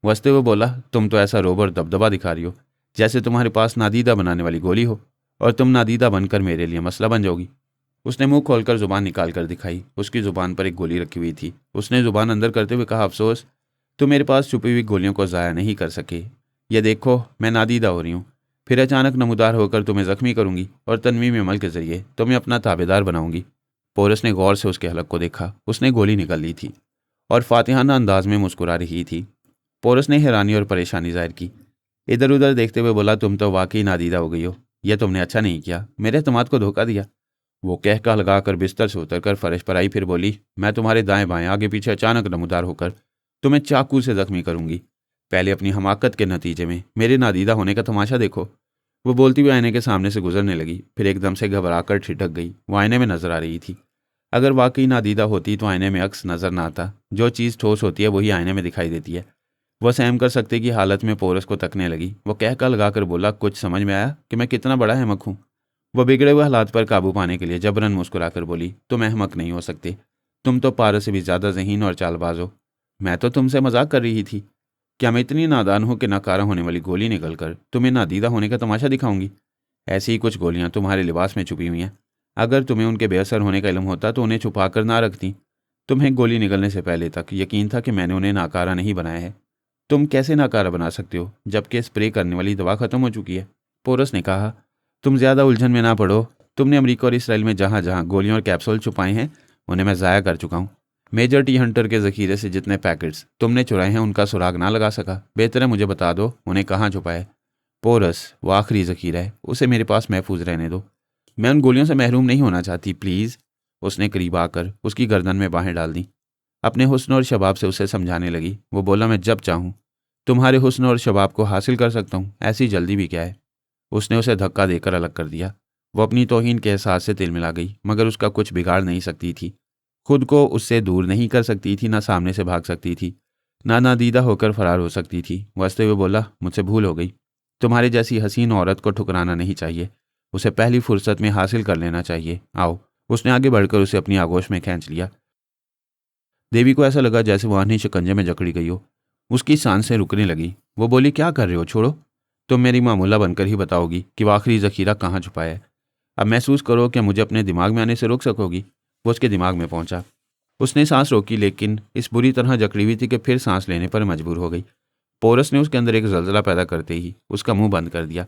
वसते हुए बोला, तुम तो ऐसा रोब और दबदबा दिखा रही हो जैसे तुम्हारे पास नादीदा बनाने वाली गोली हो, और तुम नादीदा बनकर मेरे लिए मसला बन जाओगी। उसने मुंह खोलकर जुबान निकाल कर दिखाई। उसकी जुबान पर एक गोली रखी हुई थी। उसने जुबान अंदर करते हुए कहा, अफसोस, तुम मेरे पास छुपी हुई गोलियों को ज़ाया नहीं कर सके। ये देखो, मैं नादीदा हो रही हूँ। फिर अचानक नमूदार होकर तुम्हें ज़ख्मी करूंगी और तनवीम अमल के जरिए तुम्हें अपना ताबेदार बनाऊंगी। पोरस ने गौर से उसके हलक को देखा। उसने गोली निकाल ली थी और फातिहाना अंदाज में मुस्कुरा रही थी। पोरस ने हैरानी और परेशानी जाहिर की। इधर उधर देखते हुए बोला, तुम तो वाकई नादीदा हो गई हो। यह तुमने अच्छा नहीं किया, मेरे एतमाद को धोखा दिया। वो कहका लगाकर बिस्तर से उतरकर फर्श पर आई। फिर बोली, मैं तुम्हारे दाएं बाएं आगे पीछे अचानक नमूदार होकर तुम्हें चाकू से जख्मी करूंगी। पहले अपनी हमाकत के नतीजे में मेरे नादीदा होने का तमाशा देखो। वो बोलती हुई आईने के सामने से गुजरने लगी, फिर एकदम से घबराकर ठिठक गई। वो आईने में नजर आ रही थी। अगर वाकई नादीदा होती तो आईने में अक्स नजर ना आता। जो चीज़ ठोस होती है वही आईने में दिखाई देती है। वह सहम कर सकते की हालत में पोरस को तकने लगी। वो कहका लगाकर बोला, कुछ समझ में आया कि मैं कितना बड़ा अहमक हूँ? वह बिगड़े हुए हालात पर काबू पाने के लिए जबरन मुस्कुराकर बोली, तुम अहमक नहीं हो सकते। तुम तो पारस से भी ज़्यादा ज़हीन और चालबाज हो। मैं तो तुमसे मजाक कर रही थी। क्या मैं इतनी नादान हूँ कि नाकारा होने वाली गोली निकलकर तुम्हें नादीदा होने का तमाशा दिखाऊंगी? ऐसी ही कुछ गोलियां तुम्हारे लिबास में छुपी हुई हैं। अगर तुम्हें उनके बेअसर होने का इल्म होता तो उन्हें छुपा कर ना रखती। तुम्हें गोली निकलने से पहले तक यकीन था कि मैंने उन्हें नाकारा नहीं बनाया है। तुम कैसे नाकारा बना सकते हो जबकि स्प्रे करने वाली दवा खत्म हो चुकी है? पोरस ने कहा, तुम ज़्यादा उलझन में ना पड़ो। तुमने अमेरिका और इसराइल में जहाँ जहाँ गोलियां और कैप्सूल छुपाए हैं उन्हें मैं ज़ाया कर चुका हूँ। मेजर टी हंटर के ज़खीरे से जितने पैकेट्स तुमने चुराए हैं उनका सुराग ना लगा सका। बेहतर है मुझे बता दो उन्हें कहाँ छुपाए। पोरस, वो आखिरी ज़खीरा है, उसे मेरे पास महफूज रहने दो। मैं उन गोलियों से महरूम नहीं होना चाहती, प्लीज़। उसने करीब आकर उसकी गर्दन में बाहें डाल दी। अपने हुस्न और शबाब से उसे समझाने लगी। वो बोला, मैं जब चाहूँ तुम्हारे हुस्न और शबाब को हासिल कर सकता हूँ, ऐसी जल्दी भी क्या है? उसने उसे धक्का देकर अलग कर दिया। वो अपनी तौहीन के एहसास से तिलमिला गई, मगर उसका कुछ बिगाड़ नहीं सकती थी। खुद को उससे दूर नहीं कर सकती थी, ना सामने से भाग सकती थी, ना नादीदा होकर फरार हो सकती थी। वसते हुए बोला, मुझसे भूल हो गई। तुम्हारे जैसी हसीन औरत को ठुकराना नहीं चाहिए, उसे पहली फुर्सत में हासिल कर लेना चाहिए। आओ। उसने आगे बढ़कर उसे अपनी आगोश में खींच लिया। देवी को ऐसा लगा जैसे वह आधी शिकंजे में जकड़ी गई हो। उसकी सांसें रुकने लगी। वो बोली, क्या कर रहे हो? छोड़ो। तुम मेरी मामूला बनकर ही बताओगी कि वो आखिरी ज़खीरा कहाँ छुपा है। अब महसूस करो कि मुझे अपने दिमाग में आने से रोक सकोगी। वो उसके दिमाग में पहुंचा। उसने सांस रोकी, लेकिन इस बुरी तरह जकड़ी हुई थी कि फिर सांस लेने पर मजबूर हो गई। पोरस ने उसके अंदर एक जलजला पैदा करते ही उसका मुंह बंद कर दिया।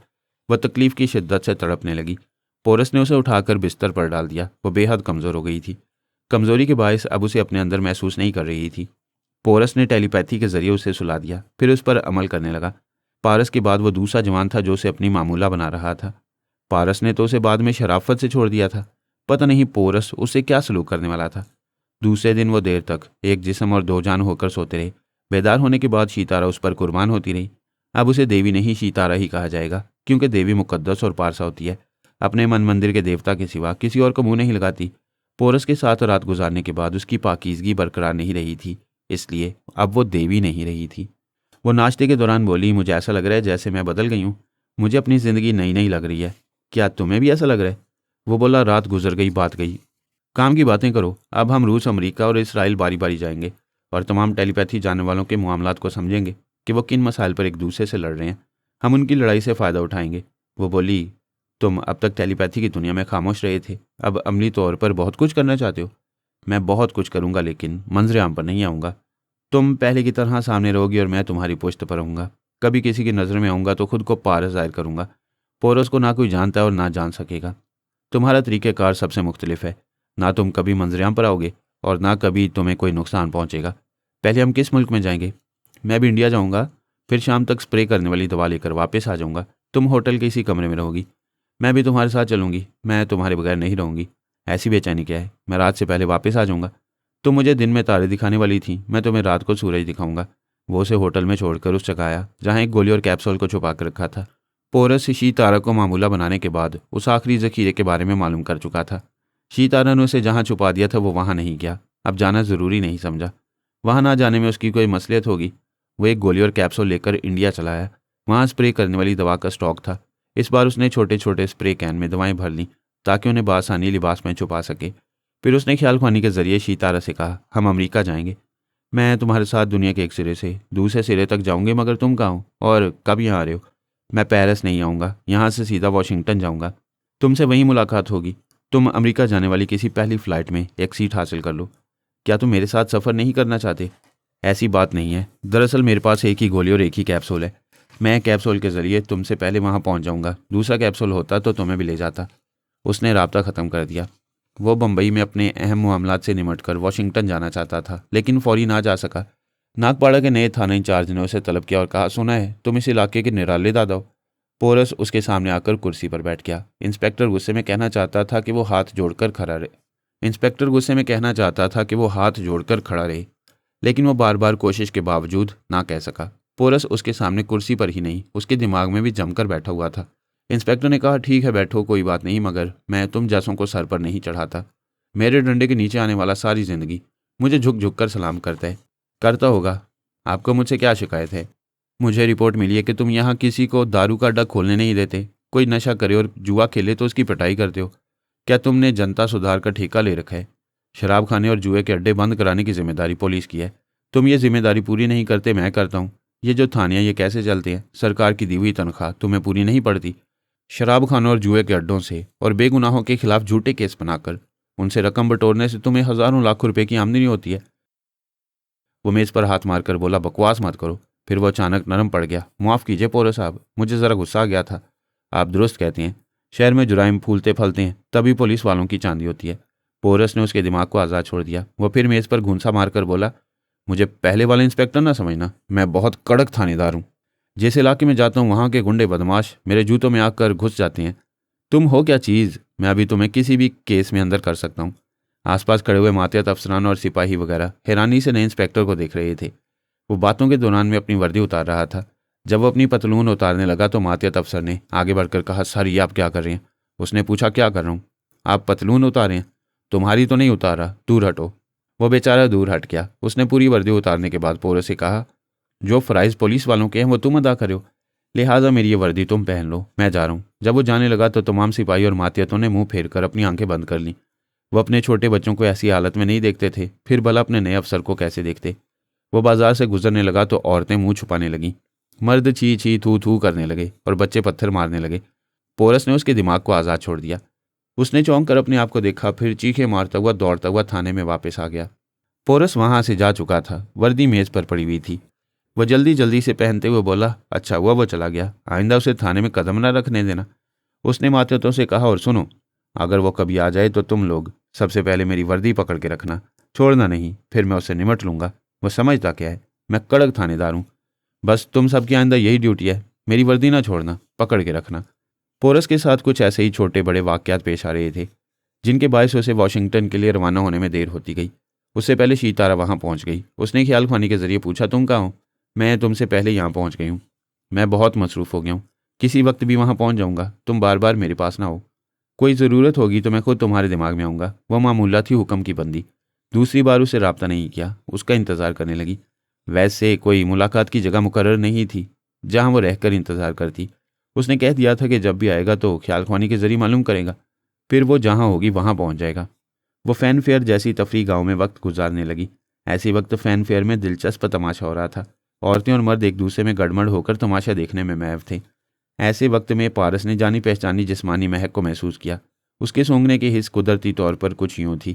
वह तकलीफ की शिद्दत से तड़पने लगी। पोरस ने उसे उठाकर बिस्तर पर डाल दिया। वो बेहद कमज़ोर हो गई थी। कमज़ोरी के बायस अब उसे अपने अंदर महसूस नहीं कर रही थी। पोरस ने टेलीपैथी के जरिए उसे सुला दिया, फिर उस पर अमल करने लगा। पारस के बाद वो दूसरा जवान था जो उसे अपनी मामूला बना रहा था। पारस ने तो उसे बाद में शराफत से छोड़ दिया था। पता नहीं पोरस उससे क्या सलूक करने वाला था। दूसरे दिन वो देर तक एक जिस्म और दो जान होकर सोते रहे। बेदार होने के बाद शीतारा उस पर कुर्बान होती रही। अब उसे देवी नहीं, शीतारा ही कहा जाएगा, क्योंकि देवी मुकद्दस और पारसा होती है। अपने मन मंदिर के देवता के सिवा किसी और को मुंह नहीं लगाती। पोरस के साथ रात गुजारने के बाद उसकी पाकीज़गी बरकरार नहीं रही थी, इसलिए अब वो देवी नहीं रही थी। वो नाश्ते के दौरान बोली, मुझे ऐसा लग रहा है जैसे मैं बदल गई हूँ। मुझे अपनी ज़िंदगी नई नई लग रही है। क्या तुम्हें भी ऐसा लग रहा है? वो बोला, रात गुजर गई, बात गई। काम की बातें करो। अब हम रूस, अमेरिका और इसराइल बारी बारी जाएंगे और तमाम टेलीपैथी जानने वालों के मामलात को समझेंगे कि वो किन मसाइल पर एक दूसरे से लड़ रहे हैं। हम उनकी लड़ाई से फ़ायदा उठाएंगे। वो बोली, तुम अब तक टेलीपैथी की दुनिया में खामोश रहे थे, अब अमली तौर पर बहुत कुछ करना चाहते हो। मैं बहुत कुछ करूँगा, लेकिन मंजर आम पर नहीं आऊँगा। तुम पहले की तरह सामने रहोगी और मैं तुम्हारी पुश्त पर रहूँगा। कभी किसी की नज़र में आऊँगा तो खुद को पारस जाहिर करूँगा। पोरस को ना कोई जानता है और ना जान सकेगा। तुम्हारा तरीक़ेकार सबसे मुख्तलिफ है। ना तुम कभी मंजरियाम पर आओगे और ना कभी तुम्हें कोई नुकसान पहुंचेगा। पहले हम किस मुल्क में जाएंगे? मैं भी इंडिया जाऊंगा, फिर शाम तक स्प्रे करने वाली दवा लेकर वापस आ जाऊंगा। तुम होटल के इसी कमरे में रहोगी, मैं भी तुम्हारे साथ चलूंगी। मैं तुम्हारे बगैर नहीं रहूंगी। ऐसी बेचैनी क्या है? मैं रात से पहले वापस आ जाऊंगा। तुम मुझे दिन में तारे दिखाने वाली थी, मैं तुम्हें रात को सूरज दिखाऊंगा। वो उसे होटल में छोड़कर उस जगह आया जहाँ एक गोली और कैप्सूल को छुपा कर रखा था। पोरस शी तारा को मामूला बनाने के बाद उस आखिरी जखीरे के बारे में मालूम कर चुका था। शी तारा ने उसे जहाँ छुपा दिया था वो वहाँ नहीं गया। अब जाना ज़रूरी नहीं समझा। वहाँ ना जाने में उसकी कोई मसलियत होगी। वो एक गोली और कैप्सूल लेकर इंडिया चला आया। वहाँ स्प्रे करने वाली दवा का स्टॉक था। इस बार उसने छोटे छोटे स्प्रे कैन में दवाएं भर लीं ताकि उन्हें बासानी लिबास में छुपा सके। फिर उसने ख्याल खानी के जरिए शी तारा से कहा, हम अमेरिका जाएंगे। मैं तुम्हारे साथ दुनिया के एक सिरे से दूसरे सिरे तक जाऊंगी, मगर तुम कहाँ हो और कब यहाँ आ रहे हो? मैं पेरिस नहीं आऊँगा, यहाँ से सीधा वाशिंगटन जाऊँगा। तुमसे वहीं मुलाकात होगी। तुम अमेरिका जाने वाली किसी पहली फ़्लाइट में एक सीट हासिल कर लो। क्या तुम मेरे साथ सफ़र नहीं करना चाहते? ऐसी बात नहीं है। दरअसल मेरे पास एक ही गोली और एक ही कैप्सूल है। मैं कैप्सूल के ज़रिए तुमसे पहले वहाँ पहुँच जाऊँगा। दूसरा कैप्सूल होता तो तुम्हें भी ले जाता। उसने राब्ता ख़त्म कर दिया। वो बम्बई में अपने अहम मामलात से निमटकर वाशिंगटन जाना चाहता था, लेकिन फौरी ना जा सका। नागपाड़ा के नए थाना इंचार्ज ने उसे तलब किया और कहा, सुना है तुम इस इलाके के निराले दादा हो। पोरस उसके सामने आकर कुर्सी पर बैठ गया। इंस्पेक्टर गुस्से में कहना चाहता था कि वो हाथ जोड़कर खड़ा रहे, लेकिन वो बार बार कोशिश के बावजूद ना कह सका। पोरस उसके सामने कुर्सी पर ही नहीं, उसके दिमाग में भी जमकर बैठा हुआ था। इंस्पेक्टर ने कहा, ठीक है बैठो, कोई बात नहीं, मगर मैं तुम जैसों को सर पर नहीं चढ़ाता। मेरे डंडे के नीचे आने वाला सारी जिंदगी मुझे झुक झुक कर सलाम करता होगा। आपको मुझसे क्या शिकायत है? मुझे रिपोर्ट मिली है कि तुम यहाँ किसी को दारू का अड्डा खोलने नहीं देते। कोई नशा करे और जुआ खेले तो उसकी पिटाई करते हो। क्या तुमने जनता सुधार का ठेका ले रखा है? शराब खाने और जुए के अड्डे बंद कराने की जिम्मेदारी पुलिस की है। तुम ये जिम्मेदारी पूरी नहीं करते, मैं करता हूँ। ये जो थाने ये कैसे चलते हैं? सरकार की दी हुई तनख्वाह तुम्हें पूरी नहीं पड़ती। शराब खानों और जुए के अड्डों से और बेगुनाहों के खिलाफ झूठे केस बनाकर उनसे रकम बटोरने से तुम्हें हजारों लाखों रुपए की आमदनी होती है। वो मेज़ पर हाथ मारकर बोला, बकवास मत करो। फिर वो अचानक नरम पड़ गया। माफ़ कीजिए पोरो साहब, मुझे ज़रा गुस्सा आ गया था। आप दुरुस्त कहते हैं। शहर में जुराइम फूलते फलते हैं, तभी पुलिस वालों की चांदी होती है। पोरस ने उसके दिमाग को आज़ाद छोड़ दिया। वो फिर मेज़ पर घूंसा मारकर बोला, मुझे पहले वाला इंस्पेक्टर ना समझना। मैं बहुत कड़क थानेदार हूँ। जिस इलाके में जाता हूँ वहाँ के गुंडे बदमाश मेरे जूतों में आकर घुस जाते हैं। तुम हो क्या चीज़? मैं अभी तुम्हें किसी भी केस में अंदर कर सकता हूँ। आसपास खड़े हुए मातहत अफसरान और सिपाही वगैरह हैरानी से नए इंस्पेक्टर को देख रहे थे। वो बातों के दौरान में अपनी वर्दी उतार रहा था। जब वो अपनी पतलून उतारने लगा तो मातहत अफसर ने आगे बढ़कर कहा, सर ये आप क्या कर रहे हैं? उसने पूछा, क्या कर रहा हूँ? आप पतलून उतारें हैं? तुम्हारी तो नहीं उतारा, दूर हटो। वो बेचारा दूर हट गया। उसने पूरी वर्दी उतारने के बाद पोरो से कहा, जो फ़राइज़ पुलिस वालों के हैं वो तुम अदा करो, लिहाजा मेरी ये वर्दी तुम पहन लो, मैं जा रहा हूँ। जब वो जाने लगा तो तमाम सिपाही और मातहतों ने मुंह फेर कर अपनी आंखें बंद कर लीं। वो अपने छोटे बच्चों को ऐसी हालत में नहीं देखते थे, फिर भला अपने नए अफसर को कैसे देखते? वो बाजार से गुजरने लगा तो औरतें मुंह छुपाने लगीं, मर्द छी छी थू थू करने लगे और बच्चे पत्थर मारने लगे। पोरस ने उसके दिमाग को आज़ाद छोड़ दिया। उसने चौंक कर अपने आप को देखा, फिर चीखे मारता हुआ दौड़ता हुआ थाने में वापस आ गया। पोरस वहां से जा चुका था। वर्दी मेज़ पर पड़ी हुई थी। वह जल्दी जल्दी से पहनते हुए बोला, अच्छा हुआ वो चला गया, आइंदा उसे थाने में कदम न रखने देना। उसने मातहतों से कहा, और सुनो, अगर वो कभी आ जाए तो तुम लोग सबसे पहले मेरी वर्दी पकड़ के रखना, छोड़ना नहीं, फिर मैं उससे निमट लूंगा। वो समझता क्या है, मैं कड़क थानेदार हूँ। बस तुम सबकी आइंदा यही ड्यूटी है, मेरी वर्दी ना छोड़ना, पकड़ के रखना। पोरस के साथ कुछ ऐसे ही छोटे बड़े वाक़यात पेश आ रहे थे, जिनके बायस उसे वाशिंगटन के लिए रवाना होने में देर होती गई। उससे पहले शी तारा वहाँ पहुँच गई। उसने ख्याल खानी के जरिए पूछा, तुम कहाँ हो? मैं तुमसे पहले यहाँ पहुँच गई हूँ। मैं बहुत मसरूफ़ हो गया हूँ, किसी वक्त भी वहाँ पहुँच जाऊँगा। तुम बार बार मेरे पास ना हो। कोई ज़रूरत होगी तो मैं खुद तुम्हारे दिमाग में आऊँगा। वह मामूला थी हुक्म की बंदी। दूसरी बार उसे राब्ता नहीं किया, उसका इंतज़ार करने लगी। वैसे कोई मुलाकात की जगह मुकर्रर नहीं थी जहाँ वो रहकर इंतज़ार करती। उसने कह दिया था कि जब भी आएगा तो ख्याल ख्वानी के जरिए मालूम करेगा, फिर वो जहाँ होगी वहाँ पहुँच जाएगा। वो फ़ैन फेयर जैसी तफरी गाँव में वक्त गुजारने लगी। ऐसी वक्त फ़ैन फेयर में दिलचस्प तमाशा हो रहा था। औरतें और मर्द एक दूसरे में गड़मड़ होकर तमाशा देखने में महव थे। ऐसे वक्त में पारस ने जानी पहचानी जिस्मानी महक को महसूस किया। उसके सूंघने की हिस्स कुदरती तौर पर कुछ यूँ थी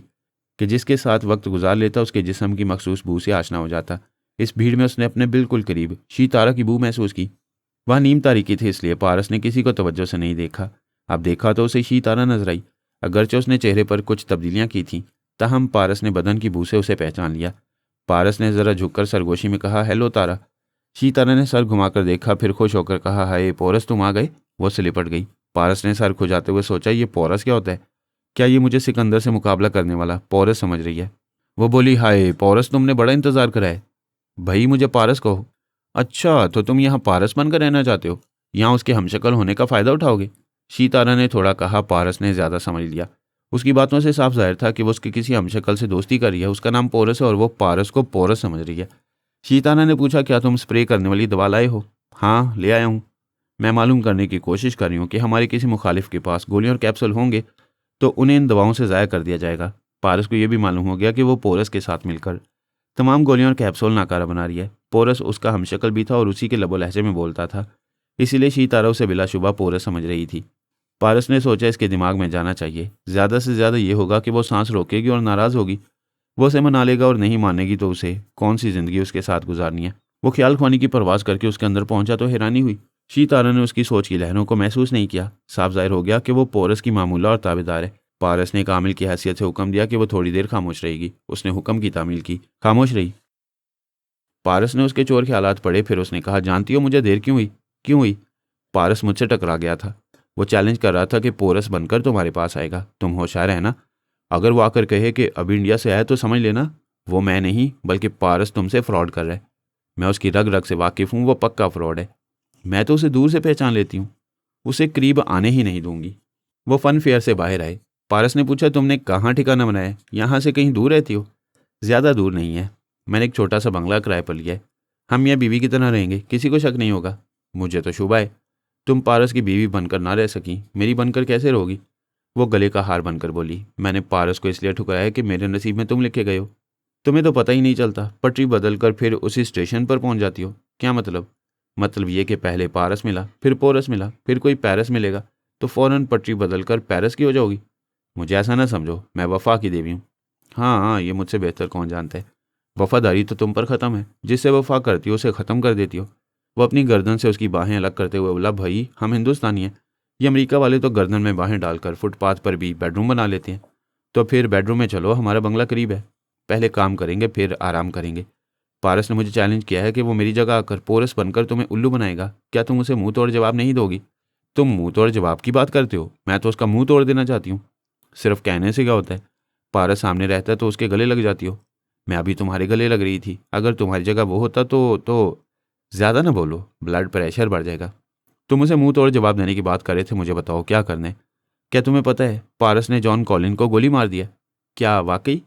कि जिसके साथ वक्त गुजार लेता उसके जिस्म की मखसूस बू से आशना हो जाता। इस भीड़ में उसने अपने बिल्कुल करीब शी तारा की बू महसूस की। वह नीम तारीकी थी, इसलिए पारस ने किसी को तवज्जो से नहीं देखा। अब देखा तो उसे शी तारा नजर आई। अगरचे उसने चेहरे पर कुछ तब्दीलियां की थीं, ताहम पारस ने बदन की बू से उसे पहचान लिया। पारस ने ज़रा झुककर सरगोशी में कहा, हेलो तारा। शी तारा ने सर घुमाकर देखा, फिर खुश होकर कहा, हाय पोरस तुम आ गए। वो से लिपट गई। पारस ने सर खुजाते हुए सोचा, ये पोरस क्या होता है? क्या ये मुझे सिकंदर से मुकाबला करने वाला पोरस समझ रही है? वो बोली, हाय पोरस तुमने बड़ा इंतजार करा है। भाई मुझे पारस कहो। अच्छा तो तुम यहाँ पारस बनकर रहना चाहते हो? यहाँ उसके हमशक्ल होने का फ़ायदा उठाओगे? शी तारा ने थोड़ा कहा। पारस ने ज़्यादा समझ लिया। उसकी बातों से साफ जाहिर था कि वो उसके किसी हमशक्ल से दोस्ती कर रही है। उसका नाम पोरस है और वो पारस को पोरस समझ रही है। शी तारा ने पूछा, क्या तुम स्प्रे करने वाली दवा लाए हो? हाँ ले आया हूँ। मैं मालूम करने की कोशिश कर रही हूँ कि हमारे किसी मुखालिफ के पास गोलियाँ और कैप्सूल होंगे तो उन्हें इन दवाओं से ज़ाया कर दिया जाएगा। पारस को यह भी मालूम हो गया कि वो पोरस के साथ मिलकर तमाम गोलियां और कैप्सूल नाकारा बना रही है। पोरस उसका हमशक्ल भी था और उसी के लबो लहजे में बोलता था, इसीलिए शी तारा उसे बिलाशुबा पोरस समझ रही थी। पारस ने सोचा, इसके दिमाग में जाना चाहिए। ज़्यादा से ज़्यादा ये होगा कि वो सांस रोकेगी और नाराज़ होगी। वो उसे मना लेगा और नहीं मानेगी तो उसे कौन सी ज़िंदगी उसके साथ गुजारनी है। वो ख्याल ख्वानी की परवास करके उसके अंदर पहुंचा तो हैरानी हुई। शी तारा ने उसकी सोच की लहरों को महसूस नहीं किया। साफ जाहिर हो गया कि वो पोरस की मामूला और ताबेदार है। पारस ने कामिल की हैसियत से हुक्म दिया कि वो थोड़ी देर खामोश रहेगी। उसने हुक्म की तामील की, खामोश रही। पारस ने उसके चोर ख्यालात पढ़े। फिर उसने कहा, जानती हो मुझे देर क्यों हुई? क्यों हुई? पारस मुझसे टकरा गया था। वो चैलेंज कर रहा था कि पोरस बनकर तुम्हारे पास आएगा। तुम होशियार है ना? अगर वो आकर कहे कि अब इंडिया से आया तो समझ लेना वो मैं नहीं बल्कि पारस तुमसे फ्रॉड कर रहा है। मैं उसकी रग रग से वाकिफ़ हूँ, वो पक्का फ्रॉड है। मैं तो उसे दूर से पहचान लेती हूँ। उसे करीब आने ही नहीं दूंगी। वो फन फेयर से बाहर आए। पारस ने पूछा, तुमने कहाँ ठिकाना बनाया है? यहाँ से कहीं दूर रहती हो? ज़्यादा दूर नहीं है। मैंने एक छोटा सा बंगला किराए पर लिया है। हम यहाँ बीवी की तरह रहेंगे, किसी को शक नहीं होगा। मुझे तो शुबा है। तुम पारस की बीवी बनकर ना रह सकी, मेरी बनकर कैसे रहोगी? वो गले का हार बनकर बोली, मैंने पारस को इसलिए ठुकराया कि मेरे नसीब में तुम लिखे गए हो। तुम्हें तो पता ही नहीं चलता, पटरी बदल कर फिर उसी स्टेशन पर पहुंच जाती हो। क्या मतलब? मतलब ये कि पहले पारस मिला, फिर पोरस मिला, फिर कोई पैरस मिलेगा तो फ़ौरन पटरी बदल कर पैरस की हो जाओगी। मुझे ऐसा ना समझो, मैं वफा की देवी हूँ। हाँ हाँ, ये मुझसे बेहतर कौन जानता है। वफादारी तो तुम पर ख़त्म है। जिससे वफा करती हो उसे ख़त्म कर देती हो। वो अपनी गर्दन से उसकी बाहें अलग करते हुए बोला, भाई हम हिंदुस्तानी हैं। ये अमेरिका वाले तो गर्दन में बाहें डालकर फुटपाथ पर भी बेडरूम बना लेते हैं। तो फिर बेडरूम में चलो, हमारा बंगला करीब है। पहले काम करेंगे फिर आराम करेंगे। पारस ने मुझे चैलेंज किया है कि वो मेरी जगह आकर पोरस बनकर तुम्हें उल्लू बनाएगा। क्या तुम उसे मुंह तोड़ जवाब नहीं दोगी? तुम मुंह तोड़ जवाब की बात करते हो? मैं तो उसका मुंह तोड़ देना चाहती हूँ। सिर्फ कहने से क्या होता है? पारस सामने रहता है तो उसके गले लग जाती हो। मैं अभी तुम्हारे गले लग रही थी। अगर तुम्हारी जगह वो होता तो ज़्यादा ना बोलो, ब्लड प्रेशर बढ़ जाएगा। तुम उसे मुंह तोड़ जवाब देने की बात कर रहे थे। मुझे बताओ क्या करना है? क्या तुम्हें पता है पारस ने जॉन कॉलिन को गोली मार दिया? क्या वाकई?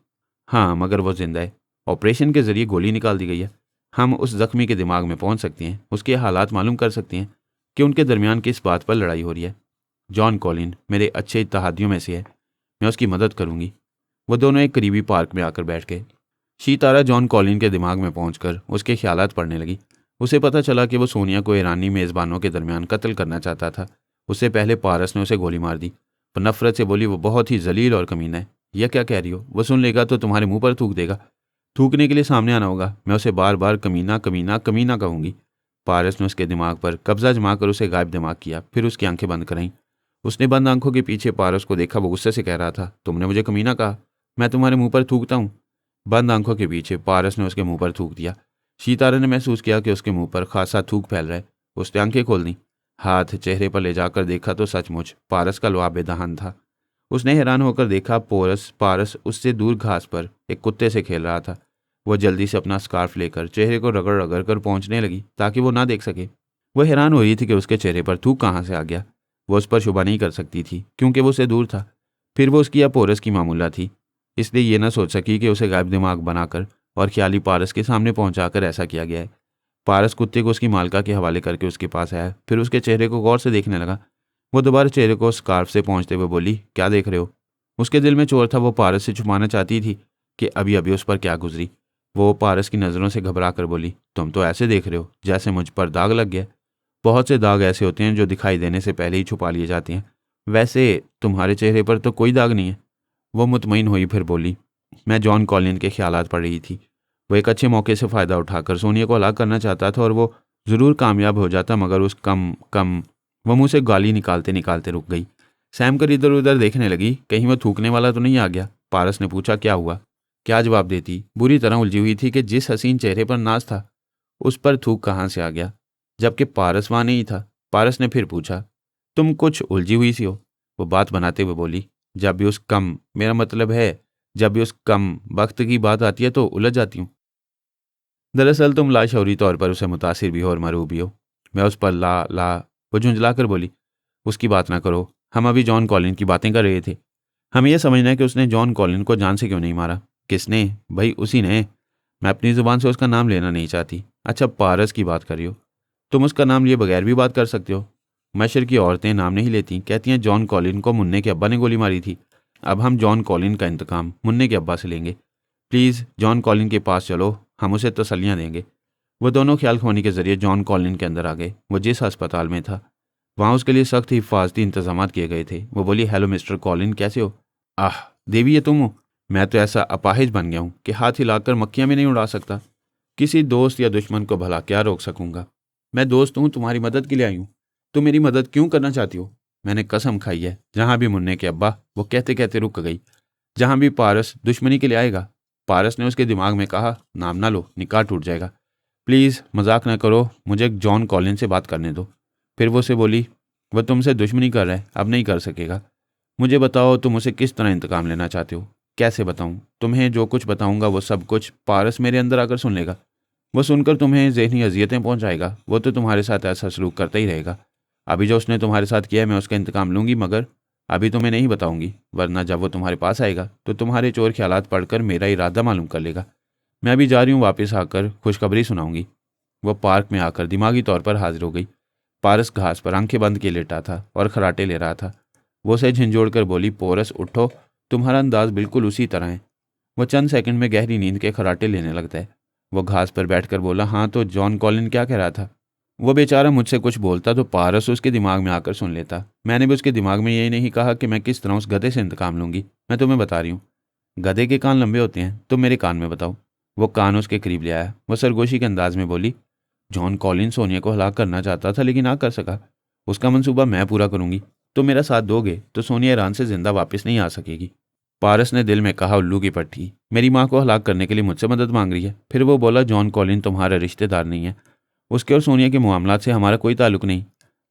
हाँ, मगर वो जिंदा है। ऑपरेशन के जरिए गोली निकाल दी गई है। हम उस जख्मी के दिमाग में पहुंच सकते हैं, उसके हालात मालूम कर सकते हैं कि उनके दरमियान किस बात पर लड़ाई हो रही है। जॉन कॉलिन मेरे अच्छे इत्तेहादियों में से है। मैं उसकी मदद करूंगी। वो दोनों एक करीबी पार्क में आकर बैठ गए। शीतारा जॉन कॉलिन के दिमाग में पहुंचकर उसके ख्यालात पढ़ने लगी। उसे पता चला कि वो सोनिया को ईरानी मेज़बानों के दरमियान कत्ल करना चाहता था। उससे पहले पारस ने उसे गोली मार दी। वो नफरत से बोली, वो बहुत ही जलील और कमीना है। यह क्या कह रही हो? वो सुन लेगा तो तुम्हारे मुंह पर थूक देगा। थूकने के लिए सामने आना होगा। मैं उसे बार बार कमीना कमीना कमीना कहूंगी। पारस ने उसके दिमाग पर कब्जा जमाकर उसे गायब दिमाग किया, फिर उसकी आंखें बंद कराईं। उसने बंद आंखों के पीछे पारस को देखा। वो गुस्से से कह रहा था, तुमने मुझे कमीना कहा, मैं तुम्हारे मुंह पर थूकता हूँ। बंद आंखों के पीछे पारस ने उसके मुंह पर थूक दिया। शीतारा ने महसूस किया कि उसके मुंह पर खासा थूक फैल रहा है। उसने आंखें खोल दी। हाथ चेहरे पर ले जाकर देखा तो सचमुच पारस का लुआब बेदहान था। उसने हैरान होकर देखा, पारस उससे दूर घास पर एक कुत्ते से खेल रहा था। वह जल्दी से अपना स्कार्फ लेकर चेहरे को रगड़ रगड़ कर पहुंचने लगी ताकि वो ना देख सके। वह हैरान हो रही थी कि उसके चेहरे पर थूक कहाँ से आ गया। वो उस पर शुबा नहीं कर सकती थी क्योंकि वो उससे दूर था। फिर वो उसकी या पोरस की मामूला थी, इसलिए ये ना सोच सकी कि उसे गायब दिमाग बनाकर और ख्याली पारस के सामने पहुंचाकर ऐसा किया गया है। पारस कुत्ते को उसकी मालका के हवाले करके उसके पास आया, फिर उसके चेहरे को गौर से देखने लगा। वो दोबारा चेहरे को स्कार्फ से पहुंचते हुए बोली, क्या देख रहे हो? उसके दिल में चोर था। वो पारस से छुपाना चाहती थी कि अभी अभी उस पर क्या गुजरी। वो पारस की नज़रों से घबरा कर बोली, तुम तो ऐसे देख रहे हो जैसे मुझ पर दाग लग गया। बहुत से दाग ऐसे होते हैं जो दिखाई देने से पहले ही छुपा लिए जाते हैं। वैसे तुम्हारे चेहरे पर तो कोई दाग नहीं है। वो मुतमईन हुई, फिर बोली, मैं जॉन कॉलिन के ख्यालात पढ़ रही थी। वो एक अच्छे मौके से फ़ायदा उठाकर सोनिया को हलाक करना चाहता था और वो ज़रूर कामयाब हो जाता, मगर उस कम वो मुंह से गाली निकालते निकालते रुक गई। सैम कर इधर उधर देखने लगी, कहीं वो थूकने वाला तो नहीं आ गया। पारस ने पूछा, क्या हुआ? क्या जवाब देती? बुरी तरह उलझी हुई थी कि जिस हसीन चेहरे पर नाज था उस पर थूक कहाँ से आ गया, जबकि पारस वहाँ नहीं था। पारस ने फिर पूछा, तुम कुछ उलझी हुई सी हो? वो बात बनाते हुए बोली, जब भी उस कम मेरा मतलब है जब भी उस कम वक्त की बात आती है तो उलझ जाती हूँ। दरअसल तुम लाशौरी तौर पर उसे मुतासिर भी हो और मरूब भी हो। मैं उस पर ला ला वो झुंझला कर बोली, उसकी बात ना करो, हम अभी जॉन कॉलिन की बातें कर रहे थे। हमें यह समझना है कि उसने जॉन कॉलिन को जान से क्यों नहीं मारा। किसने? भाई उसी ने। मैं अपनी ज़ुबान से उसका नाम लेना नहीं चाहती। अच्छा, पारस की बात कर रही हो? तुम उसका नाम लिए बगैर भी बात कर सकते हो। मशर की औरतें नाम नहीं लेती, कहती हैं जॉन कॉलिन को मुन्ने के अब्बा ने गोली मारी थी। अब हम जॉन कॉलिन का इंतकाम मुन्ने के अब्बा से लेंगे। प्लीज़ जॉन कॉलिन के पास चलो, हम उसे तसल्लियाँ देंगे। वो दोनों ख्याल खोनी के जरिए जॉन कॉलिन के अंदर आ गए। वो जिस अस्पताल में था वहाँ उसके लिए सख्त हिफाजती इंतजाम किए गए थे। वो बोली, हेलो मिस्टर कॉलिन, कैसे हो? आह देवी, ये तुम हो? मैं तो ऐसा अपाहिज बन गया हूँ कि हाथ हिलाकर मक्खियाँ भी नहीं उड़ा सकता। किसी दोस्त या दुश्मन को भला क्या रोक सकूंगा? मैं दोस्त हूँ, तुम्हारी मदद के लिए आई हूँ। तुम मेरी मदद क्यों करना चाहती हो? मैंने कसम खाई है, जहाँ भी मुन्ने के अब्बा, वो कहते कहते रुक गई, जहाँ भी पारस दुश्मनी के लिए आएगा। पारस ने उसके दिमाग में कहा, नाम ना लो, निकाह टूट जाएगा। प्लीज़ मजाक ना करो, मुझे जॉन कॉलिन से बात करने दो। फिर वो से बोली, वह तुमसे दुश्मनी कर रहा है, अब नहीं कर सकेगा। मुझे बताओ, तुम उसे किस तरह इंतकाम लेना चाहते हो? कैसे बताऊं? तुम्हें जो कुछ बताऊंगा वो सब कुछ पारस मेरे अंदर आकर सुन लेगा। वो सुनकर तुम्हें ज़हनी अजियतें पहुंचाएगा। वो तो तुम्हारे साथ ऐसा सलूक करता ही रहेगा। अभी जो उसने तुम्हारे साथ किया है मैं उसका इंतकाम लूंगी, मगर अभी तुम्हें नहीं बताऊंगी, वरना जब वो तुम्हारे पास आएगा तो तुम्हारे चोर ख्यालात पढ़कर मेरा इरादा मालूम कर लेगा। मैं अभी जा रही हूँ, वापस आकर खुशखबरी सुनाऊंगी। वह पार्क में आकर दिमागी तौर पर हाजिर हो गई। पारस घास पर आंखें बंद किए लेटा था और खराटे ले रहा था। वो उसे झिंझोड़ कर बोली, पोरस उठो, तुम्हारा अंदाज बिल्कुल उसी तरह है। वो चंद सेकंड में गहरी नींद के खराटे लेने लगता है। वो घास पर बैठकर बोला, हाँ तो जॉन कॉलिन क्या कह रहा था? वो बेचारा मुझसे कुछ बोलता तो पारस उसके दिमाग में आकर सुन लेता। मैंने भी उसके दिमाग में यही नहीं कहा कि मैं किस तरह उस गधे से इंतकाम लूंगी। मैं तुम्हें बता रही हूँ, गधे के कान लंबे होते हैं, तुम मेरे कान में बताओ। वो कान उसके करीब ले आया। वो सरगोशी के अंदाज में बोली, जॉन कॉलिन सोनिया को हलाक करना चाहता था लेकिन ना कर सका। उसका मंसूबा मैं पूरा करूंगी। तुम मेरा साथ दोगे तो सोनिया ईरान से जिंदा वापस नहीं आ सकेगी। पारस ने दिल में कहा, उल्लू की पट्टी, मेरी माँ को हलाक करने के लिए मुझसे मदद मांग रही है। फिर वो बोला, जॉन कॉलिन तुम्हारा रिश्तेदार नहीं है, उसके और सोनिया के मामलात से हमारा कोई ताल्लुक नहीं।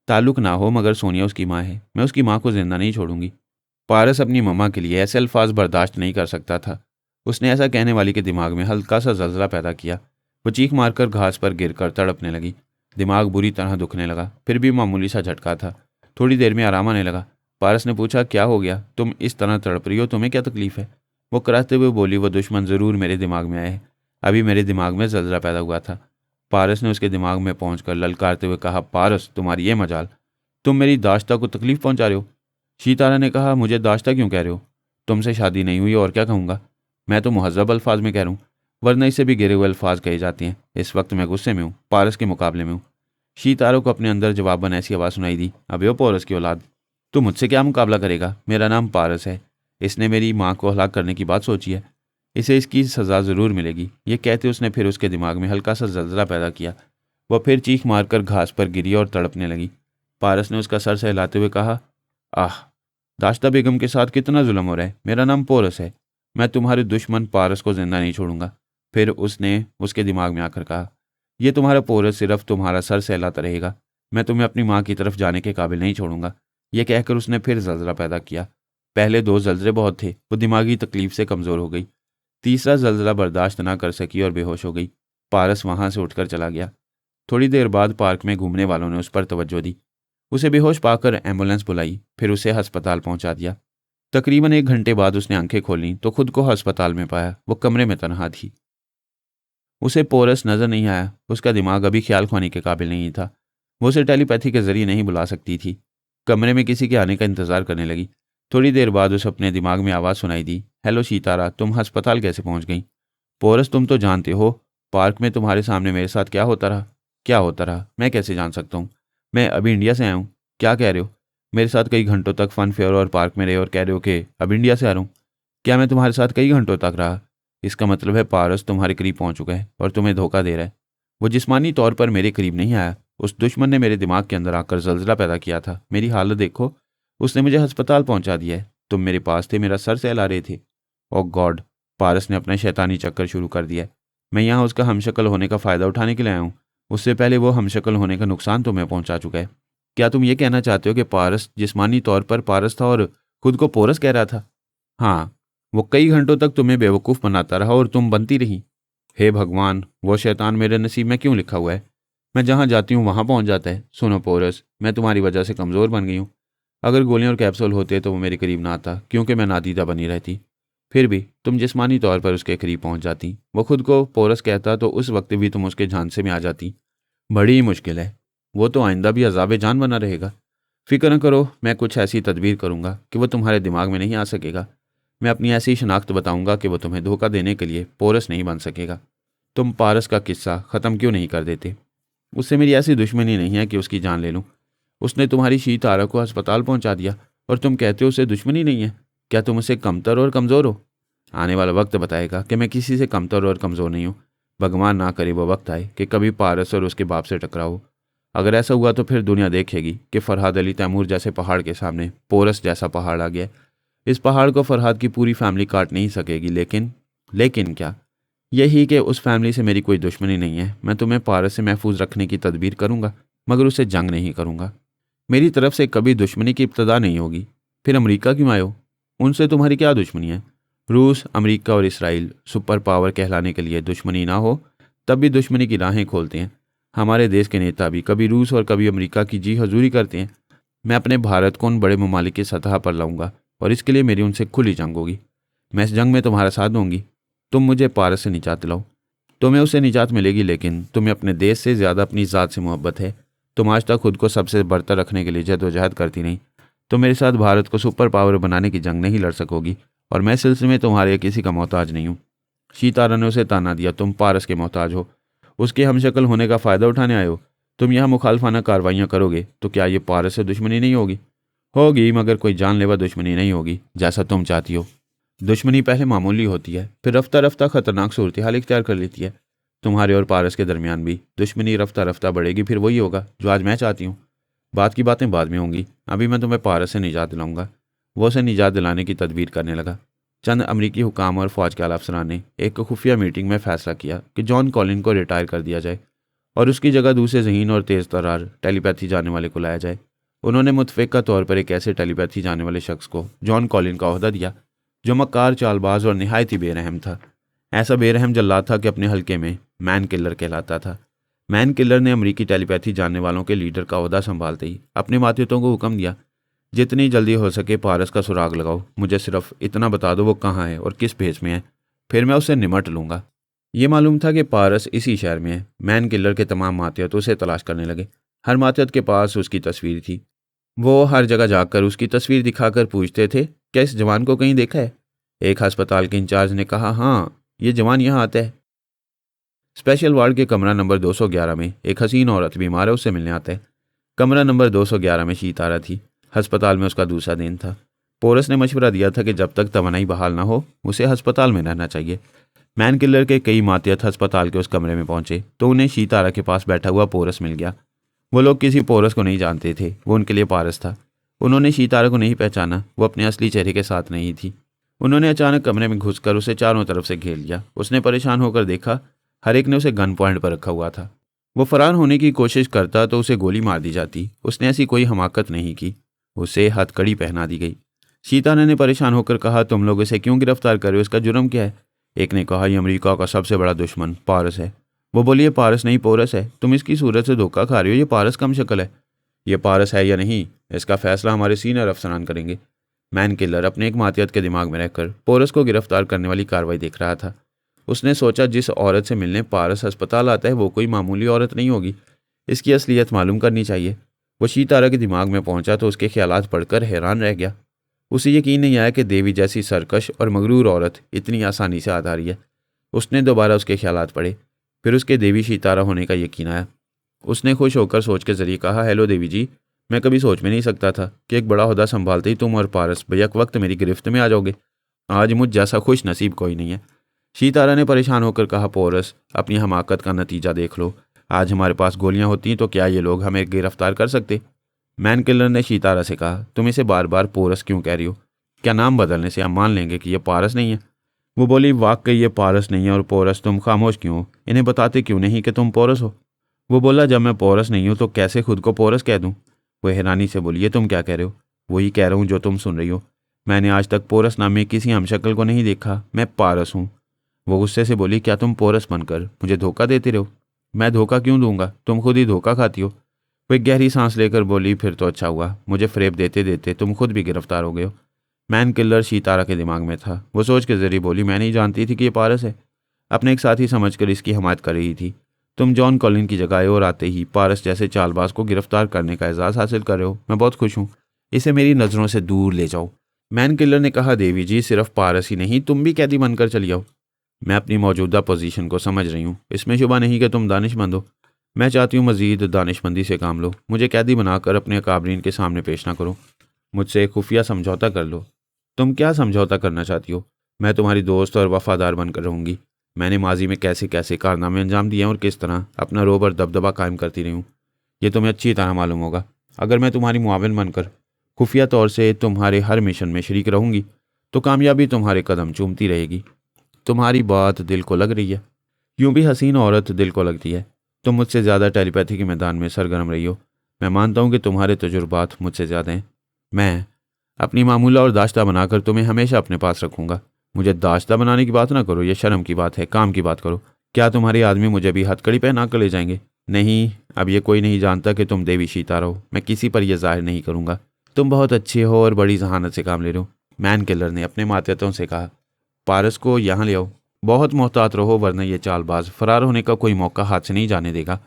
ताल्लुक ना हो, मगर सोनिया उसकी माँ है, मैं उसकी माँ को जिंदा नहीं छोड़ूंगी। पारस अपनी मम्मा के लिए ऐसे अल्फाज बर्दाश्त नहीं कर सकता था। उसने ऐसा कहने वाली के दिमाग में हल्का सा जलजला पैदा किया। वो चीख मारकर घास पर गिरकर तड़पने लगी। दिमाग बुरी तरह दुखने लगा, फिर भी मामूली सा झटका था। थोड़ी देर में आराम आने लगा। पारस ने पूछा, क्या हो गया? तुम इस तरह तड़प रही हो, तुम्हें क्या तकलीफ है? वो कराहते हुए बोली, वो दुश्मन ज़रूर मेरे दिमाग में आए हैं। अभी मेरे दिमाग में जलजला पैदा हुआ था। पारस ने उसके दिमाग में पहुंचकर ललकारते हुए कहा, पारस तुम्हारी ये मजाल, तुम मेरी दाश्ता को तकलीफ पहुंचा रहे हो। शीतारा ने कहा, मुझे दाश्ता क्यों कह रहे हो? तुमसे शादी नहीं हुई और क्या कहूँगा? मैं तो मुहज़्ज़ब अल्फाज में कह रहा हूँ, वरना इसे भी गिरे हुए अल्फाज कहे जाते हैं। इस वक्त मैं गुस्से में हूँ, पारस के मुकाबले में हूँ। शीतारों को अपने अंदर जवाबन ऐसी आवाज़ सुनाई दी, अबे ओ पोरस की औलाद, तू मुझसे क्या मुकाबला करेगा? मेरा नाम पारस है। इसने मेरी माँ को हलाक करने की बात सोची है, इसे इसकी सज़ा ज़रूर मिलेगी। ये कहते उसने फिर उसके दिमाग में हल्का सा जलजला पैदा किया। वह फिर चीख मारकर घास पर गिरी और तड़पने लगी। पारस ने उसका सर सहलाते हुए कहा, आह, दाश्ता बेगम के साथ कितना जुल्म हो रहा है। मेरा नाम पोरस है, मैं तुम्हारे दुश्मन पारस को जिंदा नहीं छोड़ूंगा। फिर उसने उसके दिमाग में आकर कहा, यह तुम्हारा पोरस सिर्फ तुम्हारा सर सहलाता रहेगा, मैं तुम्हें अपनी माँ की तरफ जाने के काबिल नहीं छोड़ूंगा। यह कहकर उसने फिर जलजला पैदा किया। पहले दो जलजले बहुत थे, वो दिमागी तकलीफ से कमज़ोर हो गई। तीसरा जलजला बर्दाश्त ना कर सकी और बेहोश हो गई। पारस वहां से उठकर चला गया। थोड़ी देर बाद पार्क में घूमने वालों ने उस पर तवज्जो दी। उसे बेहोश पाकर एम्बुलेंस बुलाई, फिर उसे अस्पताल पहुंचा दिया। तकरीबन 1 घंटे बाद उसने आंखें खोलीं तो खुद को अस्पताल में पाया। वो कमरे में तनहा थी। उसे पोरस नजर नहीं आया। उसका दिमाग अभी ख्याल खोने के काबिल नहीं था। वो उसे टेलीपैथी के जरिए नहीं बुला सकती थी। कमरे में किसी के आने का इंतजार करने लगी। थोड़ी देर बाद उसे अपने दिमाग में आवाज़ सुनाई दी, हेलो शीतारा, तुम अस्पताल कैसे पहुंच गई? पोरस, तुम तो जानते हो पार्क में तुम्हारे सामने मेरे साथ क्या होता रहा। क्या होता रहा? मैं कैसे जान सकता हूँ? मैं अभी इंडिया से आया हूँ। क्या कह रहे हो? मेरे साथ कई घंटों तक फन फेयर और पार्क में रहे और कह रहे हो कि अब इंडिया से आ रहा हूँ। क्या मैं तुम्हारे साथ कई घंटों तक रहा? इसका मतलब है पारस तुम्हारे करीब पहुंच चुका है और तुम्हें धोखा दे रहा है। वो जिस्मानी तौर पर मेरे करीब नहीं आया। उस दुश्मन ने मेरे दिमाग के अंदर आकर जलजला पैदा किया था। मेरी हालत देखो, उसने मुझे अस्पताल पहुंचा दिया है। तुम मेरे पास थे, मेरा सर सहला रहे थे। ओ गॉड, पारस ने अपना शैतानी चक्कर शुरू कर दिया है। मैं यहाँ उसका हमशक्ल होने का फ़ायदा उठाने के लिए आया हूँ। उससे पहले वो हमशक्ल होने का नुकसान तुम्हें पहुंचा चुका है। क्या तुम ये कहना चाहते हो कि पारस जिस्मानी तौर पर पारस था और खुद को पोरस कह रहा था? हाँ, वो कई घंटों तक तुम्हें बेवकूफ़ बनाता रहा और तुम बनती रही। हे भगवान, वो शैतान मेरे नसीब में क्यों लिखा हुआ है? मैं जहाँ जाती हूँ वहाँ पहुँच जाता है। सुनो पोरस, मैं तुम्हारी वजह से कमज़ोर बन गई हूँ। अगर गोलियां और कैप्सूल होते तो वो मेरे करीब ना आता, क्योंकि मैं नादीदा बनी रहती। फिर भी तुम जिस्मानी तौर पर उसके करीब पहुंच जाती। वो खुद को पोरस कहता तो उस वक्त भी तुम उसके झांसे में आ जाती। बड़ी ही मुश्किल है। वो तो आइंदा भी अज़ाबे जान बना रहेगा। फिक्र न करो, मैं कुछ ऐसी तदबीर करूंगा कि वो तुम्हारे दिमाग में नहीं आ सकेगा। मैं अपनी ऐसी शनाख्त बताऊंगा कि वो तुम्हें धोखा देने के लिए पोरस नहीं बन सकेगा। तुम पारस का किस्सा ख़त्म क्यों नहीं कर देते? उससे मेरी ऐसी दुश्मनी नहीं है कि उसकी जान ले लूँ। उसने तुम्हारी शीत आरा को अस्पताल पहुंचा दिया और तुम कहते हो उसे दुश्मनी नहीं है। क्या तुम उसे कमतर और कमज़ोर हो? आने वाला वक्त बताएगा कि मैं किसी से कमतर और कमज़ोर नहीं हूँ। भगवान ना करे वो वक्त आए कि कभी पारस और उसके बाप से टकराओ। अगर ऐसा हुआ तो फिर दुनिया देखेगी कि फरहाद अली तैमूर जैसे पहाड़ के सामने पोरस जैसा पहाड़ आ गया। इस पहाड़ को फरहाद की पूरी फैमिली काट नहीं सकेगी, लेकिन क्या? यही कि उस फैमिली से मेरी कोई दुश्मनी नहीं है। मैं तुम्हें पारस से महफूज रखने की तदबीर करूंगा, मगर उससे जंग नहीं करूंगा। मेरी तरफ से कभी दुश्मनी की इब्तदा नहीं होगी। फिर अमेरिका क्यों आए हो? उनसे तुम्हारी क्या दुश्मनी है? रूस, अमेरिका और इसराइल सुपर पावर कहलाने के लिए दुश्मनी ना हो तब भी दुश्मनी की राहें खोलते हैं। हमारे देश के नेता भी कभी रूस और कभी अमेरिका की जी हजूरी करते हैं। मैं अपने भारत को उन बड़े ममालिक की सतह पर लाऊंगा और इसके लिए मेरी उनसे खुली जंग होगी। मैं इस जंग में तुम्हारा साथ दूंगी। तुम मुझे पारस से निजात दिलाओ। तुम्हें उससे निजात मिलेगी, लेकिन तुम्हें अपने देश से ज़्यादा अपनी ज़ात से मोहब्बत है। तुम आज तक खुद को सबसे बरतर रखने के लिए जद्दोजहद करती नहीं। तुम मेरे साथ भारत को सुपर पावर बनाने की जंग नहीं लड़ सकोगी, और मैं इस सिलसिले में तुम्हारे किसी का मोहताज नहीं हूँ। शीतारा ने उसे ताना दिया, तुम पारस के मोहताज हो, उसके हमशक्ल होने का फ़ायदा उठाने आए हो। तुम यहाँ मुखालफाना कार्रवाइयाँ करोगे तो क्या ये पारस से दुश्मनी नहीं होगी? होगी, मगर कोई जानलेवा दुश्मनी नहीं होगी जैसा तुम चाहती हो। दुश्मनी पहले मामूली होती है, फिर रफ्ता रफ्ता खतरनाक सूरत हाल इख्तियार कर लेती है। तुम्हारे और पारस के दरमियान भी दुश्मनी रफ्ता रफ्ता बढ़ेगी, फिर वही होगा जो आज मैं चाहती हूँ। बात की बातें बाद में होंगी, अभी मैं तुम्हें पारस से निजात दिलाऊंगा। वो उसे निजात दिलाने की तदबीर करने लगा। चंद अमरीकी हुकाम और फौज के आला अफसरान ने एक खुफिया मीटिंग में फैसला किया कि जॉन कॉलिन को रिटायर कर दिया जाए और उसकी जगह दूसरे ज़हीन और तेज़ तर्रार टेलीपैथी जाने वाले को लाया जाए। उन्होंने मुतफ़िक़ा तौर पर एक ऐसे टेलीपैथी जाने वाले शख्स को जॉन कॉलिन का ओहदा दिया जो मक्कार, चालबाज और नहायत ही बेरहम था। ऐसा बेरहम जल्लाद था कि अपने हल्के में मैन किलर कहलाता था। मैन किलर ने अमरीकी टेलीपैथी जानने वालों के लीडर का ओहदा संभालते ही अपने मातिहतों को हुक्म दिया, जितनी जल्दी हो सके पारस का सुराग लगाओ। मुझे सिर्फ इतना बता दो वो कहाँ है और किस भेस में है, फिर मैं उससे निमट लूँगा। ये मालूम था कि पारस इसी शहर में है। मैन किलर के तमाम मातिहत उसे तलाश करने लगे। हर मातिहत के पास उसकी तस्वीर थी। वो हर जगह जाकर उसकी तस्वीर दिखाकर पूछते थे, क्या इस जवान को कहीं देखा है? एक अस्पताल के इंचार्ज ने कहा, हाँ, ये जवान यहाँ आता है। स्पेशल वार्ड के कमरा नंबर 211 में एक हसीन औरत बीमार है, उससे मिलने आता है। कमरा नंबर 211 में शीतारा थी। अस्पताल में उसका दूसरा दिन था। पोरस ने मशवरा दिया था कि जब तक तवानाई बहाल ना हो उसे अस्पताल में रहना चाहिए। मैन किलर के कई मातिहत अस्पताल के उस कमरे में पहुंचे तो उन्हें शीतारा के पास बैठा हुआ पोरस मिल गया। वो लोग किसी पोरस को नहीं जानते थे, वो उनके लिए पारस था। उन्होंने शीतारा को नहीं पहचाना, वो अपने असली चेहरे के साथ नहीं थी। उन्होंने अचानक कमरे में घुसकर उसे चारों तरफ से घेर लिया। उसने परेशान होकर देखा, हर एक ने उसे गन पॉइंट पर रखा हुआ था। वो फरार होने की कोशिश करता तो उसे गोली मार दी जाती। उसने ऐसी कोई हमाकत नहीं की। उसे हथकड़ी पहना दी गई। शीतारा ने परेशान होकर कहा, तुम लोग इसे क्यों गिरफ्तार कर रहे हो? इसका जुर्म क्या है? एक ने कहा, यह अमेरिका का सबसे बड़ा दुश्मन पारस है। वो बोली, ये पारस नहीं पोरस है। तुम इसकी सूरत से धोखा खा रहे हो। ये पारस कम शक्ल है। ये पारस है या नहीं, इसका फैसला हमारे सीनियर अफसरान करेंगे। मैन किलर अपने एक मातियत के दिमाग में रहकर पोरस को गिरफ्तार करने वाली कार्रवाई देख रहा था। उसने सोचा, जिस औरत से मिलने पारस अस्पताल आता है वो कोई मामूली औरत नहीं होगी। इसकी असलियत मालूम करनी चाहिए। वो शीतारा के दिमाग में पहुंचा तो उसके ख्यालात पढ़कर हैरान रह गया। उसे यकीन नहीं आया कि देवी जैसी सरकश और मगरूर औरत इतनी आसानी से आ रही है। उसने दोबारा उसके ख्यालात पढ़े, फिर उसके देवी शीतारा होने का यकीन आया। उसने खुश होकर सोच के जरिए कहा, हेलो देवी जी, मैं कभी सोच में नहीं सकता था कि एक बड़ा ओहदा संभालते ही तुम और पारस बैक वक्त मेरी गिरफ्त में आ जाओगे। आज मुझ जैसा खुश नसीब कोई नहीं है। शीतारा ने परेशान होकर कहा, पोरस, अपनी हमाकत का नतीजा देख लो। आज हमारे पास गोलियां होती तो क्या ये लोग हमें गिरफ्तार कर सकते? मैन किलर ने शीतारा से कहा, तुम इसे बार बार पोरस क्यों कह रही हो? क्या नाम बदलने से हम मान लेंगे कि यह पारस नहीं है? वो बोली, वाकई ये पारस नहीं है और पोरस। तुम खामोश क्यों हो? इन्हें बताते क्यों नहीं कि तुम पोरस हो? वो बोला, जब मैं पोरस नहीं हूँ तो कैसे खुद को पोरस कह दूँ? वो हैरानी से बोली, ये तुम क्या कह रहे हो? वही कह रहा हूँ जो तुम सुन रही हो। मैंने आज तक पोरस नाम में किसी हमशक्ल को नहीं देखा। मैं पारस हूँ। वो गुस्से से बोली, क्या तुम पोरस बनकर मुझे धोखा देती रहो? मैं धोखा क्यों दूंगा? तुम खुद ही धोखा खाती हो। वो एक गहरी सांस लेकर बोली, फिर तो अच्छा हुआ, मुझे फ़रेब देते देते तुम खुद भी गिरफ्तार हो गए हो। मैन किलर शीतारा के दिमाग में था। वो सोच के जरिए बोली, मैं नहीं जानती थी कि ये पारस है। अपने एक साथी समझकर इसकी हमायत कर रही थी। तुम जॉन कॉलिन की जगह आए और आते ही पारस जैसे चालबाज को गिरफ्तार करने का एजाज़ हासिल कर रहे हो। मैं बहुत खुश हूँ। इसे मेरी नज़रों से दूर ले जाओ। मैन किलर ने कहा, देवी जी, सिर्फ पारस ही नहीं, तुम भी कैदी बनकर चली जाओ। मैं अपनी मौजूदा पोजीशन को समझ रही हूँ। इसमें शुबा नहीं कि तुम दानिशमंद हो। मैं चाहती हूँ मज़ीद दानिशमंदी से काम लो। मुझे कैदी बनाकर अपने अकाबरीन के सामने पेश ना करो। मुझसे एक खुफिया समझौता कर लो। तुम क्या समझौता करना चाहती हो? मैं तुम्हारी दोस्त और वफादार बनकर रहूँगी। मैंने माजी में कैसे कैसे कारनामे अंजाम दिए और किस तरह अपना रोब और दबदबा कायम करती रही हूँ, ये तुम्हें अच्छी तरह मालूम होगा। अगर मैं तुम्हारी मुआविन बनकर खुफिया तौर से तुम्हारे हर मिशन में शरीक रहूँगी तो कामयाबी तुम्हारे कदम चूमती रहेगी। तुम्हारी बात दिल को लग रही है। यूं भी हसीन औरत दिल को लगती है। तुम मुझसे ज़्यादा टेलीपैथी के मैदान में सरगर्म रही हो। मैं मानता हूँ कि तुम्हारे तजुर्बात मुझसे ज़्यादा हैं। मैं अपनी मामूला और दाश्ता बनाकर तुम्हें हमेशा अपने पास रखूँगा। मुझे दाश्ता बनाने की बात ना करो, यह शर्म की बात है। काम की बात करो। क्या तुम्हारे आदमी मुझे भी हथकड़ी पहना कर ले जाएंगे? नहीं, अब ये कोई नहीं जानता कि तुम देवी शीतारा हो। मैं किसी पर यह जाहिर नहीं करूँगा। तुम बहुत अच्छे हो और बड़ी जहानत से काम ले रहे हो। मैन किलर ने अपने मातहतों से कहा, पारस को यहाँ ले आओ। बहुत मोहतात रहो, वरना ये चालबाज फरार होने का कोई मौका हाथ से नहीं जाने देगा।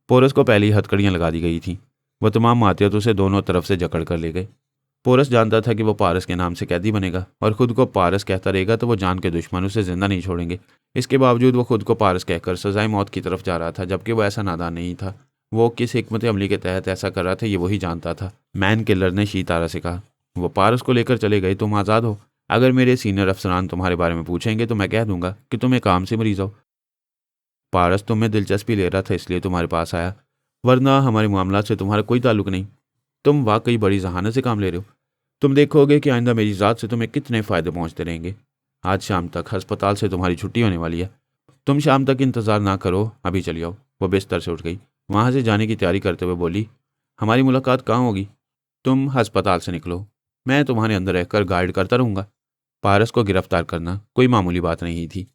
पोरस को पहली हथकड़ियाँ लगा दी गई थीं। वह तमाम मातहत उसे दोनों तरफ से जकड़ कर ले गए। पोरस जानता था कि वो पारस के नाम से कैदी बनेगा और खुद को पारस कहता रहेगा तो वो जान के दुश्मन उसे जिंदा नहीं छोड़ेंगे। इसके बावजूद वो खुद को पारस कहकर सजाए मौत की तरफ जा रहा था, जबकि वो ऐसा नादान नहीं था। वो किस हिकमत अमली के तहत ऐसा कर रहा था ये वही जानता था। मैन किलर ने शीतारा से कहा, वो पारस को लेकर चले गए, तुम आज़ाद हो। अगर मेरे सीनियर अफसरान तुम्हारे बारे में पूछेंगे तो मैं कह दूंगा कि तुम एक काम से मरीज हो। पारस तुम्हें दिलचस्पी ले रहा था इसलिए तुम्हारे पास आया, वरना हमारे मामला से तुम्हारा कोई ताल्लुक नहीं। तुम वाकई बड़ी जहानत से काम ले रहे हो। तुम देखोगे कि आइंदा मेरी ज़ात से तुम्हें कितने फ़ायदे पहुंचते रहेंगे। आज शाम तक अस्पताल से तुम्हारी छुट्टी होने वाली है। तुम शाम तक इंतज़ार ना करो, अभी चली आओ। वो बिस्तर से उठ गई। वहाँ से जाने की तैयारी करते हुए बोली, हमारी मुलाकात कहाँ होगी? तुम अस्पताल से निकलो, मैं तुम्हारे अंदर रहकर गाइड करता रहूँगा। पारस को गिरफ्तार करना कोई मामूली बात नहीं थी।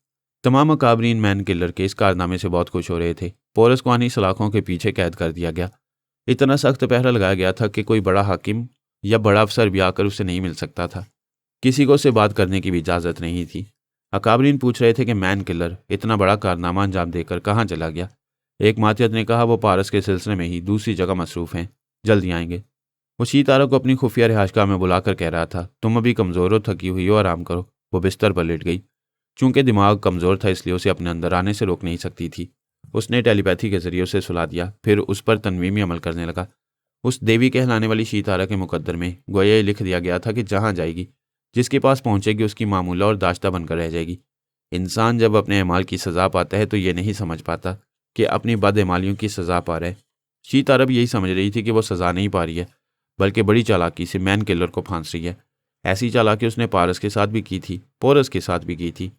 तमाम अकाबरीन मैन किलर के इस कारनामे से बहुत खुश हो रहे थे। पोरस को आनी सलाखों के पीछे कैद कर दिया गया। इतना सख्त पहरा लगाया गया था कि कोई बड़ा हाकिम या बड़ा अफसर भी आकर उससे नहीं मिल सकता था। किसी को उससे बात करने की भी इजाज़त नहीं थी। अकाबरीन पूछ रहे थे कि मैन किलर इतना बड़ा कारनामा अंजाम देकर कहाँ चला गया। एक मातियत ने कहा, वो पारस के सिलसिले में ही दूसरी जगह मसरूफ़ हैं, जल्दी आएंगे। वो शीतारा को अपनी खुफिया रिहाशगाह में बुलाकर कह रहा था, तुम अभी कमज़ोर हो, थकी हुई हो, आराम करो। वो बिस्तर पर लेट गई। चूंकि दिमाग कमज़ोर था इसलिए उसे अपने अंदर आने से रोक नहीं सकती थी। उसने टेलीपैथी के जरिए उसे सुला दिया, फिर उस पर तनवीमी अमल करने लगा। उस देवी कहलाने वाली शीतारा के मुकद्दर में गोया लिख दिया गया था कि जहाँ जाएगी, जिसके पास पहुँचेगी, उसकी मामूला और दाश्ता बनकर रह जाएगी। इंसान जब अपने अमाल की सज़ा पाता है तो ये नहीं समझ पाता कि अपनी बदअमालियों की सज़ा पा रहा है। शीतारा भी यही समझ रही थी कि वो सज़ा नहीं पा रही है, बल्कि बड़ी चालाकी से मैन किलर को फांस रही है। ऐसी चालाकी उसने पारस के साथ भी की थी, पोरस के साथ भी की थी,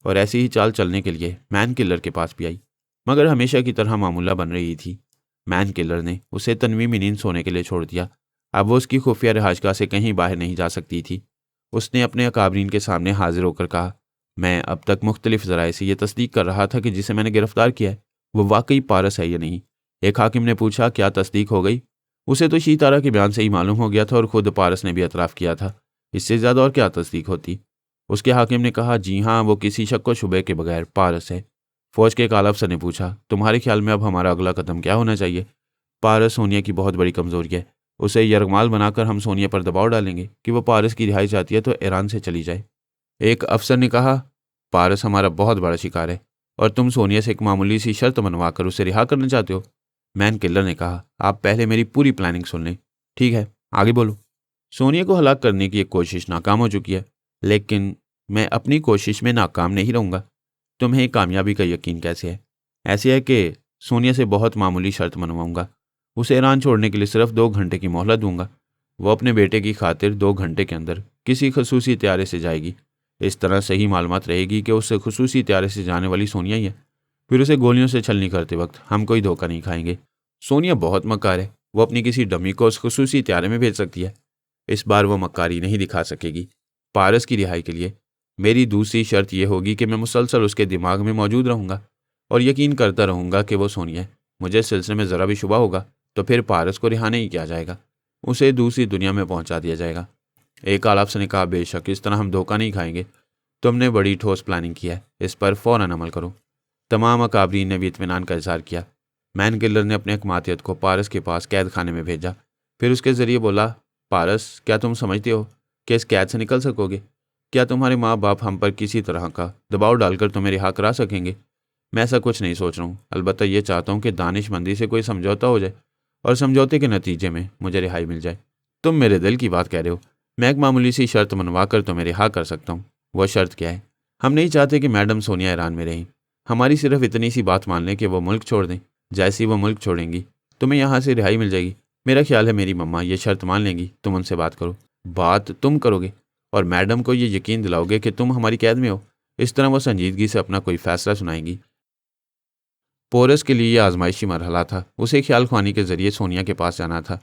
और ऐसी ही चाल चलने के लिए मैन किलर के पास भी आई, मगर हमेशा की तरह मामूला बन रही थी। मैन किलर ने उसे तनवीमी नींद सोने के लिए छोड़ दिया। अब वो उसकी खुफिया रिहाशगाह से कहीं बाहर नहीं जा सकती थी। उसने अपने अकाबरीन के सामने हाजिर होकर कहा, मैं अब तक मुख्तलिफ ज़राए से यह तस्दीक कर रहा था कि जिसे मैंने गिरफ्तार किया है वो वाकई पारस है या नहीं। एक हाकिम ने पूछा, क्या तस्दीक हो गई? उसे तो शीतारा के बयान से ही मालूम हो गया था और खुद पारस ने भी एतराफ़ किया था। इससे ज़्यादा और क्या तस्दीक होती? उसके हाकिम ने कहा, जी हाँ, वो किसी शक व शुबे के बगैर पारस है। फौज के एक आला अफसर ने पूछा, तुम्हारे ख्याल में अब हमारा अगला कदम क्या होना चाहिए? पारस सोनिया की बहुत बड़ी कमज़ोरी है। उसे यरगमाल बनाकर हम सोनिया पर दबाव डालेंगे कि वो पारस की रिहाई चाहती है तो ईरान से चली जाए। एक अफसर ने कहा, पारस हमारा बहुत बड़ा शिकार है और तुम सोनिया से एक मामूली सी शर्त मनवा कर उसे रिहा करना चाहते हो। मैन किलर ने कहा, आप पहले मेरी पूरी प्लानिंग सुन लें। ठीक है, आगे बोलो। सोनिया को हलाक करने की एक कोशिश नाकाम हो चुकी है, लेकिन मैं अपनी कोशिश में नाकाम नहीं रहूँगा। तुम्हें कामयाबी का यकीन कैसे है? ऐसे है कि सोनिया से बहुत मामूली शर्त मनवाऊंगा। उसे ईरान छोड़ने के लिए सिर्फ 2 घंटे की मोहलत दूंगा। वो अपने बेटे की खातिर 2 घंटे के अंदर किसी खसूसी त्यारे से जाएगी। इस तरह सही मालूमात रहेगी कि उस खसूसी त्यारे से जाने वाली सोनिया ही है। फिर उसे गोलियों से छलनी करते वक्त हम कोई धोखा नहीं खाएंगे। सोनिया बहुत मक्कार है, वो अपनी किसी डमी को उस खसूसी त्यारे में भेज सकती है। इस बार वो मक्कारी नहीं दिखा सकेगी। पारस की रिहाई के लिए मेरी दूसरी शर्त यह होगी कि मैं मुसलसल उसके दिमाग में मौजूद रहूंगा और यकीन करता रहूंगा कि वो सोनिया है। मुझे इस सिलसिले में ज़रा भी शुबा होगा तो फिर पारस को रिहा नहीं किया जाएगा, उसे दूसरी दुनिया में पहुंचा दिया जाएगा। एक आल अफसर ने कहा, बेशक इस तरह हम धोखा नहीं खाएंगे। तुमने बड़ी ठोस प्लानिंग की है, इस पर फ़ौरन अमल करो। तमाम अकाबरीन ने भी इत्मीनान का इजहार किया। मैन किलर ने अपने हकमातियत को पारस के पास कैद खाने में भेजा। फिर उसके ज़रिए बोला, पारस, क्या तुम समझते हो कि इस कैद से निकल सकोगे? क्या तुम्हारे माँ बाप हम पर किसी तरह का दबाव डालकर तुम्हें रिहा करा सकेंगे? मैं ऐसा कुछ नहीं सोच रहा हूँ। अलबत्ता ये चाहता हूँ कि दानिशमंदी से कोई समझौता हो जाए और समझौते के नतीजे में मुझे रिहाई मिल जाए। तुम मेरे दिल की बात कह रहे हो। मैं एक मामूली सी शर्त मनवा कर तुम्हें रिहा कर सकता हूँ। वह शर्त क्या है? हम नहीं चाहते कि मैडम सोनिया ईरान में रहें। हमारी सिर्फ इतनी सी बात मान लें कि वो मुल्क छोड़ दें। जैसे ही वो मुल्क छोड़ेंगी तुम्हें यहाँ से रिहाई मिल जाएगी। मेरा ख्याल है मेरी मम्मा ये शर्त मान लेंगी। तुम उनसे बात करो। बात तुम करोगे और मैडम को ये यकीन दिलाओगे कि तुम हमारी कैद में हो। इस तरह वो संजीदगी से अपना कोई फैसला सुनाएंगी। पोरस के लिए यह आजमाइशी मरहला था। उसे ख्याल ख्वानी के जरिए सोनिया के पास जाना था।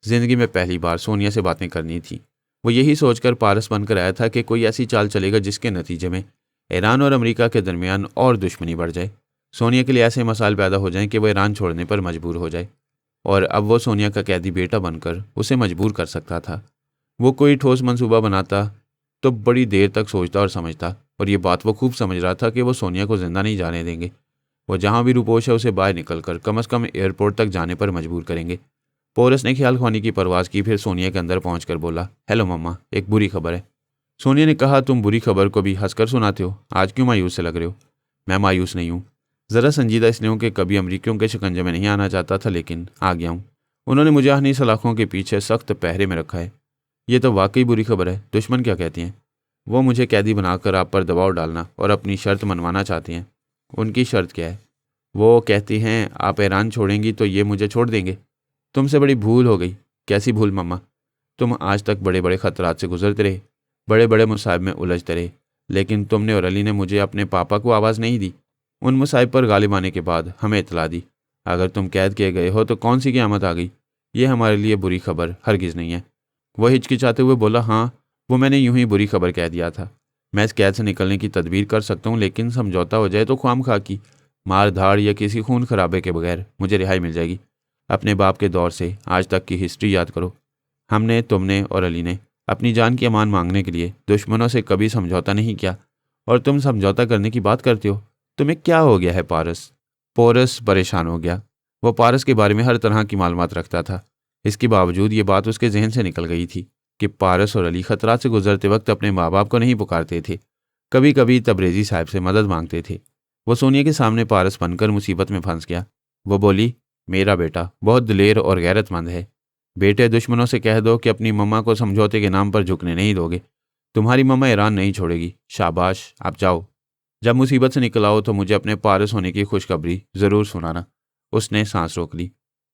जिंदगी में पहली बार सोनिया से बातें करनी थी। वो यही सोचकर पारस बनकर आया था कि कोई ऐसी चाल चलेगा जिसके नतीजे में ईरान और अमेरिका के दरमियान और दुश्मनी बढ़ जाए। सोनिया के लिए ऐसे मसाइल पैदा हो जाएं कि वह ईरान छोड़ने पर मजबूर हो जाए और अब वो सोनिया का कैदी बेटा बनकर उसे मजबूर कर सकता था। वो कोई ठोस मंसूबा बनाता तो बड़ी देर तक सोचता और समझता, और ये बात वो खूब समझ रहा था कि वो सोनिया को जिंदा नहीं जाने देंगे। वो जहाँ भी रुपोश है उसे बाहर निकलकर कम से कम एयरपोर्ट तक जाने पर मजबूर करेंगे। पोरस ने ख्याल ख्वानी की परवाज़ की। फिर सोनिया के अंदर पहुंचकर बोला, हेलो मम्मा, एक बुरी खबर है। सोनिया ने कहा, तुम बुरी खबर को भी हंसकर सुनाते हो। आज क्यों मायूस से लग रहे हो? मैं मायूस नहीं हूँ। ज़रा संजीदा इसलिए हूँ कि कभी अमरीकियों के शिकंजे में नहीं आना चाहता था, लेकिन आ गया हूँ। उन्होंने मुझे आहनी सलाखों के पीछे सख्त पहरे में रखा है। ये तो वाकई बुरी खबर है। दुश्मन क्या कहती हैं? वो मुझे कैदी बनाकर आप पर दबाव डालना और अपनी शर्त मनवाना चाहती हैं। उनकी शर्त क्या है? वो कहती हैं आप ईरान छोड़ेंगी तो ये मुझे छोड़ देंगे। तुमसे बड़ी भूल हो गई। कैसी भूल मम्मा? तुम आज तक बड़े बड़े ख़तरात से गुजरते रहे, बड़े बड़े मुसाइब में उलझते रहे, लेकिन तुमने और अली ने मुझे अपने पापा को आवाज़ नहीं दी। उन मुसाइब पर गालिब आने के बाद हमें इतला दी। अगर तुम कैद किए गए हो तो कौन सी क़यामत आ गई? ये हमारे लिए बुरी खबर हरगिज़ नहीं है। वह हिचकिचाते हुए बोला, हाँ, वो मैंने यूं ही बुरी खबर कह दिया था। मैं इस कैद से निकलने की तदबीर कर सकता हूँ, लेकिन समझौता हो जाए तो ख्वामखा की मार धाड़ या किसी खून खराबे के बगैर मुझे रिहाई मिल जाएगी। अपने बाप के दौर से आज तक की हिस्ट्री याद करो। हमने, तुमने और अली ने अपनी जान की अमान मांगने के लिए दुश्मनों से कभी समझौता नहीं किया, और तुम समझौता करने की बात करते हो। तुम्हें क्या हो गया है पारस? पोरस परेशान हो गया। वो पारस के बारे में हर तरह की मालूमात रखता था। इसके बावजूद ये बात उसके जहन से निकल गई थी कि पारस और अली खतरात से गुजरते वक्त अपने माँ बाप को नहीं पुकारते थे। कभी कभी तबरेज़ी साहब से मदद मांगते थे। वो सोनिया के सामने पारस बनकर मुसीबत में फंस गया। वो बोली, मेरा बेटा बहुत दिलेर और गैरतमंद है। बेटे, दुश्मनों से कह दो कि अपनी मम्मा को समझौते के नाम पर झुकने नहीं दोगे। तुम्हारी मम्मा ईरान नहीं छोड़ेगी। शाबाश, आप जाओ। जब मुसीबत से निकल आओ तो मुझे अपने पारस होने की खुशखबरी ज़रूर सुनाना। उसने सांस रोक ली।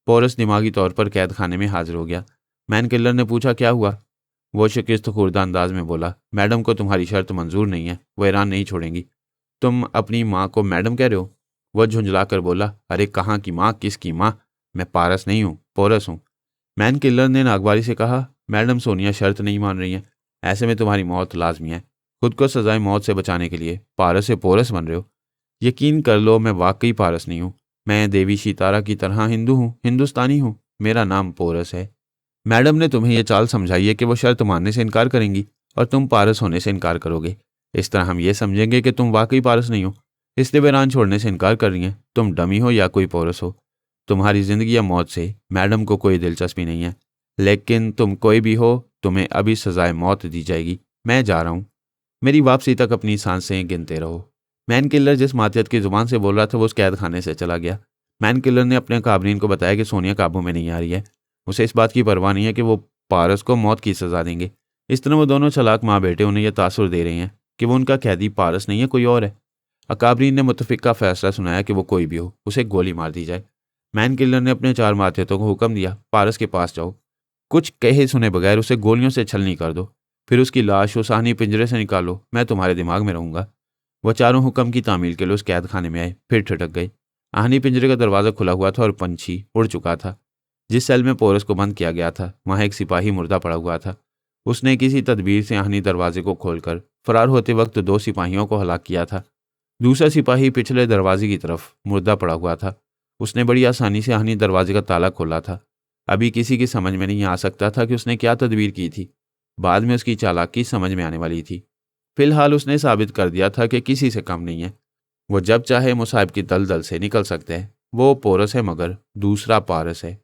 पोरस दिमागी तौर पर कैद खाने में हाजिर हो गया। मैन किलर ने पूछा, क्या हुआ? वो शिकस्त खुर्दा अंदाज में बोला, मैडम को तुम्हारी शर्त मंजूर नहीं है, वो ईरान नहीं छोड़ेंगी। तुम अपनी माँ को मैडम कह रहे हो? वह झुंझला कर बोला, अरे कहाँ की माँ, किसकी माँ? मैं पारस नहीं हूँ, पोरस हूँ। मैन किलर ने नागवारी से कहा, मैडम सोनिया शर्त नहीं मान रही हैं, ऐसे में तुम्हारी मौत लाजमी है। खुद को सजाए मौत से बचाने के लिए पारस से पोरस बन रहे हो। यकीन कर लो, मैं वाकई पारस नहीं हूँ। मैं देवी सितारा की तरह हिंदू हूँ, हिंदुस्तानी हूँ। मेरा नाम पोरस है। मैडम ने तुम्हें यह चाल समझाई है कि वो शर्त मानने से इनकार करेंगी और तुम पारस होने से इनकार करोगे। इस तरह हम ये समझेंगे कि तुम वाकई पारस नहीं हो, इसलिए वे ईरान छोड़ने से इनकार कर रही हैं। तुम डमी हो या कोई पोरस हो, तुम्हारी ज़िंदगी या मौत से मैडम को कोई दिलचस्पी नहीं है। लेकिन तुम कोई भी हो, तुम्हें अभी सजाए मौत दी जाएगी। मैं जा रहा हूँ। मेरी वापसी तक अपनी सांसें गिनते रहो। मैन किलर जिस मातियत की ज़ुबान से बोल रहा था वो उस कैद खाने से चला गया। मैन किलर ने अपने काबरीन को बताया कि सोनिया काबू में नहीं आ रही है। उसे इस बात की परवाह नहीं है कि वो पारस को मौत की सज़ा देंगे। इस तरह वो दोनों चालाक माँ बेटे उन्हें यह तासुर दे रहे हैं कि वो उनका कैदी पारस नहीं है, कोई और है। अकाबरीन ने मुतफिक का फैसला सुनाया कि वो कोई भी हो, उसे गोली मार दी जाए। मैन किलर ने अपने 4 मातहतों को हुक्म दिया, पारस के पास जाओ, कुछ कहे सुने बगैर उसे गोलियों से छलनी कर दो, फिर उसकी लाश उस आहनी पिंजरे से निकालो, मैं तुम्हारे दिमाग में रहूंगा। वह चारों हुक्म की तामील के लिए उस कैद खाने में आए, फिर ठिठक गए। आहनी पिंजरे का दरवाज़ा खुला हुआ था और पंछी उड़ चुका था। जिस सेल में पोरस को बंद किया गया था वहाँ एक सिपाही मुर्दा पड़ा हुआ था। उसने किसी तदबीर से आहनी दरवाजे को खोलकर फरार होते वक्त 2 सिपाहियों को हलाक किया था। दूसरा सिपाही पिछले दरवाजे की तरफ मुर्दा पड़ा हुआ था। उसने बड़ी आसानी से आहनी दरवाजे का ताला खोला था। अभी किसी की समझ में नहीं आ सकता था कि उसने क्या तदबीर की थी। बाद में उसकी चालाकी समझ में आने वाली थी। फिलहाल उसने साबित कर दिया था कि किसी से कम नहीं है। वो जब चाहे मुसाहिब की दलदल से निकल सकते हैं। वो पोरस है मगर दूसरा पारस है।